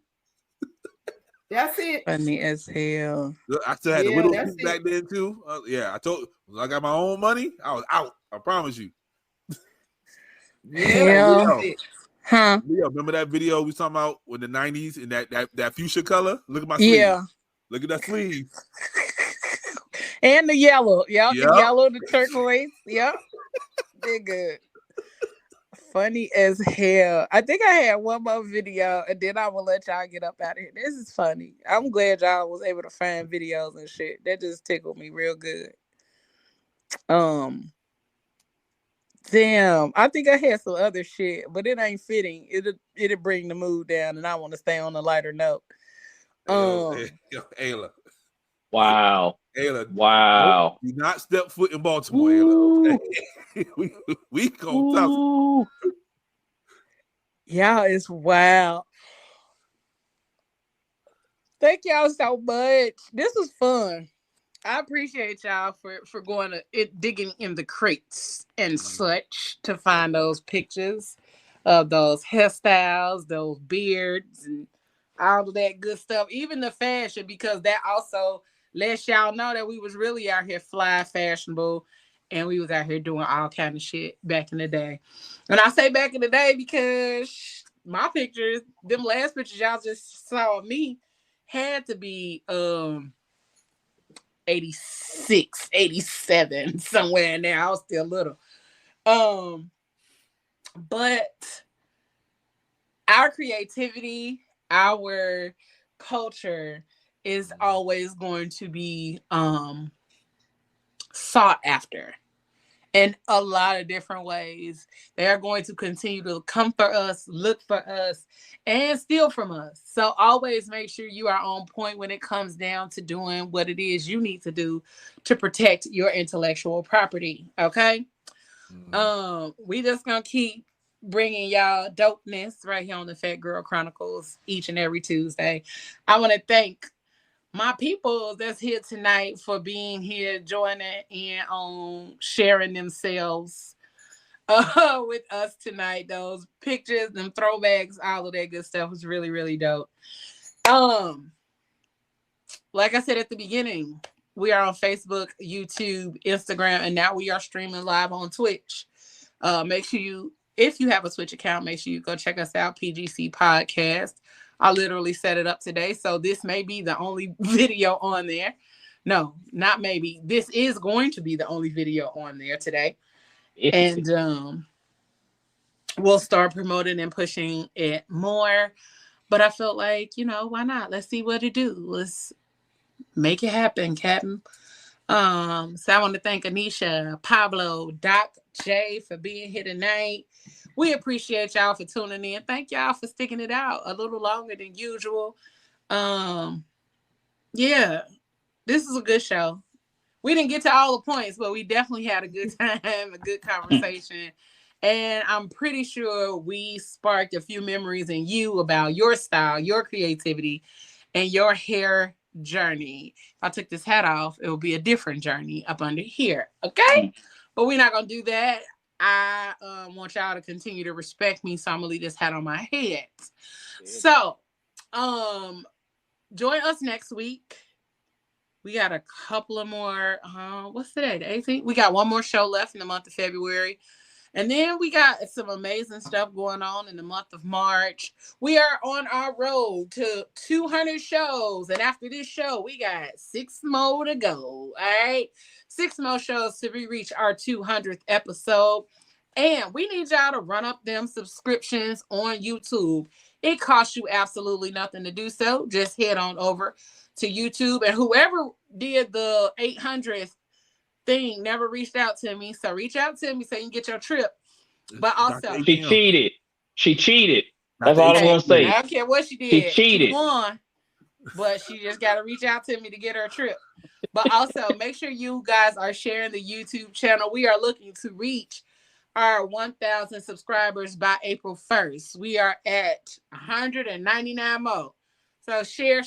That's it. Funny as hell. Look, I still had the widow suit back then too. Yeah, I told when I got my own money, I was out. I promise you. Hell. Huh? Leo, remember that video we talking about in the 90s in that fuchsia color? Look at my sleeve. Yeah. Look at that sleeve. And the yellow. Yep. Yep. The yellow, the turquoise. Yep. They're good. Funny as hell. I think I had one more video and then I will let y'all get up out of here. This is funny. I'm glad y'all was able to find videos and shit. That just tickled me real good. Damn, I think I had some other shit, but it ain't fitting. It'll bring the mood down, and I want to stay on a lighter note. Ayla. Wow. Ayla. Wow. Do not step foot in Baltimore, Ayla. Okay? we gonna tough. Y'all is wild. Thank y'all so much. This was fun. I appreciate y'all for going to digging in the crates and such to find those pictures of those hairstyles, those beards, and all of that good stuff. Even the fashion, because that also lets y'all know that we was really out here fly fashionable, and we was out here doing all kind of shit back in the day. And I say back in the day because my pictures, them last pictures y'all just saw of me, had to be 86, 87, somewhere in there. I was still little. But our creativity, our culture is always going to be sought after in a lot of different ways. They are going to continue to come for us, look for us, and steal from us. So always make sure you are on point when it comes down to doing what it is you need to do to protect your intellectual property. Okay. We just gonna keep bringing y'all dopeness right here on the Fat Girl Chronicles each and every Tuesday. I want to thank my people that's here tonight for being here, joining in on sharing themselves with us tonight. Those pictures, them throwbacks, all of that good stuff was really, really dope. Like I said at the beginning, we are on Facebook, YouTube, Instagram, and now we are streaming live on Twitch. Make sure you, if you have a Twitch account, make sure you go check us out, PGC Podcast. I literally set it up today, so this may be the only video on there. No, not maybe. This is going to be the only video on there today. And we'll start promoting and pushing it more. But I felt like, why not? Let's see what it do. Let's make it happen, Captain. So I want to thank Anisha, Pablo, Doc, Jay for being here tonight. We appreciate y'all for tuning in. Thank y'all for sticking it out a little longer than usual. Yeah, this is a good show. We didn't get to all the points, but we definitely had a good time, a good conversation. And I'm pretty sure we sparked a few memories in you about your style, your creativity, and your hair journey. If I took this hat off, it would be a different journey up under here. Okay? But we're not going to do that. I want y'all to continue to respect me, so I'm going to leave this hat on my head. So, join us next week. We got a couple of more, what's today, the 18th? We got one more show left in the month of February. And then we got some amazing stuff going on in the month of March. We are on our road to 200 shows. And after this show, we got 6 more to go. All right. 6 more shows to reach our 200th episode. And we need y'all to run up them subscriptions on YouTube. It costs you absolutely nothing to do so. Just head on over to YouTube. And whoever did the 800th thing never reached out to me. So reach out to me so you can get your trip. But also, she cheated. That's all I'm gonna say. I don't care what she did. She cheated. She won, but she just got to reach out to me to get her trip. But also, make sure you guys are sharing the YouTube channel. We are looking to reach our 1,000 subscribers by April 1st. We are at 199 more. So share.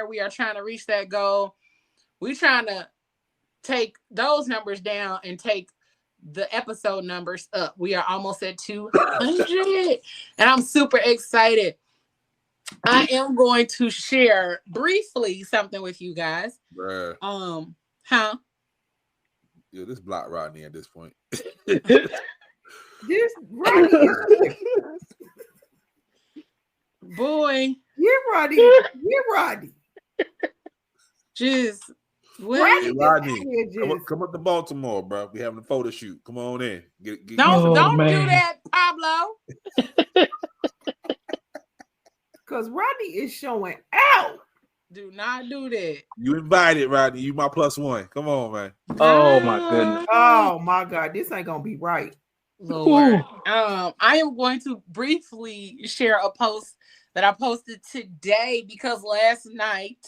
We are trying to reach that goal. We're trying to take those numbers down and take the episode numbers up. We are almost at 200, and I'm super excited. I am going to share briefly something with you guys. Bruh. Yeah, this block Rodney at this point. This Rodney. Boy. You're Rodney. Just Rodney, come up to Baltimore, bro. We having a photo shoot. Come on in. Don't do that, Pablo. Because Rodney is showing out. Do not do that. You invited, Rodney. You my +1. Come on, man. Oh my goodness. Oh my God. This ain't gonna be right. Lord. I am going to briefly share a post that I posted today because last night,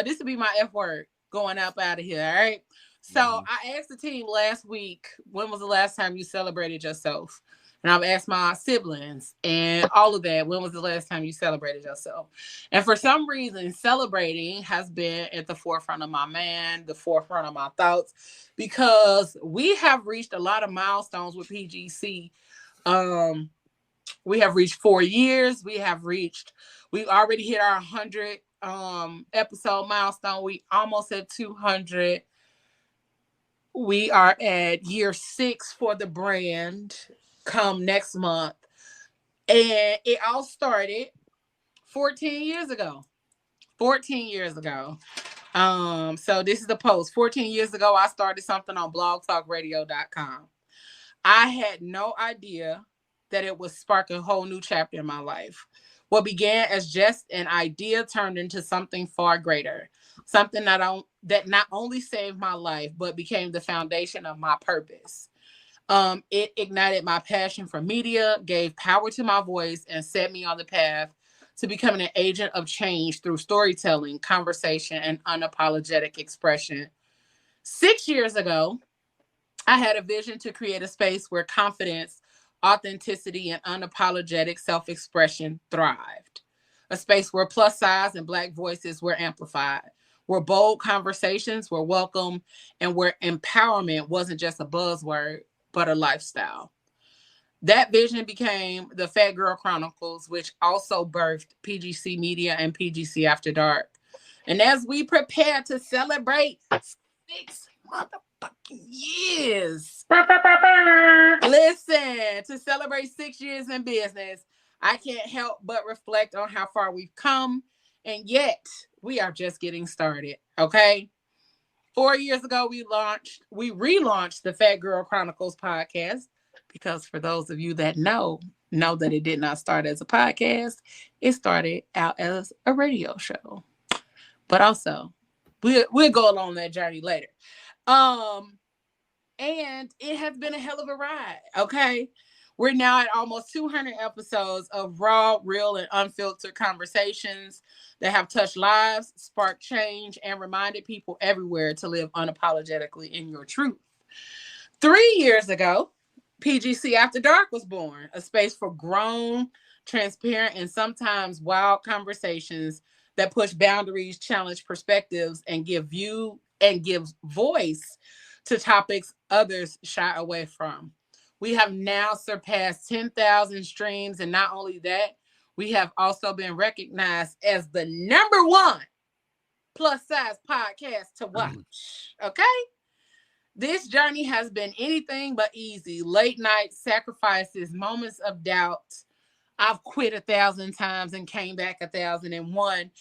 this will be my F word going up out of here. All right. So I asked the team last week, when was the last time you celebrated yourself? And I've asked my siblings and all of that, when was the last time you celebrated yourself? And for some reason, celebrating has been at the forefront of my mind, the forefront of my thoughts, because we have reached a lot of milestones with PGC. We have reached 4 years. We've already hit our 100 episode milestone. We almost at 200. We are at year 6 for the brand come next month. And it all started 14 years ago. So this is the post. 14 years ago, I started something on blogtalkradio.com. I had no idea that it would spark a whole new chapter in my life. What began as just an idea turned into something far greater. Something that not only saved my life, but became the foundation of my purpose. It ignited my passion for media, gave power to my voice, and set me on the path to becoming an agent of change through storytelling, conversation, and unapologetic expression. 6 years ago, I had a vision to create a space where confidence, authenticity, and unapologetic self-expression thrived. A space where plus size and Black voices were amplified, where bold conversations were welcome, and where empowerment wasn't just a buzzword, but a lifestyle. That vision became the Fat Girl Chronicles, which also birthed PGC Media and PGC After Dark. And as we prepare to celebrate 6 motherfucking years, listen, to celebrate 6 years in business, I can't help but reflect on how far we've come, and yet we are just getting started, okay? 4 years ago, we relaunched the Fat Girl Chronicles podcast, because for those of you that know that it did not start as a podcast. It started out as a radio show. But also, we'll go along that journey later. And it has been a hell of a ride, okay? We're now at almost 200 episodes of raw, real, and unfiltered conversations that have touched lives, sparked change, and reminded people everywhere to live unapologetically in your truth. 3 years ago, PGC After Dark was born, a space for grown, transparent, and sometimes wild conversations that push boundaries, challenge perspectives, and give voice to topics others shy away from. We have now surpassed 10,000 streams, and not only that, we have also been recognized as the #1 plus size podcast to watch. Okay? This journey has been anything but easy. Late night sacrifices, moments of doubt. I've quit 1,000 times and came back 1,001.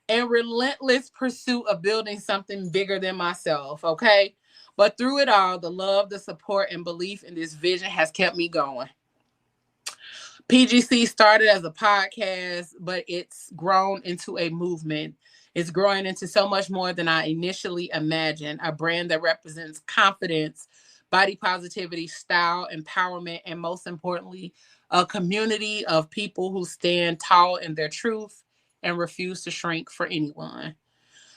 And relentless pursuit of building something bigger than myself, okay? But through it all, the love, the support, and belief in this vision has kept me going. PGC started as a podcast, but it's grown into a movement. It's growing into so much more than I initially imagined. A brand that represents confidence, body positivity, style, empowerment, and most importantly, a community of people who stand tall in their truth and refuse to shrink for anyone.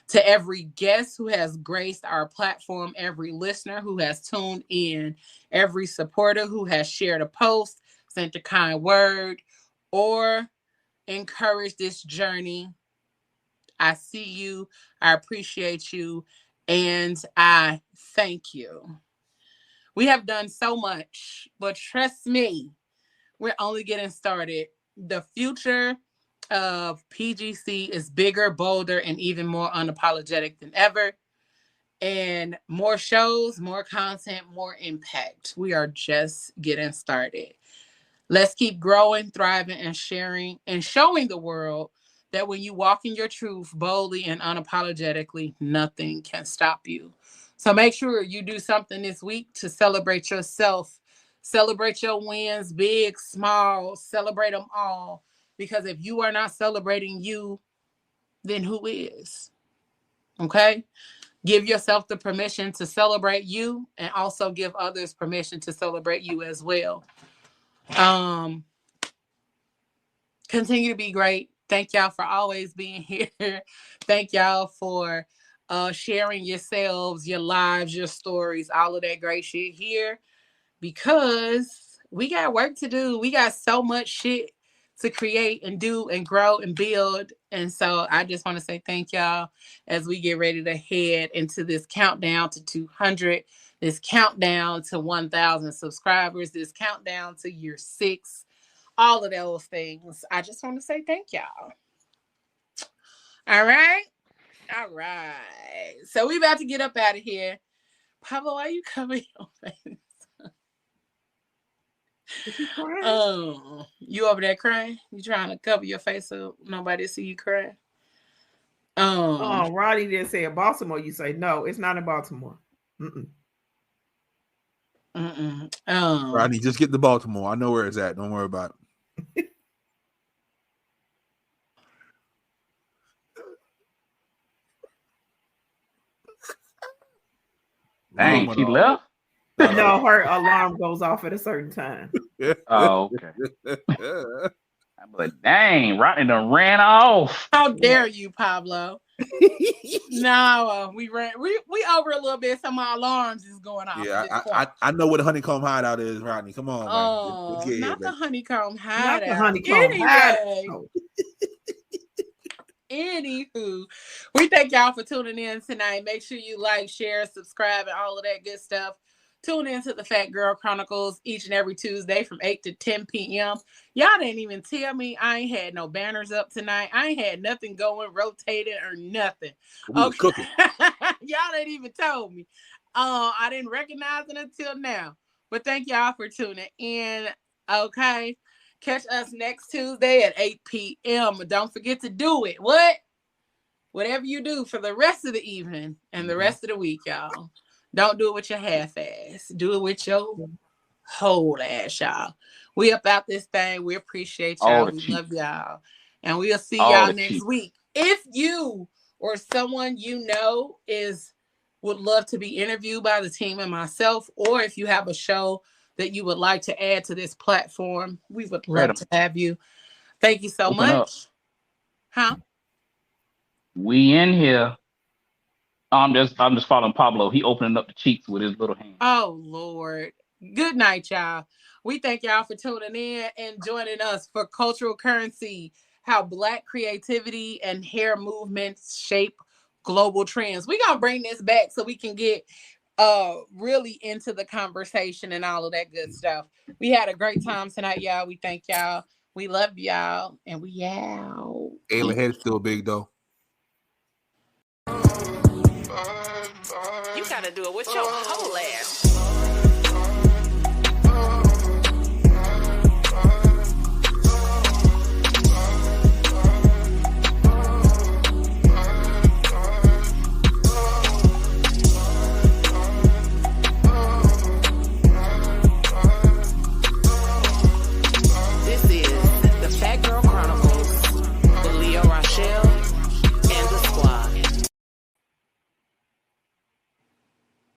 To every guest who has graced our platform, every listener who has tuned in, every supporter who has shared a post, sent a kind word, or encouraged this journey, I see you, I appreciate you, and I thank you. We have done so much, but trust me, we're only getting started. The future of PGC is bigger, bolder, and even more unapologetic than ever. And more shows, more content, more impact. We are just getting started. Let's keep growing, thriving, and sharing and showing the world that when you walk in your truth boldly and unapologetically, nothing can stop you. So make sure you do something this week to celebrate yourself. Celebrate your wins, big, small, celebrate them all. Because if you are not celebrating you, then who is? Okay? Give yourself the permission to celebrate you and also give others permission to celebrate you as well. Continue to be great. Thank y'all for always being here. Thank y'all for sharing yourselves, your lives, your stories, all of that great shit here, because we got work to do. We got so much shit to create and do and grow and build. And so I just want to say thank y'all as we get ready to head into this countdown to 200, this countdown to 1,000 subscribers, this countdown to year 6, all of those things. I just want to say thank y'all. All right. All right. So we about to get up out of here. Pablo, why you covering your face? Oh, you over there crying? You trying to cover your face so nobody see you crying? Roddy didn't say in Baltimore. You say no, it's not in Baltimore. Rodney, just get to Baltimore. I know where it's at. Don't worry about it. Dang, she left? No, her alarm goes off at a certain time. Oh, okay. But dang, Rodney done ran off. How dare you, Pablo? No, we over a little bit. Some of our alarms is going off. Yeah, I know what the honeycomb hideout is, Rodney. Come on, man. Let's get not here, the honeycomb hideout. Not the honeycomb hideout. Anywho, we thank y'all for tuning in tonight. Make sure you like, share, subscribe, and all of that good stuff. Tune in to the Fat Girl Chronicles each and every Tuesday from 8 to 10 p.m. Y'all didn't even tell me I ain't had no banners up tonight. I ain't had nothing going, rotating, or nothing. Okay. Cooking. Y'all didn't even told me. I didn't recognize it until now. But thank y'all for tuning in. Okay. Catch us next Tuesday at 8 p.m. Don't forget to do it. Whatever you do for the rest of the evening and the rest of the week, y'all. Don't do it with your half ass. Do it with your whole ass, y'all. We about this thing. We appreciate y'all. We love y'all. And we'll see y'all next week. If you or someone you know would love to be interviewed by the team and myself, or if you have a show that you would like to add to this platform, we would love to have you. Thank you so much. Huh? We in here. I'm just following Pablo. He opening up the cheeks with his little hand. Oh, Lord. Good night, y'all. We thank y'all for tuning in and joining us for Cultural Currency, how Black creativity and hair movements shape global trends. We're going to bring this back so we can get really into the conversation and all of that good stuff. We had a great time tonight, y'all. We thank y'all. We love y'all. And we out. Ayla head's still big, though. You gotta do it with your whole ass.